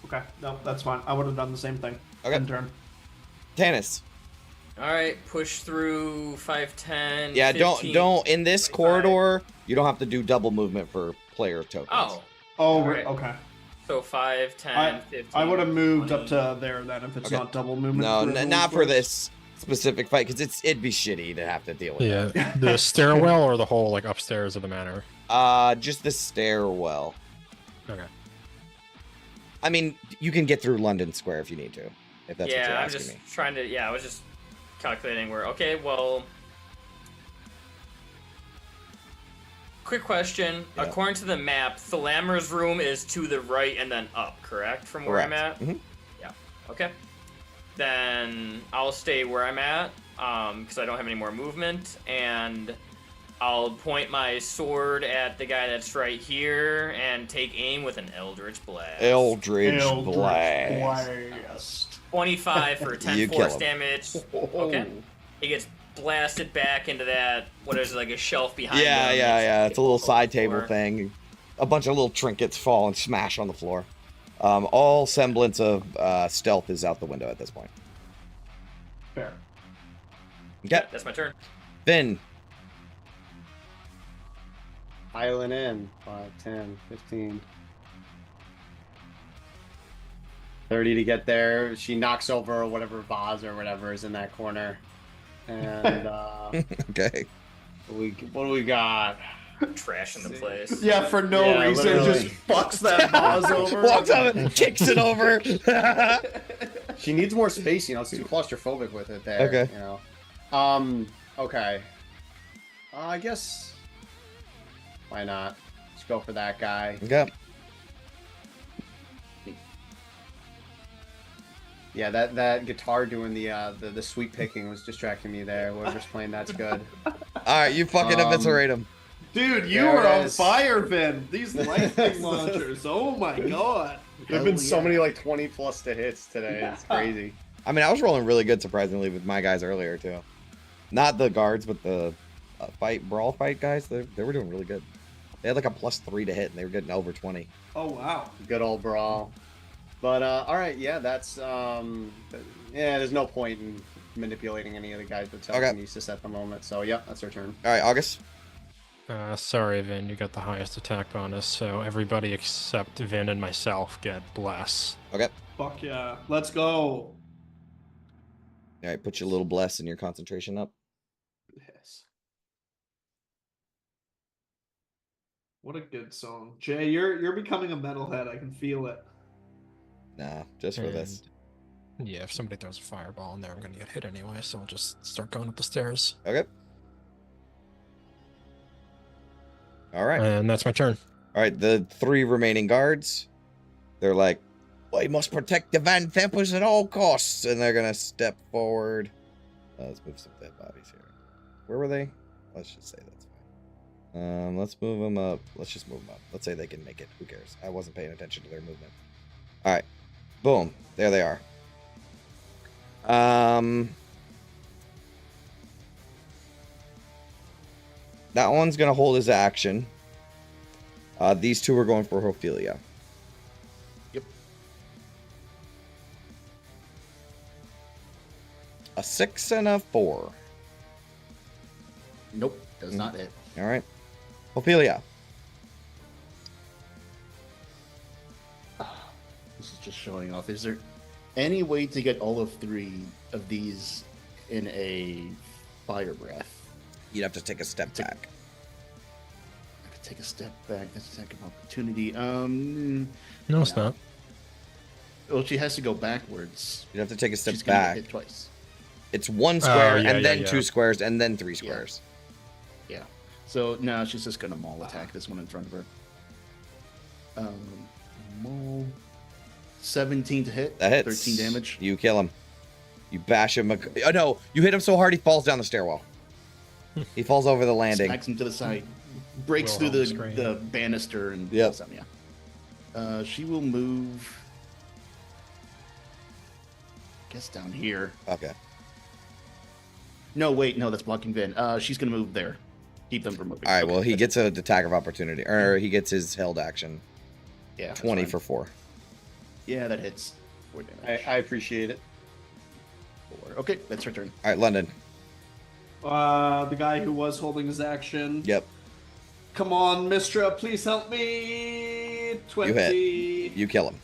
Okay, no, that's fine. I would have done the same thing. Okay. End turn. Tannis. All right, push through 5, 10. Yeah, 15, don't in this 25. corridor. You don't have to do double movement for player tokens. Oh, Oh, Alright. okay. so 5, 10, I 15. I would have moved up 20. to there then if it's Okay. not double movement. No, for everyone's not for doors. this specific fight because it'd be shitty to have to deal with. Yeah, the stairwell or the whole like upstairs of the manor. Just the stairwell. Okay. I mean, you can get through London Square if you need to. If that's what you're Yeah, I'm asking just me. trying to. Yeah, I was just calculating where. Okay, well. Quick question. Yeah. According to the map, Thalamra's room is to the right and then up, correct? From where I'm Correct. at? Mhm. Yeah. Okay. Then I'll stay where I'm at, because I don't have any more movement, and I'll point my sword at the guy that's right here and take aim with an Eldritch Blast. Eldritch Blast. Blast. 25 for 10 You kill force him. damage. Okay. He gets blasted back into that, what is it, like a shelf behind him. Yeah. It's a little side table Floor. thing. A bunch of little trinkets fall and smash on the floor. All semblance of stealth is out the window at this point. Fair. Okay, That's my turn. Finn. piling in. 5, 10, 15. 30 to get there. She knocks over whatever vase or whatever is in that corner. And Okay. what do we got? Trashing the place. Yeah, for no Yeah, reason, literally. just fucks that vase over. Walks up and kicks it over. She needs more space, you know. It's too claustrophobic with it there. Okay. You know. Okay. I guess. Why not? Let's go for that guy. Okay. Yeah, that guitar doing the sweep picking was distracting me there. Whoever's playing that's good. All right, you fucking eviscerate him. Dude, you There were it on is. fire, Vin. These lightning launchers. Oh my god. There've been so many like 20 plus to hits today. It's Yeah. crazy. I mean, I was rolling really good, surprisingly, with my guys earlier too. Not the guards, but the brawl fight guys. They were doing really good. They had like a +3 to hit, and they were getting over 20. Oh wow. Good old brawl. But all right, yeah, that's there's no point in manipulating any of the guys with telekinesis at the moment. So yeah, that's our turn. All right, August. Sorry, Vin, you got the highest attack bonus, so everybody except Vin and myself get bless. Okay. Fuck yeah. Let's go. All right, put your little bless and your concentration up. Yes. What a good song. Jay, you're becoming a metalhead. I can feel it. Nah, just for this. And, yeah, if somebody throws a fireball in there, I'm gonna get hit anyway, so I'll just start going up the stairs. Okay. All right. And that's my turn. All right, the 3 remaining guards, they're like, we must protect the Van Thempers at all costs. And they're going to step forward. Let's move some dead bodies here. Where were they? Let's just say that's fine. Let's move them up. Let's just move them up. Let's say they can make it. Who cares? I wasn't paying attention to their movement. All right. Boom. There they are. That one's going to hold his action. These 2 are going for Ophelia. Yep. A 6 and a 4. Nope, does not hit. All right. Ophelia. This is just showing off. Is there any way to get all of 3 of these in a fire breath? You'd have to take a step back. I could take a step back. That's a second opportunity. No, it's not. Well, she has to go backwards. You'd have to take a step She's gonna get back. hit twice. It's 1 square yeah, and then yeah. 2 squares and then 3 squares. Yeah. So now she's just gonna maul attack this one in front of her. Maul. 17 to hit. That hits. 13 damage. You kill him. You bash him. Oh no! You hit him so hard he falls down the stairwell. He falls over the landing. Smacks him to the side. Breaks through Wilhelm the banister and Yep. falls down, yeah. She will move. I guess down here. Okay. No, wait, no, that's blocking Vin. She's gonna move there. Keep them from moving. All right. Well, Okay, he that's- gets an attack of opportunity, or he gets his held action. yeah, that's 20 fine. for 4. Yeah, that hits. 4 damage. I appreciate it. 4. Okay, that's her turn. All right, London. The guy who was holding his action. Yep. Come on, Mistra, please help me. 20. You hit. You kill him.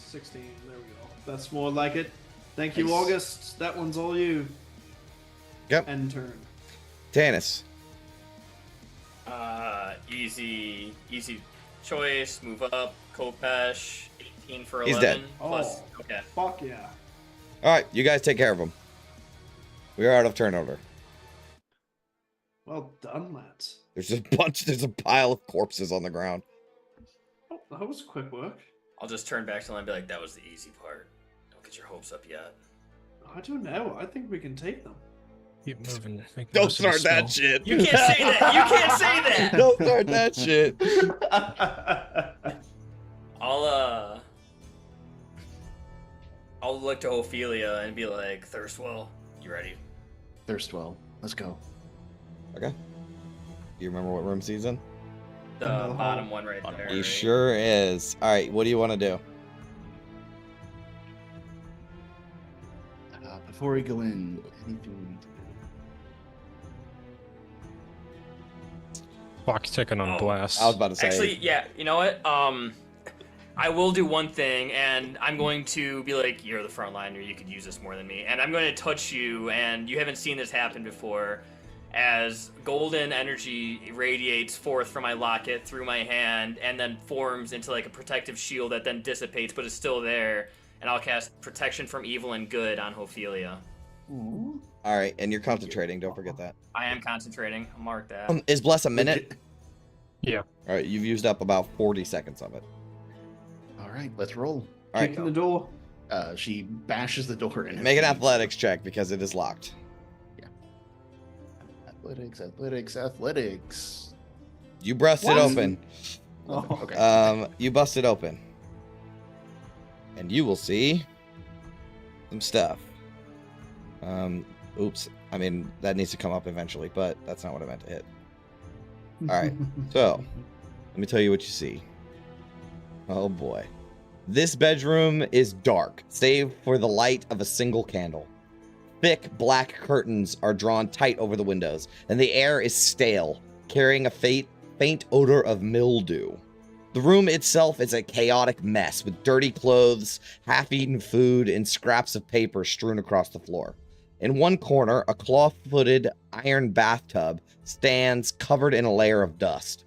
16. There we go. That's more like it. Thank you, Nice. August. That one's all you. Yep. End turn. Tanis. Easy choice. Move up. Kopesh. 18 for 11. He's dead. Plus, Oh. okay. Fuck yeah. All right, you guys take care of him. We are out of turnover. Well done, lads. There's a pile of corpses on the ground. Oh, that was quick work. I'll just turn back to them and be like, that was the easy part. Don't get your hopes up yet. I don't know. I think we can take them. Keep moving. Make Don't most of the start that spell. shit. You can't say that! You can't say that! Don't start that shit. I'll look to Ophelia and be like, Thirstwell, you ready? Thirstwell, let's go. Okay. Do you remember what room he's in? The bottom one right there. He right? sure is. All right, what do you want to do? Before we go in, anything we need to do? Clock's ticking on Oh, blast. I was about to say. Actually, yeah. You know what? I will do one thing, and I'm going to be like, you're the frontliner. You could use this more than me, and I'm going to touch you, and you haven't seen this happen before. As golden energy radiates forth from my locket through my hand, and then forms into like a protective shield that then dissipates, but is still there. And I'll cast Protection from Evil and Good on Ophelia. Ooh. All right, and you're concentrating. Don't forget that. I am concentrating. I'll mark that. Is Bless a minute? Yeah. All right, you've used up about 40 seconds of it. All right, let's roll. All right, Kicking the door. She bashes the door in. make an athletics check because it is locked. Athletics. You bust it What? open. Oh. Okay. You bust it open, and you will see some stuff. Oops. I mean, that needs to come up eventually, but that's not what I meant to hit. All right. So, let me tell you what you see. Oh boy. This bedroom is dark, save for the light of a single candle. Thick black curtains are drawn tight over the windows, and the air is stale, carrying a faint odor of mildew. The room itself is a chaotic mess with dirty clothes, half-eaten food, and scraps of paper strewn across the floor. In one corner, a claw-footed iron bathtub stands covered in a layer of dust.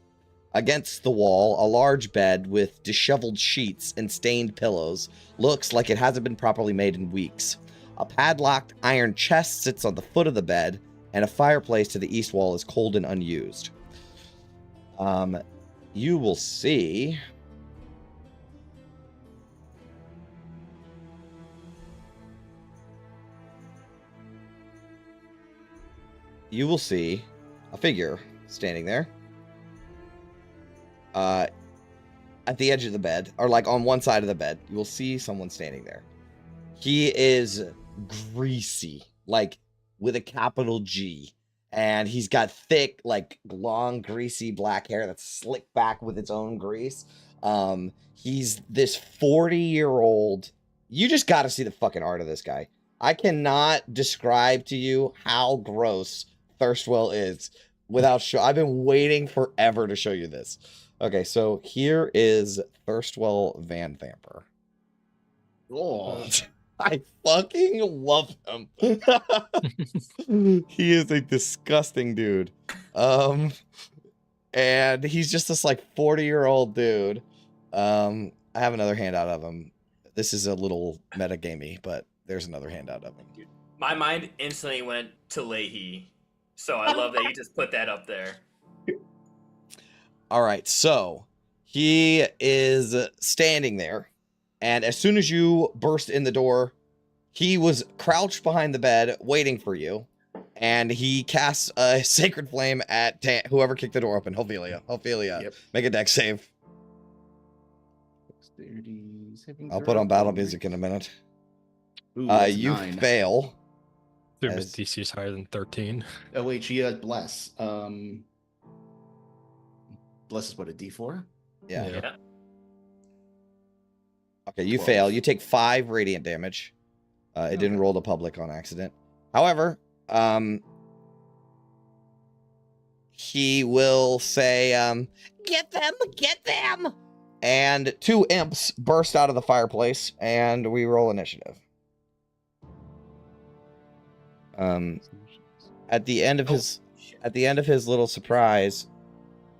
Against the wall, a large bed with disheveled sheets and stained pillows looks like it hasn't been properly made in weeks. A padlocked iron chest sits on the foot of the bed, and a fireplace to the east wall is cold and unused. You will see... You will see a figure standing there. At the edge of the bed, or like on one side of the bed, you will see someone standing there. He is greasy, like with a capital G. And he's got thick, like long, greasy black hair that's slicked back with its own grease. He's this 40-year-old. You just got to see the fucking art of this guy. I cannot describe to you how gross Thirstwell is without show. I've been waiting forever to show you this. Okay, so here is Thirstwell Van Thamper. Oh, I fucking love him. He is a disgusting dude. And he's just this like 40-year-old dude. I have another handout of him. This is a little metagamey, but there's another handout of him. My mind instantly went to Leahy, so I love that you just put that up there. All right, so he is standing there, and as soon as you burst in the door, he was crouched behind the bed waiting for you, and he casts a sacred flame at whoever kicked the door open. Ophelia, Yep. make a dex save. I'll put on battle music in a minute. Ooh, that's You 9. fail. Dude, As- his DC is higher than 13. Oh wait, she has bless. Bless is what, a D4? Yeah. Yeah. Yeah. Okay, you 12. fail. You take 5 radiant damage. It didn't roll to public on accident. However, he will say, "Get them! Get them!" And 2 imps burst out of the fireplace, and we roll initiative. At the end of his little surprise,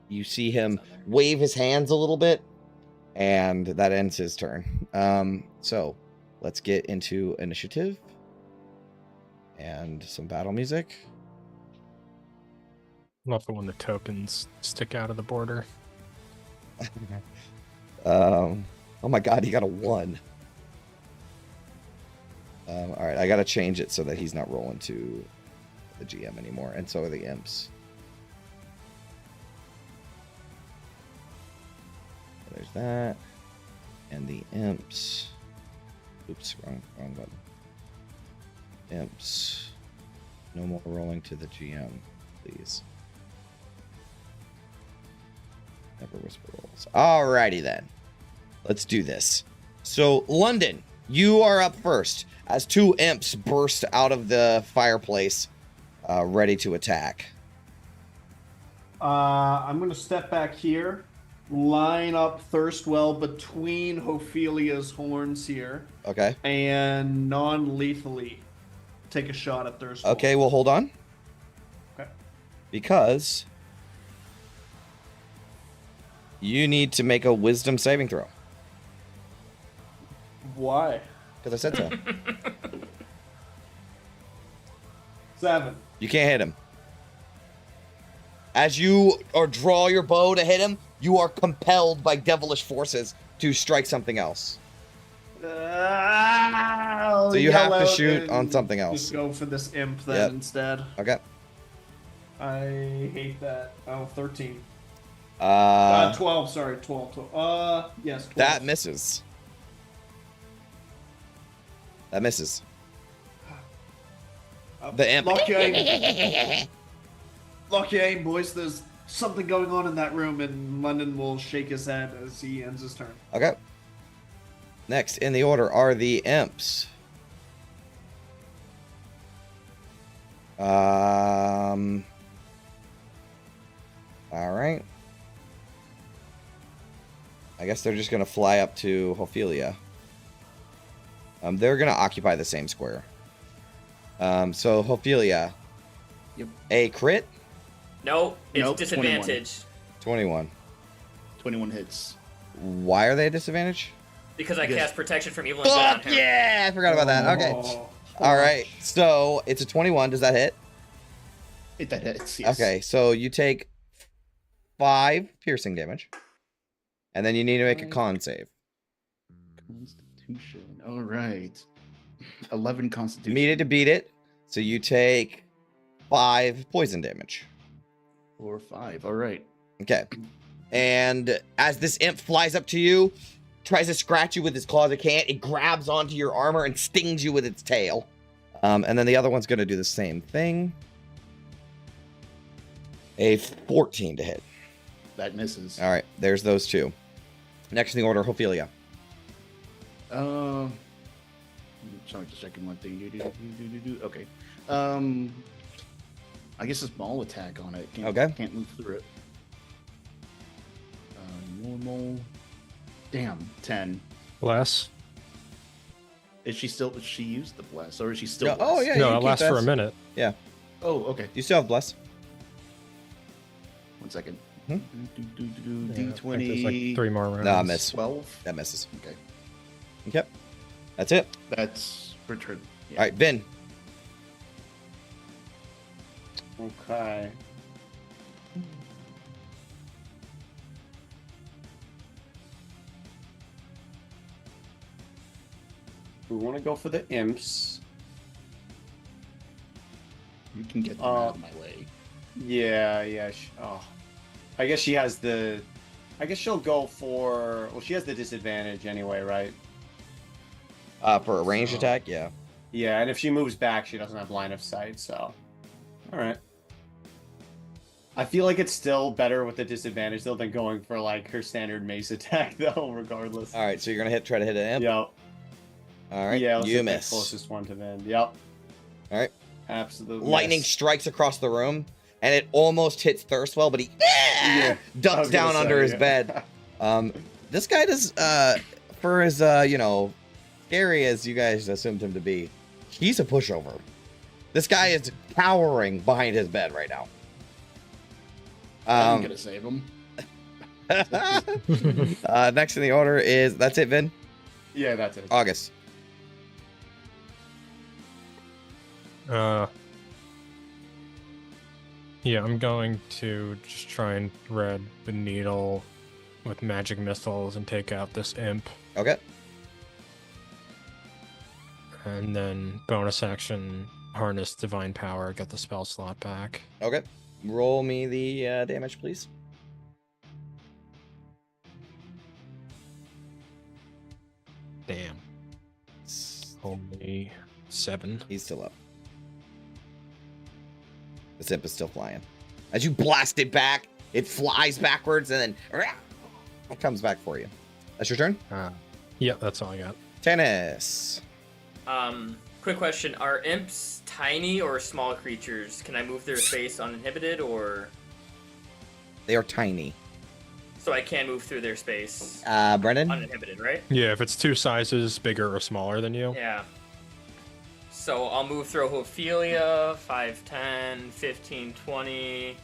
you see him wave his hands a little bit, and that ends his turn. So let's get into initiative and some battle music. Love it when the tokens stick out of the border. Oh my god, he got a 1. All right, I gotta change it so that he's not rolling to the GM anymore, and so are the imps. There's that, and the imps. Oops, wrong button. Imps. No more rolling to the GM, please. Never whisper rolls. Alrighty then. Let's do this. So, London, you are up first as 2 imps burst out of the fireplace, ready to attack. I'm going to step back here, line up Thirstwell between Ophelia's horns here, Okay. and non-lethally take a shot at Thirstwell. Okay, well, hold on. Okay. Because you need to make a wisdom saving throw. Why? Because I said so. 7. You can't hit him. As you draw your bow to hit him, you are compelled by devilish forces to strike something else. So you have to shoot on something else. Just go for this imp then Yep. instead. Okay. I hate that. Oh, 13. 12. 12, sorry. 12. Yes, 12. That misses. That misses. The imp. Lock your aim. Lock your aim, boys. There's something going on in that room, and London will shake his head as he ends his turn. Okay. Next in the order are the imps. All right. I guess they're just gonna fly up to Ophelia. They're gonna occupy the same square. So Ophelia. Yep. A crit. No, it's Nope, disadvantage 21. 21 hits. Why are they at disadvantage? because I Yes. cast protection from evil and good on Fuck him. yeah! I forgot about that. Okay. Oh, All right. So it's a 21. Does that hit? That hits, yes. Okay. So you take 5 piercing damage, and then you need to make a con save. Constitution. All right. 11 Constitution. Needed to beat it. So you take 5 poison damage. 4 or 5. All right. Okay. And as this imp flies up to you, tries to scratch you with its claws, it can't. It grabs onto your armor and stings you with its tail. And then the other one's going to do the same thing. A 14 to hit. That misses. All right. There's those two. Next in the order, Ophelia. Sorry, just checking one thing. Okay. I guess a small attack on it. Okay. Can't move through it. Normal. Damn, 10. Bless. Is she used the bless, or is she still? No, oh, blessed? yeah. you No, can it keep lasts for a that. minute. Yeah. Oh, okay. You still have bless. 1 second. Hmm? Yeah, I think D20. there's like 3 more rounds. Nah, miss. 12. That misses. Okay. Yep. That's it. That's return. Yeah. All right, Vin. Okay. We want to go for the imps. You can get them out of my way. Yeah. Oh, I guess she has the. I guess she'll go for. Well, she has the disadvantage anyway, right? For a ranged So- attack, yeah. Yeah, and if she moves back, she doesn't have line of sight. So, all right. I feel like it's still better with the disadvantage though than going for like her standard mace attack though, regardless. All right, so you're gonna try to hit an imp. Yep. All right. Yeah, let's you hit the miss. closest one to Vin. Yep. All right. Absolutely. Lightning miss. strikes across the room, and it almost hits Thirstwell, but he Yeah, I ducks was gonna down under say, his yeah. bed. This guy does, for as scary as you guys assumed him to be, he's a pushover. This guy is cowering behind his bed right now. I'm gonna save him. Next in the order is that's it, Vin. Yeah, that's it. August. Yeah, I'm going to just try and thread the needle with magic missiles and take out this imp. Okay. And then bonus action, harness divine power, get the spell slot back. Okay. Roll me the damage, please. Damn. Only 7. He's still up. The imp is still flying. As you blast it back, it flies backwards and then it comes back for you. That's your turn? Yeah, that's all I got. Tennis. Quick question: are imps tiny or small creatures? Can I move their space uninhibited, or? They are tiny. So I can move through their space Brennan? uninhibited, right? Yeah, if it's 2 sizes bigger or smaller than you. Yeah. So I'll move through Ophelia, 5, 10, 15, 20.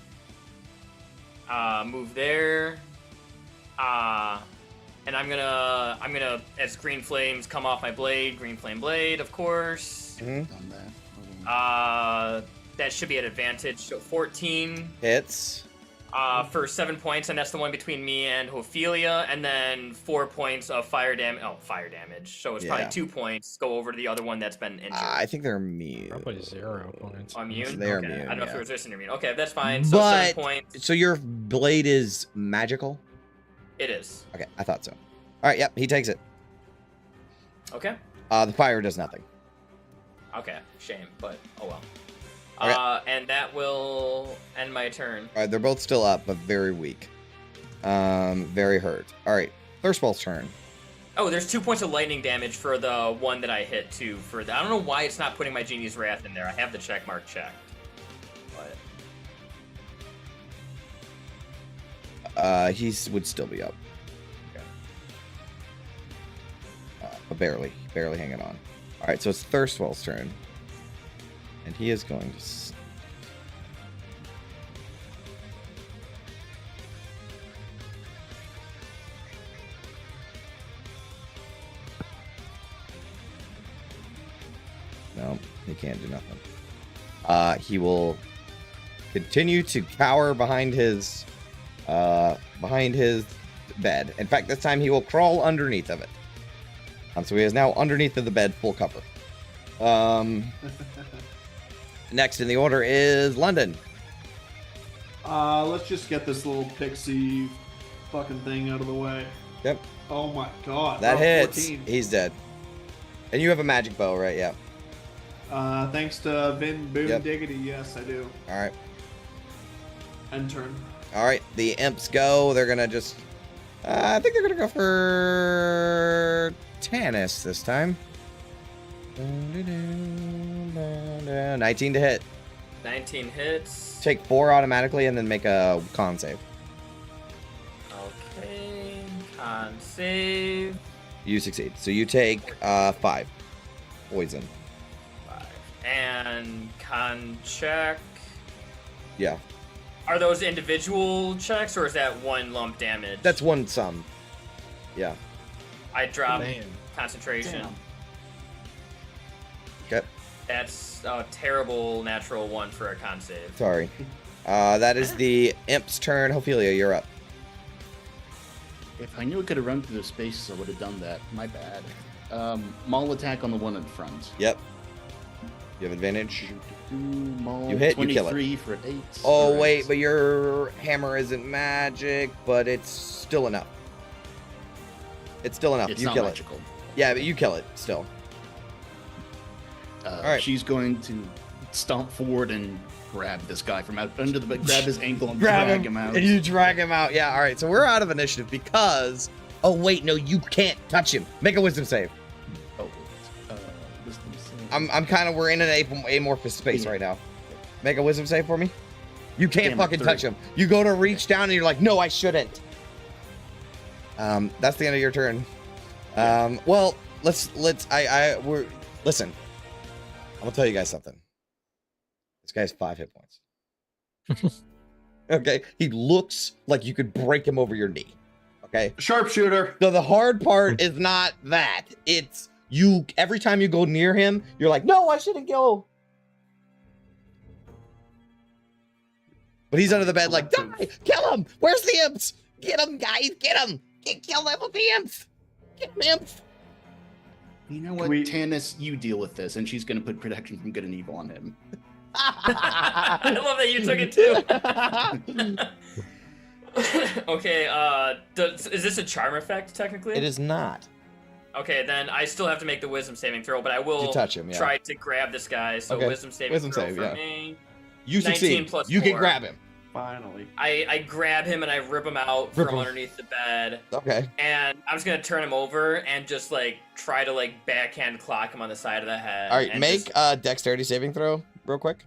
Move there. And I'm gonna, as green flames come off my blade, green flame blade, of course. Mhm. On that. That should be at advantage. So 14 Hits. for 7 points, and that's the one between me and Ophelia, and then 4 points of fire damage. Oh, fire damage. So it's Yeah. probably 2 points. Go over to the other one that's been injured. I think they're immune. Probably 0 points. Immune? They're Okay. immune, I don't know if yeah. you're resistant or immune. Okay, that's fine. So But 7 points. so your blade is magical? It is. Okay, I thought so. All right, yep, he takes it. Okay. The fire does nothing. Okay. Shame, but oh well. Okay. And that will end my turn. All right, they're both still up, but very weak. Very hurt. All right, Thirstball's turn. Oh, there's 2 points of lightning damage for the one that I hit too. I don't know why it's not putting my Genie's Wrath in there. I have the check mark checked. But He would still be up. Okay. But barely hanging on. All right, so it's Thirstwell's turn. And he is going to... No, he can't do nothing. He will continue to cower behind his bed. In fact, this time he will crawl underneath of it. So he is now underneath of the bed, full cover. Next in the order is London. Let's just get this little pixie fucking thing out of the way. Yep. Oh my god. That Oh, hits. 14. He's dead. And you have a magic bow, right? Yeah. Thanks to Vin Boom Yep. Diggity, yes, I do. All right. End turn. All right. The imps go. They're going to just... I think they're going to go for... Tannis this time. 19 to hit. 19 hits. Take 4 automatically and then make a con save. Okay. Con save. You succeed. So you take 5 poison. 5. And con check. Yeah. Are those individual checks or is that one lump damage? That's one sum. Yeah. I drop Damn. concentration. Damn. Okay. That's a terrible natural 1 for a con save. Sorry. That is the imp's turn. Ophelia, you're up. If I knew it could have run through the spaces, I would have done that. My bad. Maul attack on the one in front. Yep. You have advantage. Maul, You hit, you kill it. 23 for 8. Oh, Alright. wait, but your hammer isn't magic, but it's still enough. It's still enough. It's You not kill magical. it. Yeah, but you kill it still. Alright. She's going to stomp forward and grab this guy from out under the bed, grab his ankle and Grab drag him out. And you drag him out. Yeah, all right. So we're out of initiative because... Oh, wait, no, you can't touch him. Make a wisdom save. Oh, wisdom save. I'm kind of... We're in an amorphous space right now. Make a wisdom save for me. You can't Damn it, fucking 3. touch him. You go to reach down and you're like, no, I shouldn't. That's the end of your turn. Well, listen. I'm gonna tell you guys something. This guy has 5 hit points. Okay, he looks like you could break him over your knee. Okay, Sharpshooter. so the hard part is not that. It's you. Every time you go near him, you're like, no, I shouldn't go. But he's under the bed, like, die, kill him. Where's the imps? Get him, guys, get him. Kill them with the imps. Get him, imps. You know what, Tannis, you deal with this, and she's going to put protection from good and evil on him. I love that you took it too. Okay, is this a charm effect technically? It is not. Okay, then I still have to make the wisdom saving throw, but I will You touch him, yeah. try to grab this guy. So Okay. wisdom saving Wisdom throw save, for yeah. me. You 19 succeed. plus You can 4. grab him. Finally. I grab him and I rip him out Rip from him. underneath the bed. Okay. And I'm just gonna turn him over and just like try to like backhand clock him on the side of the head. All right, and make just a dexterity saving throw real quick.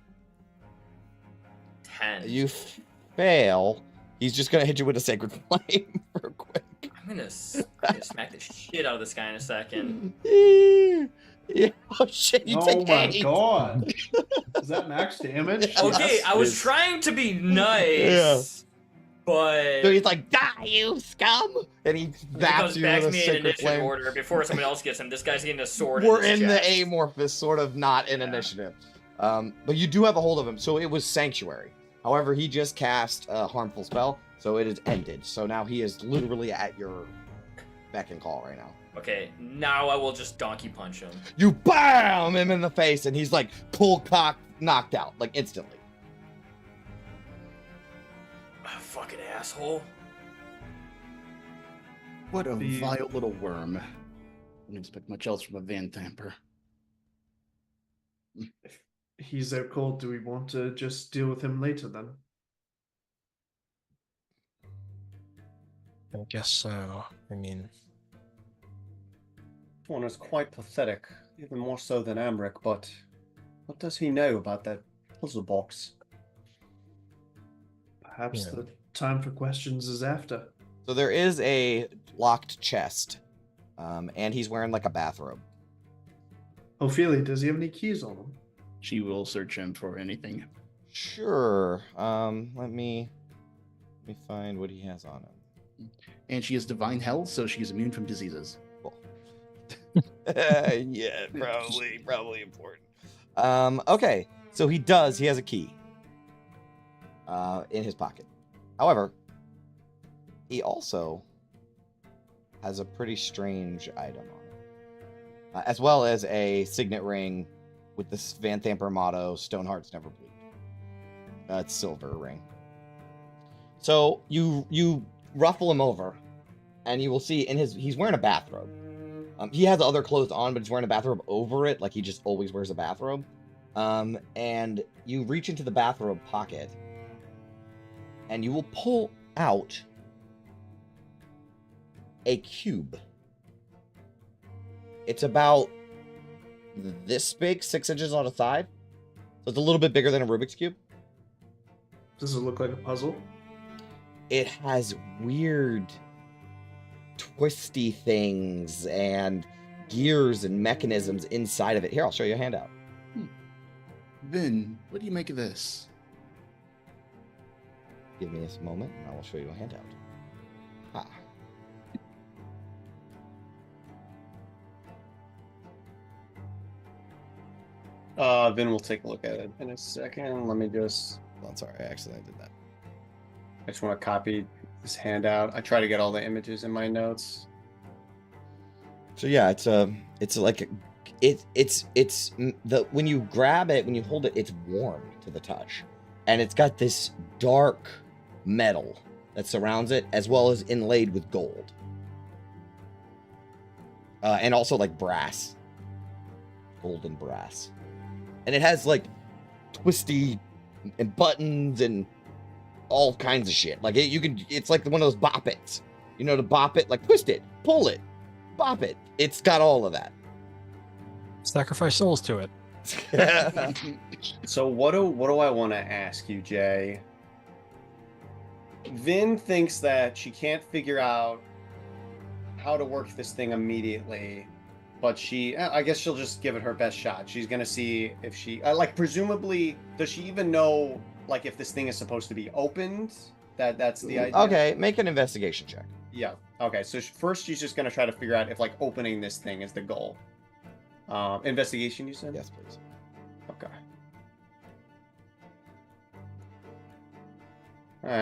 10. You fail. He's just gonna hit you with a sacred flame real quick. I'm gonna smack the shit out of this guy in a second. Yeah. Oh shit! You Oh take my 8. god. Is that max damage? Okay, Yes. I was Yes. trying to be nice, but So he's like, "Die, you scum!" And he he zaps goes you back with to a me in sacred initiative flame. order before someone else gets him. This guy's getting a sword. We're in, his in the chest. amorphous, sort of not in initiative. But you do have a hold of him, so it was sanctuary. However, he just cast a harmful spell, so it is ended. So now he is literally at your beck and call right now. Okay, now I will just donkey punch him. You BAM him in the face, and he's like cold cock knocked out, like instantly. Ah, fucking asshole. What a The- vile little worm. Wouldn't expect much else from a Van Thamper. If he's out cold, do we want to just deal with him later then? I guess so. I mean, This one is quite pathetic, even more so than Amric, but what does he know about that puzzle box? Perhaps Yeah. the time for questions is after. So there is a locked chest, and he's wearing like a bathrobe. Ophelia, does he have any keys on him? She will search him for anything. Sure. Let me find what he has on him. And she has divine health, so she's immune from diseases. Yeah, probably important. Okay, so he has a key in his pocket. However, he also has a pretty strange item on it, as well as a signet ring with this Van Thamper motto, Stone Hearts Never Bleed. It's silver ring. So you ruffle him over, and you will see he's wearing a bathrobe. He has other clothes on, but he's wearing a bathrobe over it, like he just always wears a bathrobe. And you reach into the bathrobe pocket, and you will pull out a cube. It's about this big, 6 inches on a side. So it's a little bit bigger than a Rubik's Cube. Does it look like a puzzle? It has weird twisty things and gears and mechanisms inside of it. Here, I'll show you a handout. Vin, what do you make of this? Give me this moment and I will show you a handout. Ha. Vin will take a look at it in a second. Let me just. Well, I'm sorry, I accidentally did that. I just want to copy this handout. I try to get all the images in my notes. So yeah, it's when you grab it, when you hold it, it's warm to the touch, and it's got this dark metal that surrounds it, as well as inlaid with gold, and also like brass, golden brass, and it has like twisty and buttons and all kinds of shit. Like it's like one of those bop its, to bop it, like twist it, pull it, bop it. It's got all of that. sacrifice souls to it. So what do I want to ask you, Jay? Vin thinks that she can't figure out how to work this thing immediately, but I guess she'll just give it her best shot. She's gonna see if she, presumably, does she even know, like, if this thing is supposed to be opened? That's the idea. Okay, make an investigation check. Yeah. Okay. So first, she's just gonna try to figure out if, like, opening this thing is the goal. Investigation, you said? Yes, please. Okay.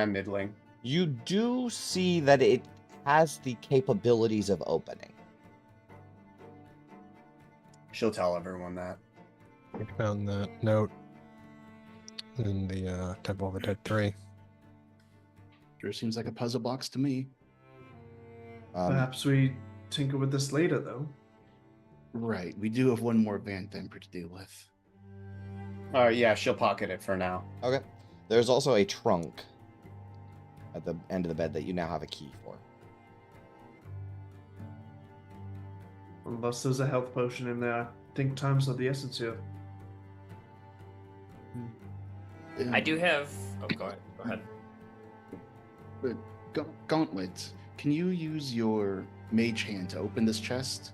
Middling. You do see that it has the capabilities of opening. She'll tell everyone that. We found that note in the Temple of the Dead 3. Sure seems like a puzzle box to me. Perhaps we tinker with this later, though. Right, we do have one more Van Thamper to deal with. All right. Yeah, she'll pocket it for now. Okay. There's also a trunk at the end of the bed that you now have a key for. Unless there's a health potion in there. I think time's of the essence here. I do have. Oh, go ahead. Gauntlet, can you use your mage hand to open this chest?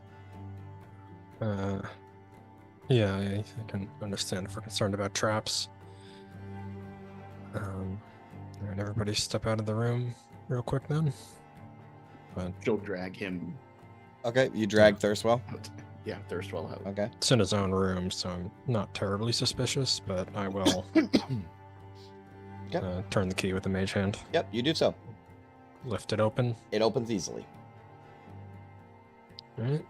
Yeah, I can understand if we're concerned about traps. Alright, everybody step out of the room real quick then. But She'll drag him Okay, you drag Thirstwell. out. Yeah, Thirstwell out. Okay. it's in his own room, so I'm not terribly suspicious, but I will turn the key with the mage hand. Yep, you do so. Lift it open. It opens easily. Alright.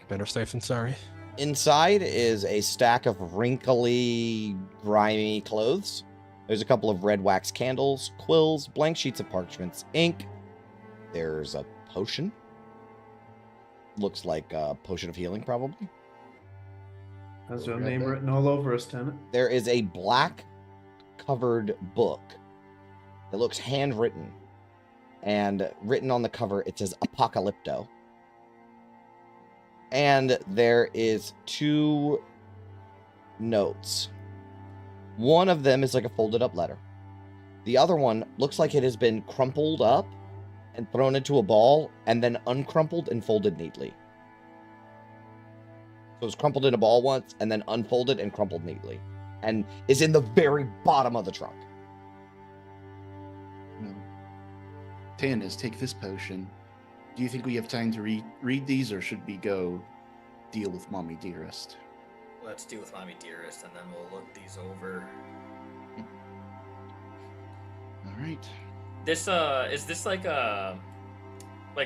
Better safe than sorry. Inside is a stack of wrinkly, grimy clothes. There's a couple of red wax candles, quills, blank sheets of parchments, ink. There's a potion. Looks like a potion of healing, probably. Has your Grab name that. written all over us, Tenant. There is a black covered book that looks handwritten. And written on the cover, it says Apocalypto. And there is 2 notes. One of them is like a folded up letter. The other one looks like it has been crumpled up and thrown into a ball and then uncrumpled and folded neatly. So it's crumpled in a ball once and then unfolded and crumpled neatly. And is in the very bottom of the trunk. No. Tannis, take this potion. Do you think we have time to read these, or should we go deal with Mommy Dearest? Let's deal with Mommy Dearest, and then we'll look these over. All right. This is this like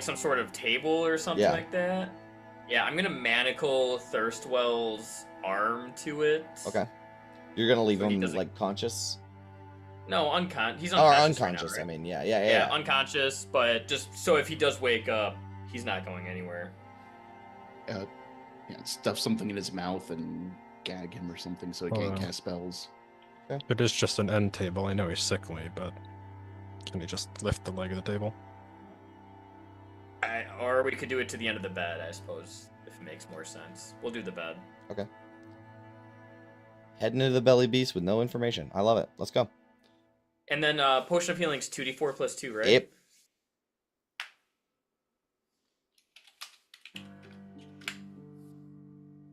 some sort of table or something Yeah. like that? Yeah, I'm gonna manacle Thirstwell's arm to it. Okay. You're gonna leave So he him doesn't- like conscious? No, he's Or unconscious. unconscious, right now, I right? mean, Yeah, yeah. unconscious, but just so if he does wake up, he's not going anywhere. Yeah, stuff something in his mouth and gag him or something so he can't Oh. cast spells. It is just an end table. I know he's sickly, but can he just lift the leg of the table? Or we could do it to the end of the bed, I suppose, if it makes more sense. We'll do the bed. Heading into the belly beast with no information. I love it. Let's go. And then Potion of Healing's 2d4 plus 2, right? Yep.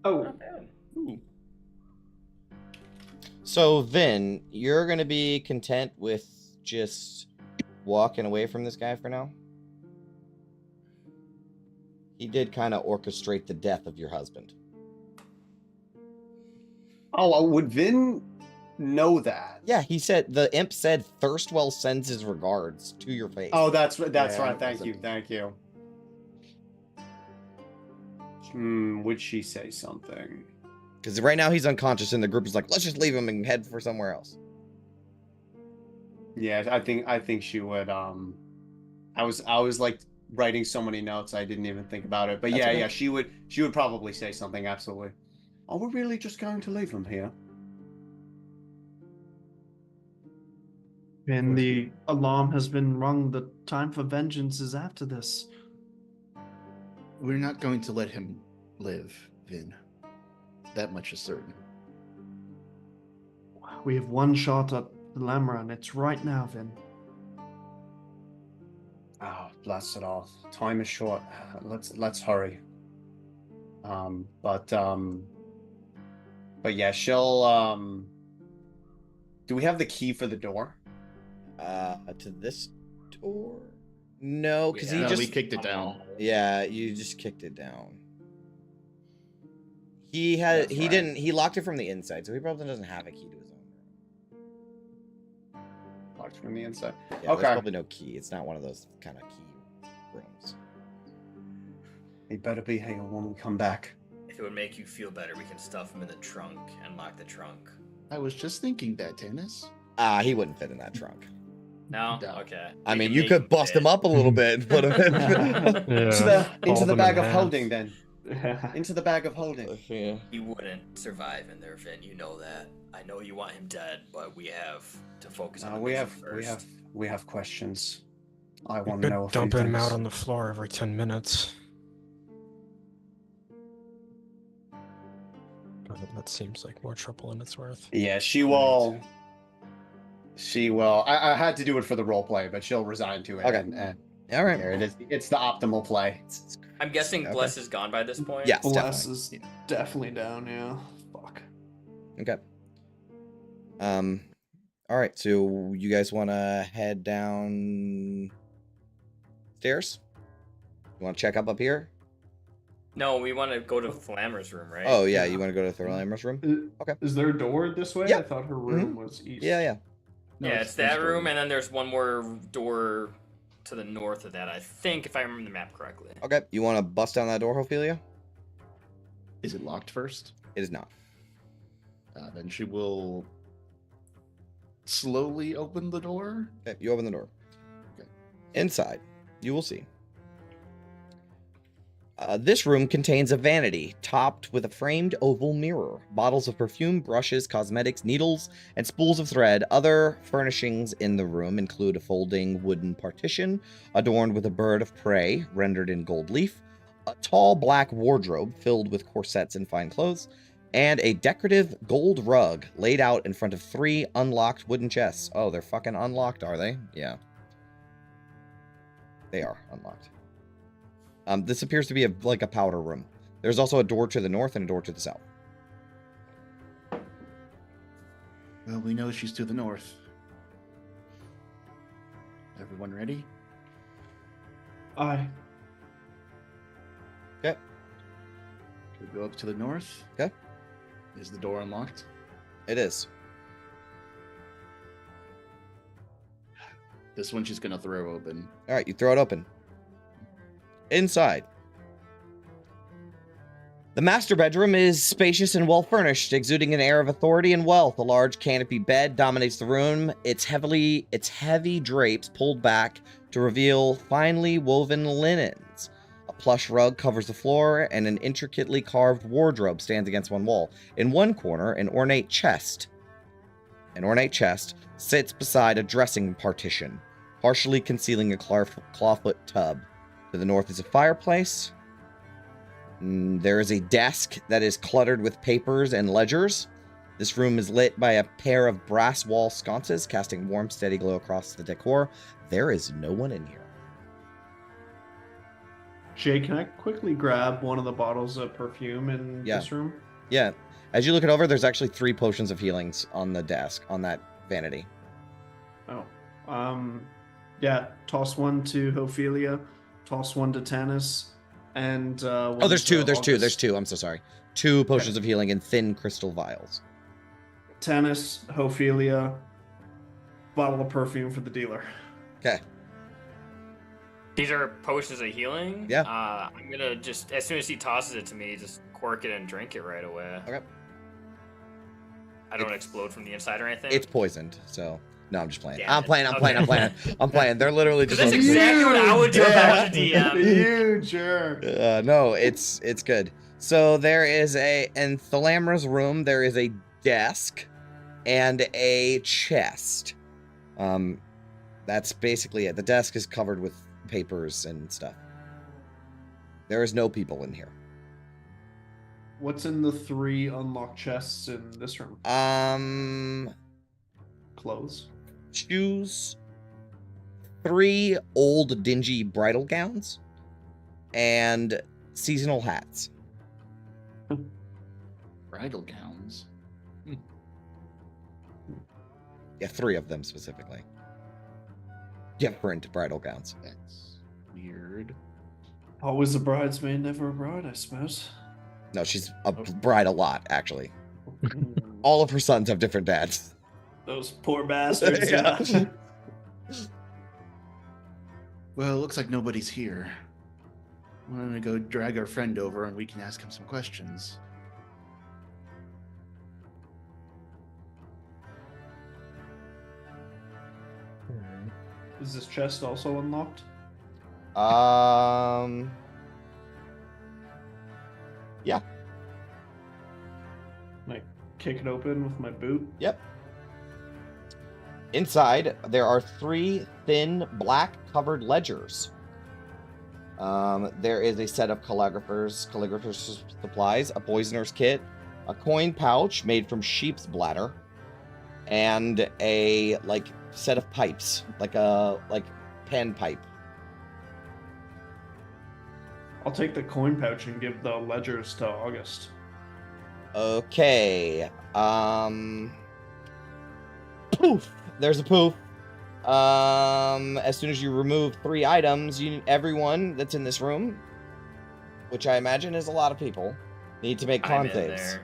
Oh, Not bad. So, Vin, you're going to be content with just walking away from this guy for now? He did kind of orchestrate the death of your husband. Oh, would Vin know that? Yeah, he said, the imp said Thirstwell sends his regards to your face. Oh, that's right. Yeah, Thank you. Thank you. Would she say something? Because right now he's unconscious and the group is like, let's just leave him and head for somewhere else. Yeah, I think she would. I was like writing so many notes I didn't even think about it. But That's yeah, okay. yeah, she would probably say something. Absolutely. Are we really just going to leave him here? and the alarm has been rung. The time for vengeance is after this. We're not going to let him live, Vin. That much is certain. We have one shot at the Lamra, and it's right now, Vin. Oh, blast it all. Time is short. Let's hurry. But yeah, she'll do we have the key for the door? To this door? No, because he No, just... we kicked it down. Yeah, you just kicked it down. He had... That's he right. didn't... He locked it from the inside, so he probably doesn't have a key to his own room. Locked from the inside. Yeah, Okay. there's probably no key. It's not one of those kind of key rooms. He better be here when we come back. If it would make you feel better, we can stuff him in the trunk and lock the trunk. I was just thinking that, Tannis. He wouldn't fit in that trunk. No? No. Okay. I We mean, can you make could bust him fit. up a little bit and put him in. Into the bag of holding, then. Into the bag of holding. Yeah. He wouldn't survive in there, Vin. You know that. I know you want him dead, but we have to focus on the mission first. we have questions. I We want to could know. dump him out on the floor every 10 minutes. But that seems like more trouble than it's worth. Yeah, she will. She will. I had to do it for the role play, but she'll resign to it. Okay. And All right. there it is. It's the optimal play. I'm guessing Okay. Bless is gone by this point. Yes, Bless definitely. is definitely down. Yeah. Fuck. Okay. All right. So you guys want to head down stairs? You want to check up here? No, we want to go to Flammer's room, right? Oh yeah, you want to go to Thorlammer's room? Okay. Is there a door this way? Yeah. I thought her room was east. Yeah, yeah. No, Yeah, it's that door. room, and then there's one more door to the north of that, I think, if I remember the map correctly. Okay. You want to bust down that door, Ophelia? Is it locked first? It is not. Then she will slowly open the door. Okay. You open the door. Okay. Inside, you will see. This room contains a vanity topped with a framed oval mirror, bottles of perfume, brushes, cosmetics, needles, and spools of thread. Other furnishings in the room include a folding wooden partition adorned with a bird of prey rendered in gold leaf, a tall black wardrobe filled with corsets and fine clothes, and a decorative gold rug laid out in front of 3 unlocked wooden chests. Oh, they're fucking unlocked, are they? Yeah. They are unlocked. This appears to be like a powder room. There's also a door to the north and a door to the south. Well, we know she's to the north. Everyone ready? Aye. Okay. We go up to the north. Okay. Is the door unlocked? It is. This one she's gonna throw open. All right, you throw it open. Inside. The master bedroom is spacious and well furnished, exuding an air of authority and wealth. A large canopy bed dominates the room, its heavy drapes pulled back to reveal finely woven linens. A plush rug covers the floor, and an intricately carved wardrobe stands against one wall. In one corner, an ornate chest sits beside a dressing partition, partially concealing a clawfoot tub. To the north is a fireplace. There is a desk that is cluttered with papers and ledgers. This room is lit by a pair of brass wall sconces, casting warm, steady glow across the decor. There is no one in here. Jay, can I quickly grab one of the bottles of perfume in Yeah. this room? Yeah. As you look it over, there's actually 3 potions of healings on the desk, on that vanity. Oh. Yeah, toss one to Ophelia, toss one to Tanis, and Oh, there's two. There's 2. I'm so sorry. 2 potions of healing in thin crystal vials. Tanis, Ophelia, bottle of perfume for the dealer. Okay. These are potions of healing? Yeah. I'm gonna just, as soon as he tosses it to me, just cork it and drink it right away. Okay. I don't explode from the inside or anything? It's poisoned, so no, I'm just playing. Damn I'm it. playing. Okay. I'm playing. They're literally just. That's like- exactly what I would do if I was a DM. You jerk. No, it's good. So there is in Thalamra's room, there is a desk and a chest. That's basically it. The desk is covered with papers and stuff. There is no people in here. What's in the 3 unlocked chests in this room? Clothes. Shoes, 3 old dingy bridal gowns, and seasonal hats. Bridal gowns. Yeah, 3 of them specifically. Different bridal gowns. That's weird. Always a bridesmaid, never a bride, I suppose. No, she's a bride a lot, actually. All of her sons have different dads. Those poor bastards. Yeah. Yeah. Well, it looks like nobody's here. Why don't we go drag our friend over and we can ask him some questions? Is this chest also unlocked? Yeah. Like, kick it open with my boot? Yep. Inside, there are 3 thin, black-covered ledgers. There is a set of calligrapher's supplies, a poisoner's kit, a coin pouch made from sheep's bladder, and a like set of pipes, like a pan pipe. I'll take the coin pouch and give the ledgers to August. Okay. Poof. There's a poof. As soon as you remove 3 items, everyone that's in this room, which I imagine is a lot of people, need to make con I'm in saves. there.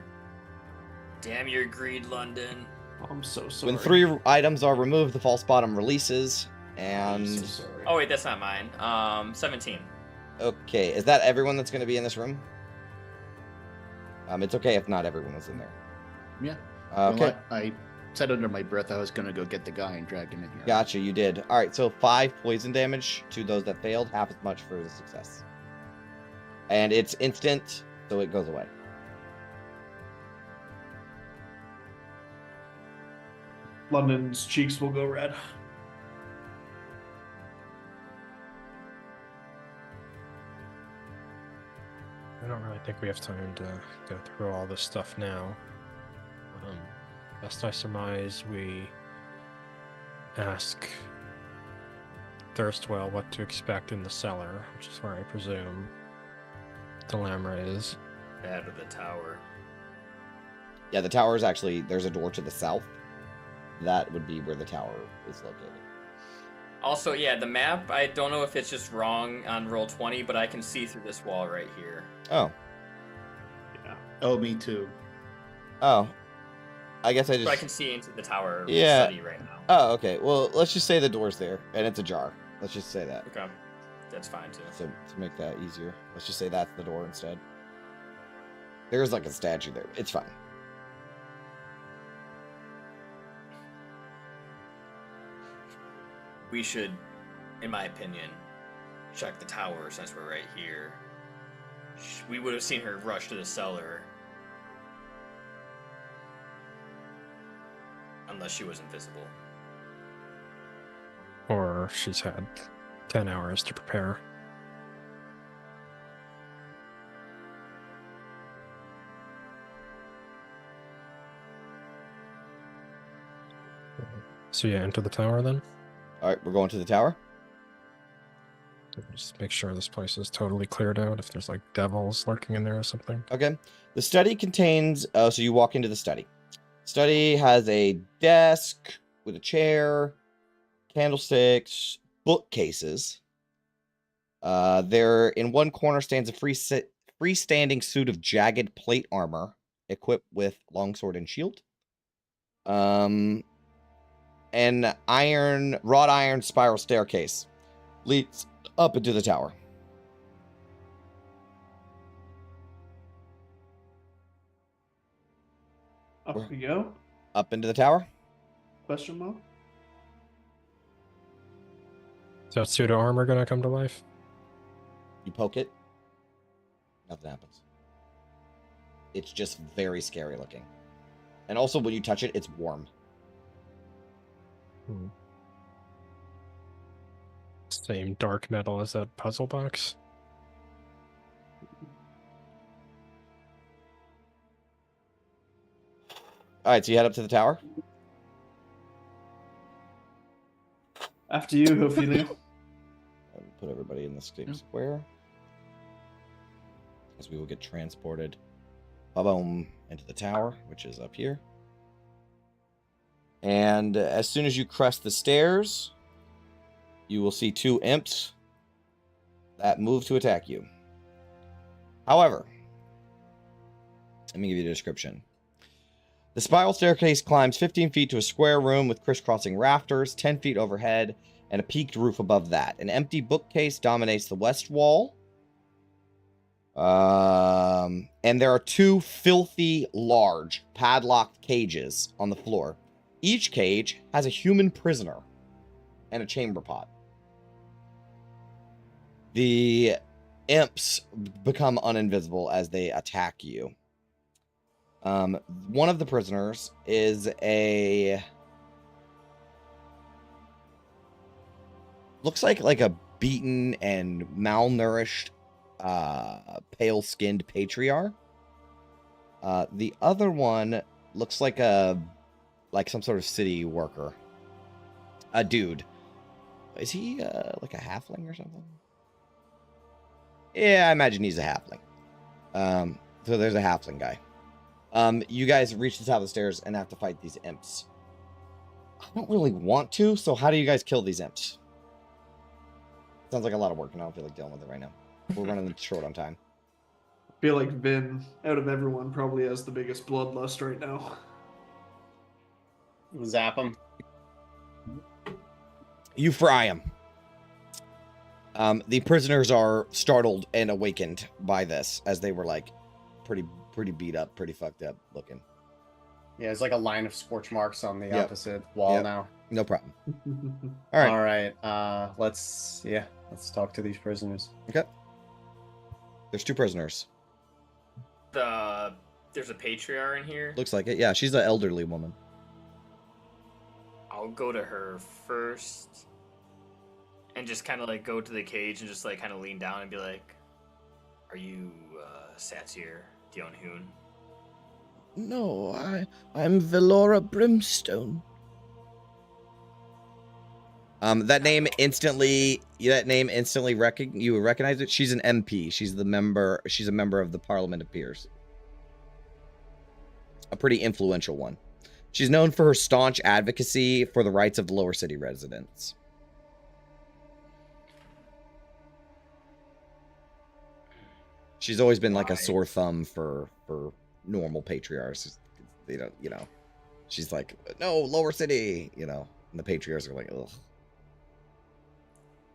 Damn your greed, London. I'm so sorry. When 3 items are removed, the false bottom releases, I'm so and sorry. Oh wait, that's not mine. 17. okay, is that everyone that's going to be in this room? It's okay if not everyone was in there. Yeah. Okay. Well, I said under my breath I was gonna go get the guy and drag him in here. Gotcha, you did. All right, so 5 poison damage to those that failed, half as much for the success. And it's instant, so it goes away. London's cheeks will go red. I don't really think we have time to go through all this stuff now. Best I surmise, we ask Thirstwell what to expect in the cellar, which is where I presume the Lamra is. Out of the tower. Yeah, the tower is actually, there's a door to the south. That would be where the tower is located. Also, yeah, the map, I don't know if it's just wrong on roll 20, but I can see through this wall right here. Oh. Yeah. Oh, me too. Oh. I guess I just... So I can see into the tower Yeah. study right now. Oh, okay. Well, let's just say the door's there, and it's ajar. Let's just say that. Okay. That's fine, too. So, to make that easier, let's just say that's the door instead. There's like a statue there. It's fine. We should, in my opinion, check the tower since we're right here. We would have seen her rush to the cellar. Unless she was invisible. Or she's had 10 hours to prepare. So yeah, enter the tower then. All right, we're going to the tower. Just make sure this place is totally cleared out. If there's like devils lurking in there or something. Okay. The study contains... so you walk into the study. Study has a desk with a chair, candlesticks, bookcases. There, in one corner, stands a freestanding suit of jagged plate armor, equipped with longsword and shield. An wrought iron spiral staircase leads up into the tower. Up we go? Up into the tower. Question mark? Is that pseudo armor gonna come to life? You poke it. Nothing happens. It's just very scary looking. And also, when you touch it, it's warm. Same dark metal as that puzzle box. All right, so you head up to the tower. After you, Ophelia. Put everybody in the same square. As we will get transported ba-boom, into the tower, which is up here. And as soon as you crest the stairs, you will see 2 imps that move to attack you. However, let me give you the description. The spiral staircase climbs 15 feet to a square room with crisscrossing rafters, 10 feet overhead, and a peaked roof above that. An empty bookcase dominates the west wall. And there are 2 filthy, large, padlocked cages on the floor. Each cage has a human prisoner and a chamber pot. The imps become uninvisible as they attack you. One of the prisoners is looks like a beaten and malnourished, pale-skinned patriarch. The other one looks like a like some sort of city worker. A dude. Is he like a halfling or something? Yeah, I imagine he's a halfling. So there's a halfling guy. You guys reach the top of the stairs and have to fight these imps. I don't really want to, so how do you guys kill these imps? Sounds like a lot of work, and I don't feel like dealing with it right now. We're running short on time. I feel like Vin, out of everyone, probably has the biggest bloodlust right now. Zap him. You fry him. The prisoners are startled and awakened by this, as they were like pretty beat up, pretty fucked up looking. Yeah, it's like a line of scorch marks on the Yep. opposite wall Yep. now. No problem. All right. All right. Let's talk to these prisoners. Okay. There's 2 prisoners. There's a patriarch in here. Looks like it. Yeah, she's an elderly woman. I'll go to her first and just kind of like go to the cage and just like kind of lean down and be like, "Are you Satyr Dionhoon?" No, I'm Velora Brimstone. That name instantly you recognize it. She's an MP. She's a member of the Parliament of Peers. A pretty influential one. She's known for her staunch advocacy for the rights of the lower city residents. She's always been like a sore thumb for normal patriarchs. They don't, she's like, no, lower city, and the patriarchs are like, ugh.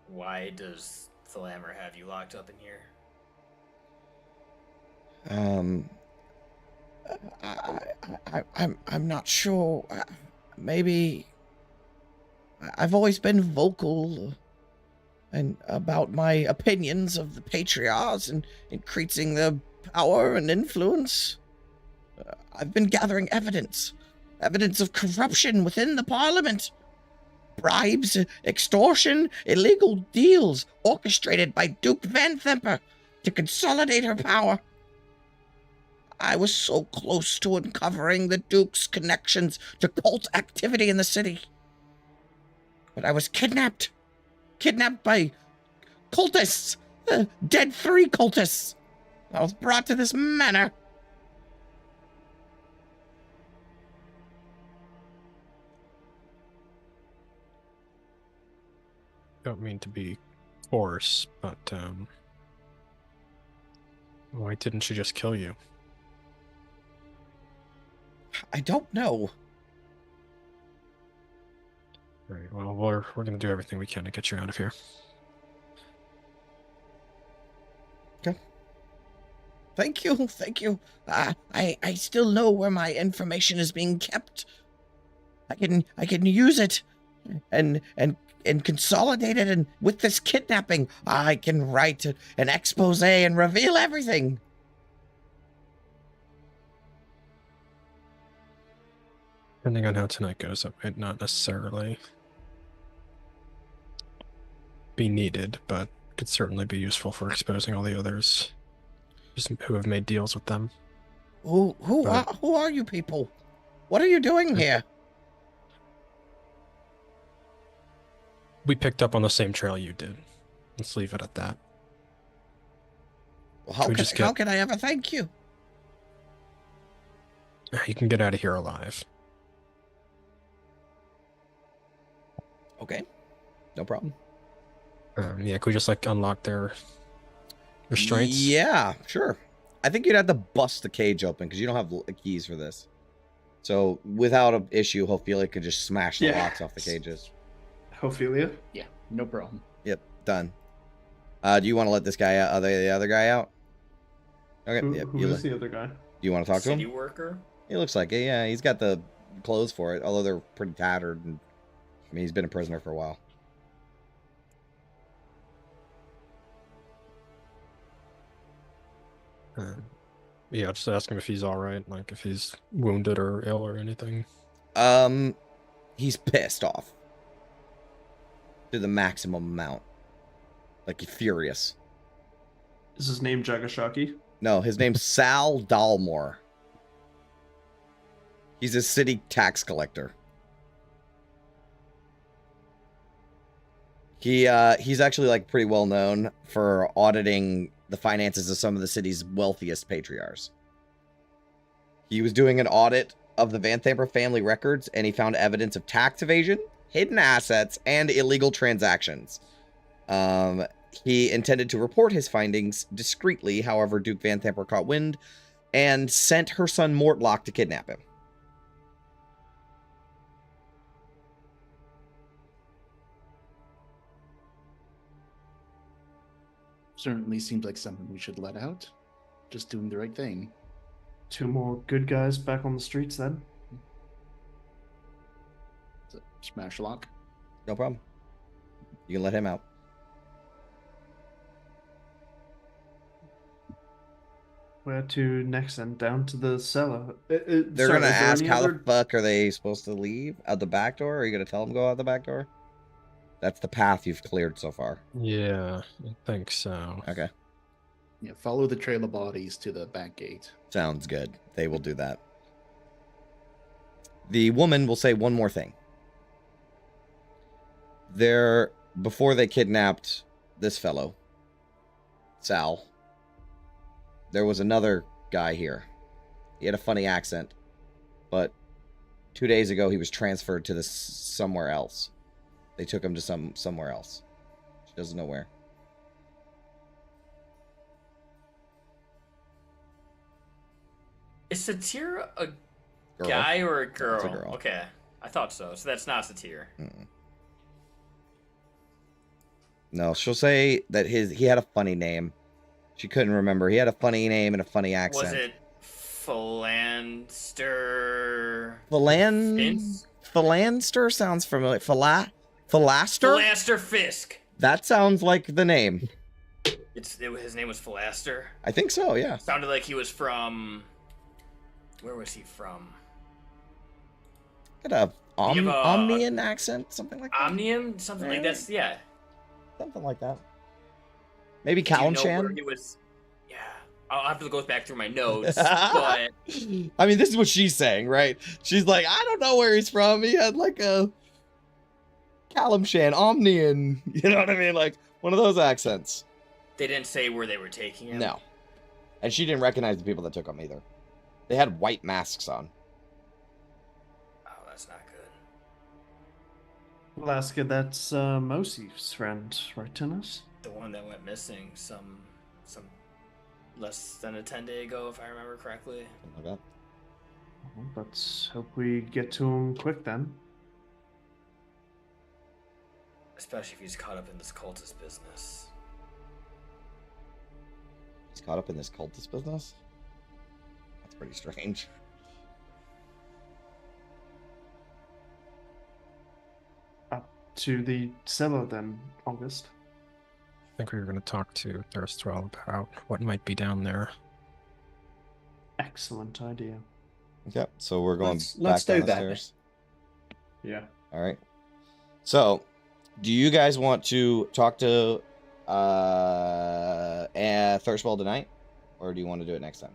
Why does Thalamra have you locked up in here? I'm not sure. Maybe I've always been vocal and about my opinions of the patriarchs and increasing their power and influence. I've been gathering evidence of corruption within the parliament. Bribes, extortion, illegal deals orchestrated by Duke Van Themper to consolidate her power. I was so close to uncovering the Duke's connections to cult activity in the city. But I was kidnapped. Kidnapped by cultists. Dead 3 cultists. I was brought to this manor. Don't mean to be coarse, but why didn't she just kill you? I don't know. Right. Well, we're gonna do everything we can to get you out of here. Okay. Thank you. I still know where my information is being kept. I can use it and consolidate it, and with this kidnapping, I can write an expose and reveal everything. Depending on how tonight goes, it might not necessarily be needed, but could certainly be useful for exposing all the others who have made deals with them. Who are you people? What are you doing here? We picked up on the same trail you did. Let's leave it at that. Well, how can I ever thank you? You can get out of here alive. Okay. No problem. Yeah, could we just unlock their restraints? Yeah, sure. I think you'd have to bust the cage open because you don't have keys for this. So without an issue, Ophelia could just smash the locks off the cages. Ophelia? Yeah, no problem. Yep, done. Do you want to let this guy out? The other guy out? Okay. Who is the other guy? Do you want to talk to him? City worker? He looks like it. Yeah, he's got the clothes for it, although they're pretty tattered. And I mean, he's been a prisoner for a while. Yeah, just ask him if he's all right, if he's wounded or ill or anything. He's pissed off to the maximum amount, furious. Is his name Jagashaki? No, his name's Sal Dalmore. He's a city tax collector. He's actually like pretty well known for auditing the finances of some of the city's wealthiest patriarchs. He was doing an audit of the Vanthamper family records, and he found evidence of tax evasion, hidden assets, and illegal transactions. He intended to report his findings discreetly, however, Duke Vanthamper caught wind and sent her son Mortlock to kidnap him. Certainly seems like something we should let out. Just doing the right thing. 2 more good guys back on the streets then. Smash lock. No problem. You can let him out. Where to next then? Down to the cellar. They're gonna ask how the fuck are they supposed to leave? Out the back door? Are you gonna tell them to go out the back door? That's the path you've cleared so far. Yeah, I think so. Okay. Yeah, follow the trail of bodies to the back gate. Sounds good. They will do that. The woman will say one more thing. Before they kidnapped this fellow, Sal, there was another guy here. He had a funny accent, but 2 days ago he was transferred to somewhere else. They took him to somewhere else. She doesn't know where. Is Satir a Girl. guy or a girl? It's a girl. Okay, I thought so. So that's not Satir. Mm-mm. No, she'll say that he had a funny name. She couldn't remember. He had a funny name and a funny accent. Was it Philanster? Philanster sounds familiar. Philaster? Philaster Fisk. That sounds like the name. His name was Philaster. I think so, yeah. Sounded like he was from. Where was he from? Got a You have a- Omnian accent, something like that. Omnium? Something like that's yeah. Something like that. Maybe Do you know Callum where he was? Yeah, I'll have to go back through my notes. But I mean, this is what she's saying, right? She's like, I don't know where he's from. He had like a Callum Shan, Omnian. You know what I mean? Like one of those accents. they didn't say where they were taking him. No. And she didn't recognize the people that took him either. They had white masks on. Oh, that's not good. Alaska, that's Mosif's friend, right, Tennis? The one that went missing some less than a 10-day ago, if I remember correctly. Something like that. Well, let's hope we get to him quick then. Especially if he's caught up in this cultist business. He's caught up in this cultist business? That's pretty strange. Up to the cellar then, August. I think we were going to talk to Thirstwell about what might be down there. Excellent idea. Yep, so we're going Let's back do down that. the stairs. Yeah. All right. So, do you guys want to talk to Thirstwell tonight? Or do you want to do it next time?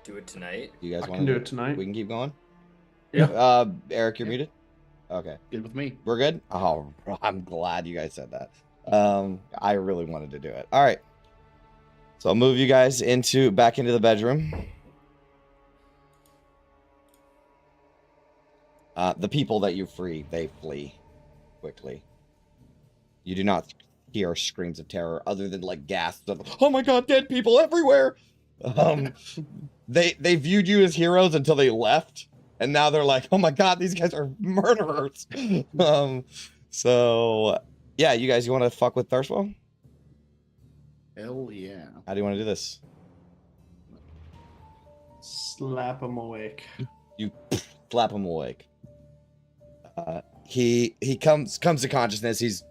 Do it tonight. Do you guys I want can to do it tonight. We can keep going? Yeah. Eric, you're muted? Okay. Good with me. We're good? Oh, I'm glad you guys said that. I really wanted to do it. All right. So I'll move you guys back into the bedroom. The people that you free, they flee quickly. You do not hear screams of terror other than like gasps of, oh my god, dead people everywhere. They viewed you as heroes until they left. And now they're like, oh my god, these guys are murderers. So yeah, you want to fuck with Thirstwell? Hell yeah. How do you want to do this? Slap him awake. You slap him awake. He comes to consciousness. He's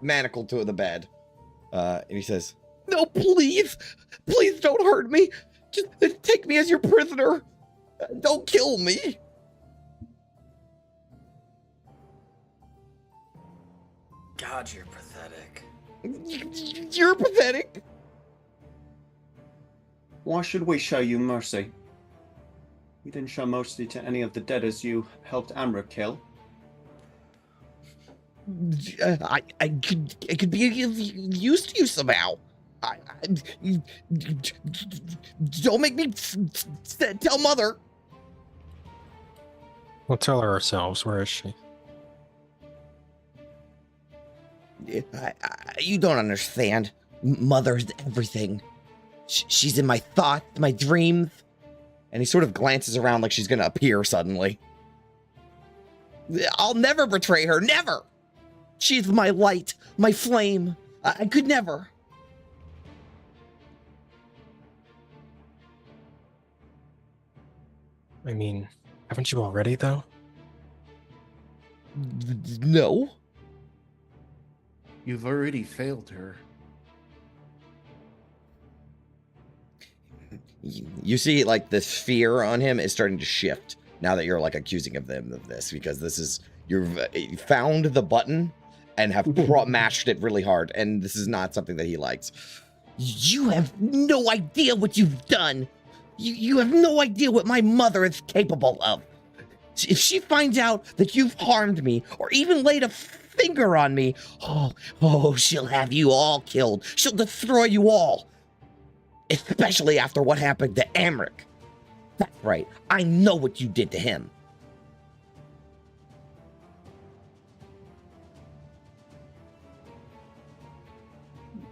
manacled to the bed. And he says, no, please don't hurt me. Just take me as your prisoner. Don't kill me. God, you're pathetic. You're pathetic. Why should we show you mercy? You didn't show mercy to any of the deaders you helped Amra kill. I could be used to you somehow. Don't make me tell Mother. We'll tell her ourselves. Where is she? You don't understand. Mother's everything. She's in my thoughts, my dreams. And he sort of glances around like she's going to appear suddenly. I'll never betray her. Never. She's my light, my flame. I could never. I mean, haven't you already, though? No. You've already failed her. You see, like, this fear on him is starting to shift now that you're, like, accusing of them of this, because this is, you've found the button and have mashed it really hard, and this is not something that he likes. You have no idea what you've done. You have no idea what my mother is capable of. If she finds out that you've harmed me or even laid a finger on me, she'll have you all killed. She'll destroy you all. Especially after what happened to Amric. That's right. I know what you did to him.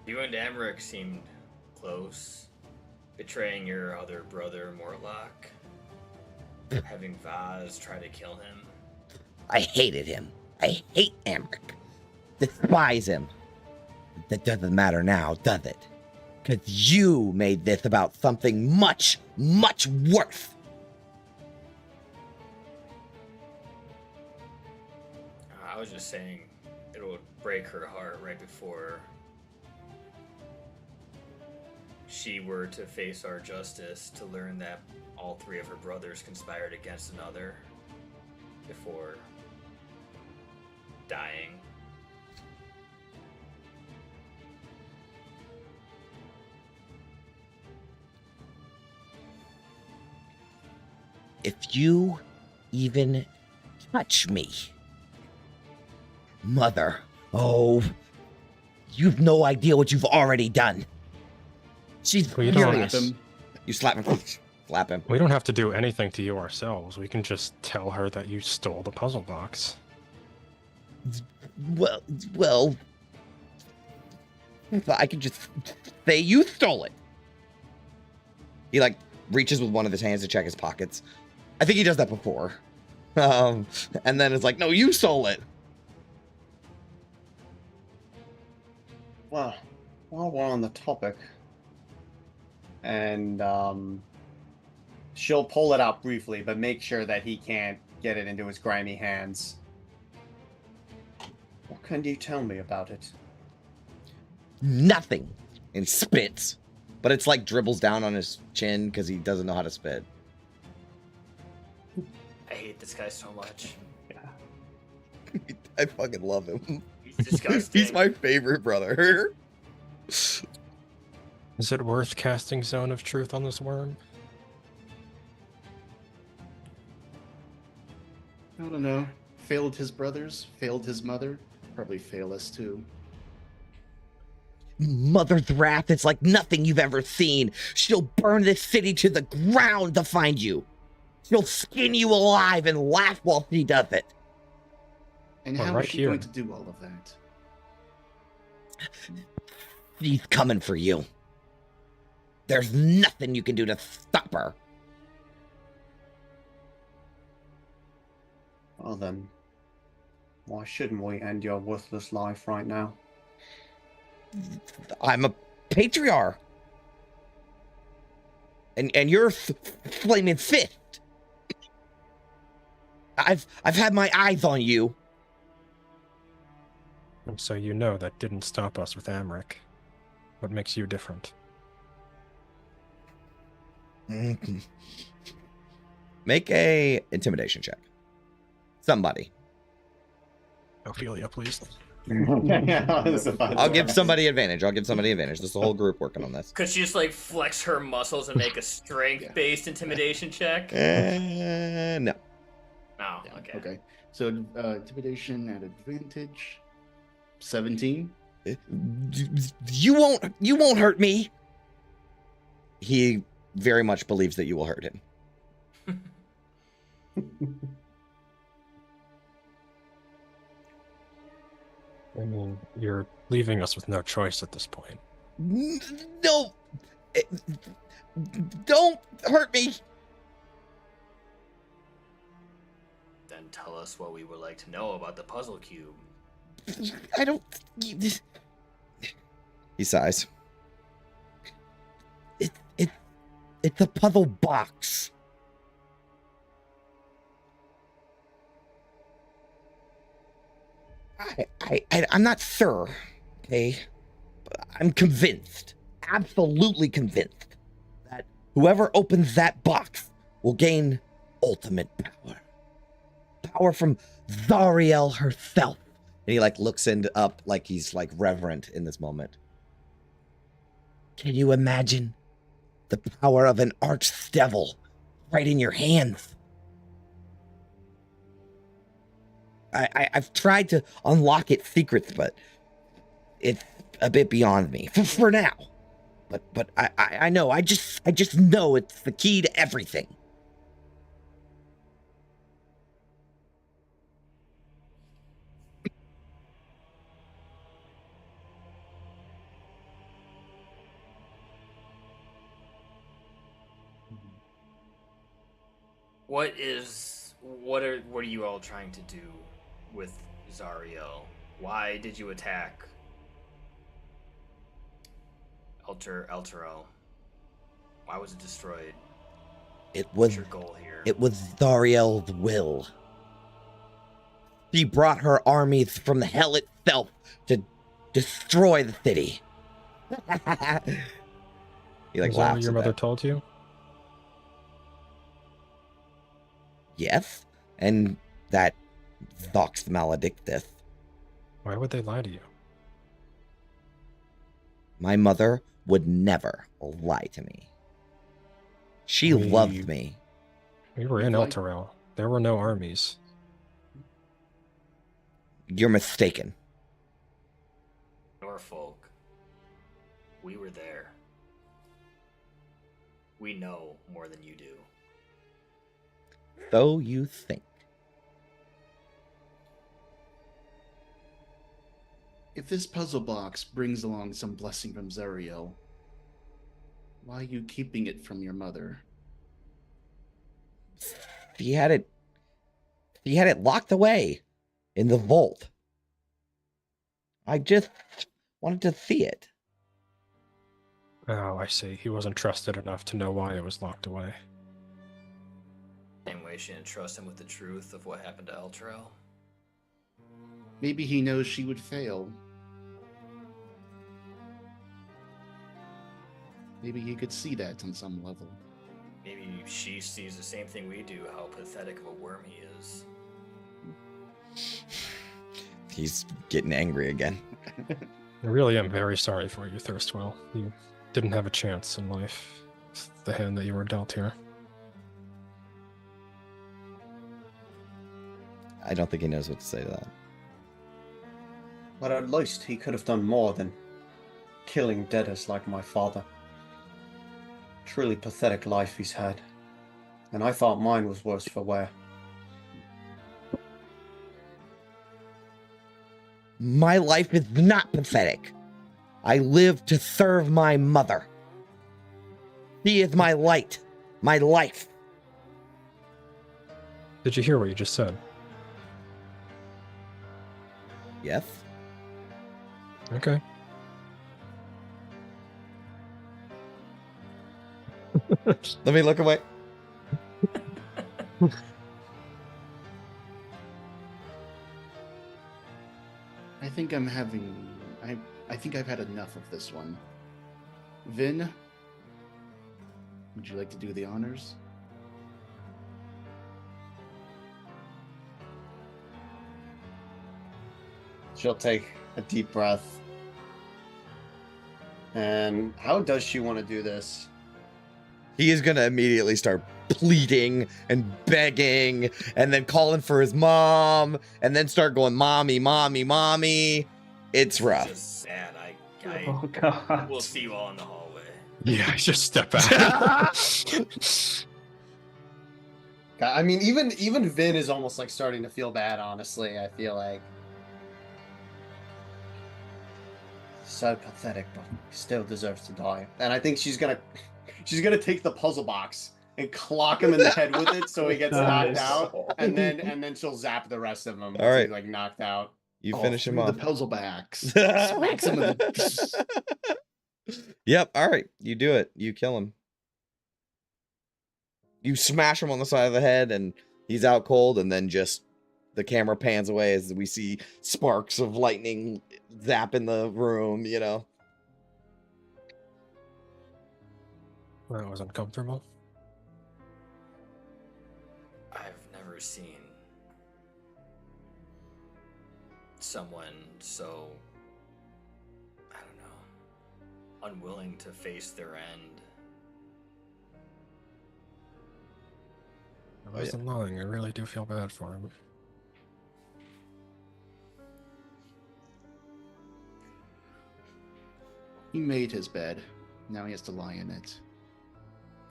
You and Amric seemed close. Betraying your other brother, Mortlock. Having Vaz try to kill him. I hated him. I hate Amric. Despise him. That doesn't matter now, does it? Because you made this about something much, much worse. I was just saying it would break her heart right before she were to face our justice to learn that all three of her brothers conspired against another before dying. If you even touch me, Mother, you've no idea what you've already done. She's Well, you don't furious. Him. You slap him. Slap him. We don't have to do anything to you ourselves. We can just tell her that you stole the puzzle box. Well, I could just say you stole it. He, like, reaches with one of his hands to check his pockets. I think he does that before. And then it's like, no, you stole it. Well, while we're on the topic, and she'll pull it out briefly, but make sure that he can't get it into his grimy hands. What can you tell me about it? Nothing. And spits. But it's like dribbles down on his chin because he doesn't know how to spit. I hate this guy so much. I fucking love him. He's disgusting. He's my favorite brother. Is it worth casting Zone of Truth on this worm? I don't know. Failed his brothers, failed his mother, probably fail us too. Mother's wrath is like nothing you've ever seen. She'll burn this city to the ground to find you. She'll skin you alive and laugh while she does it. And Well, how right is she here. going to do all of that? She's coming for you. There's nothing you can do to stop her. Well then, why shouldn't we end your worthless life right now? I'm a patriarch. And you're flaming fifth. I've had my eyes on you. And so you know that didn't stop us with Amric. What makes you different? Make a intimidation check. Somebody. Ophelia, please. I'll give somebody advantage. There's the whole group working on this. Could she just like flex her muscles and make a strength-based intimidation check? No. No. Yeah, Okay. Okay. So intimidation at advantage. 17. You won't hurt me. He very much believes that you will hurt him. I mean, you're leaving us with no choice at this point. No. Don't hurt me. Then tell us what we would like to know about the puzzle cube. I don't. He sighs. It's a puzzle box. I'm not sure, okay? But I'm convinced, absolutely convinced, that whoever opens that box will gain ultimate power. Power from Zariel herself. And he like looks up like he's like reverent in this moment. Can you imagine the power of an archdevil right in your hands? I've tried to unlock its secrets, but it's a bit beyond me for now. But I know. I just know it's the key to everything. What are you all trying to do with Zariel? Why did you attack Elturel? Why was it destroyed? It What's was your goal here? It was Zariel's will. She brought her armies from the hell itself to destroy the city. He like Is that laughs what your at mother that. told you? Yes, and that Vox Maledictus. Why would they lie to you? My mother would never lie to me. She loved me. We were in Like- Elturel. There were no armies. You're mistaken. Norfolk. We were there. We know more than you do. So you think. If this puzzle box brings along some blessing from Zariel, why are you keeping it from your mother? She had it locked away in the vault. I just wanted to see it. Oh, I see. He wasn't trusted enough to know why it was locked away. Same way she didn't trust him with the truth of what happened to Elturel. Maybe he knows she would fail. Maybe he could see that on some level. Maybe she sees the same thing we do, how pathetic of a worm he is. He's getting angry again. I really am very sorry for you, Thirstwell. You didn't have a chance in life. It's the hand that you were dealt here. I don't think he knows what to say to that. But at least he could have done more than killing deaders like my father. Truly pathetic life he's had. And I thought mine was worse for wear. My life is not pathetic. I live to serve my mother. She is my light, my life. Did you hear what you just said? Yes? Okay. Let me look away. I think I'm having... I think I've had enough of this one. Vin, would you like to do the honors? She'll take a deep breath. And how does she want to do this? He is going to immediately start pleading and begging and then calling for his mom and then start going, mommy, mommy, mommy. It's rough. Just sad. Oh god. We'll see you all in the hallway. Yeah, I just step back. I mean, even Vin is almost like starting to feel bad, honestly, I feel like. So pathetic, but he still deserves to die. And I think she's gonna take the puzzle box and clock him in the head with it so he gets knocked out. And then she'll zap the rest of them. All right. He's like knocked out. You finish him through off. the puzzle backs. Smacks him with the... Yep. All right. You do it. You kill him. You smash him on the side of the head and he's out cold, and then just the camera pans away as we see sparks of lightning zap in the room, you know. That was uncomfortable. I've never seen someone so, I don't know, unwilling to face their end. I wasn't lying. I really do feel bad for him. He made his bed. Now he has to lie in it.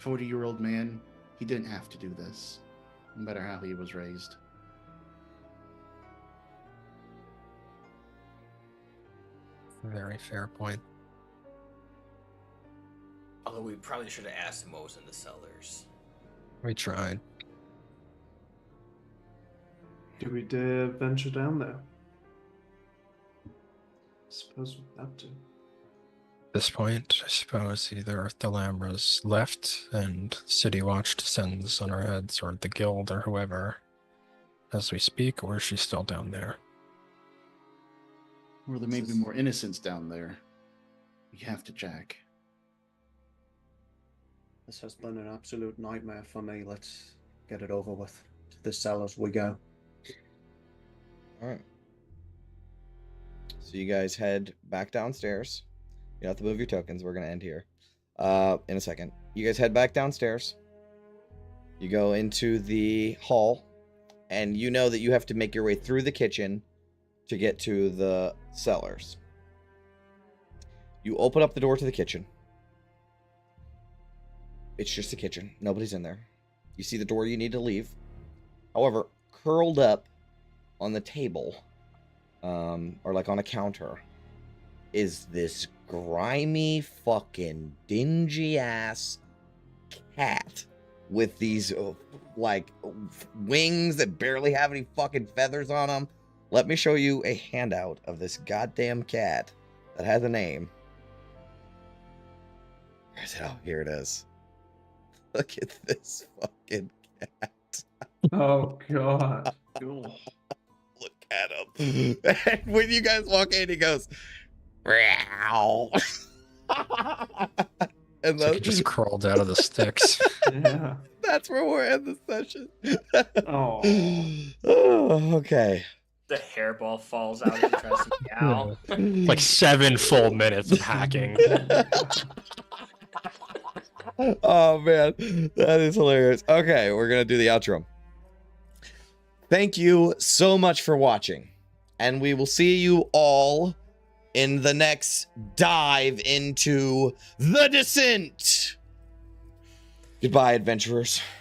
40-year-old man, he didn't have to do this, no matter how he was raised. Very fair point. Although we probably should have asked him what was in the cellars. We tried. Do we dare venture down there? Suppose we have to. At this point, I suppose either Thalamra's left and City Watch descends on our heads, or the guild or whoever as we speak, or is she still down there? Or there may be more innocents down there. We have to check. This has been an absolute nightmare for me. Let's get it over with. To the cellars we go. All right. So you guys head back downstairs. You don't have to move your tokens. We're going to end here in a second. You guys head back downstairs. You go into the hall, and you know that you have to make your way through the kitchen to get to the cellars. You open up the door to the kitchen. It's just a kitchen. Nobody's in there. You see the door you need to leave. However, curled up on the table, or like on a counter, is this grimy, fucking dingy ass cat with these like wings that barely have any fucking feathers on them. Let me show you a handout of this goddamn cat that has a name. Where's it? Oh, here it is. Look at this fucking cat. Oh god. Look at him. And when you guys walk in, he goes, meow. And It's like it just crawled out of the sticks. Yeah. that's where we're in the session. Oh. Oh, okay. The hairball falls out and tries to meow. Like 7 full minutes of hacking. Oh man, that is hilarious. Okay, we're gonna do the outro. Thank you so much for watching, and we will see you all in the next dive into the descent. Goodbye, adventurers.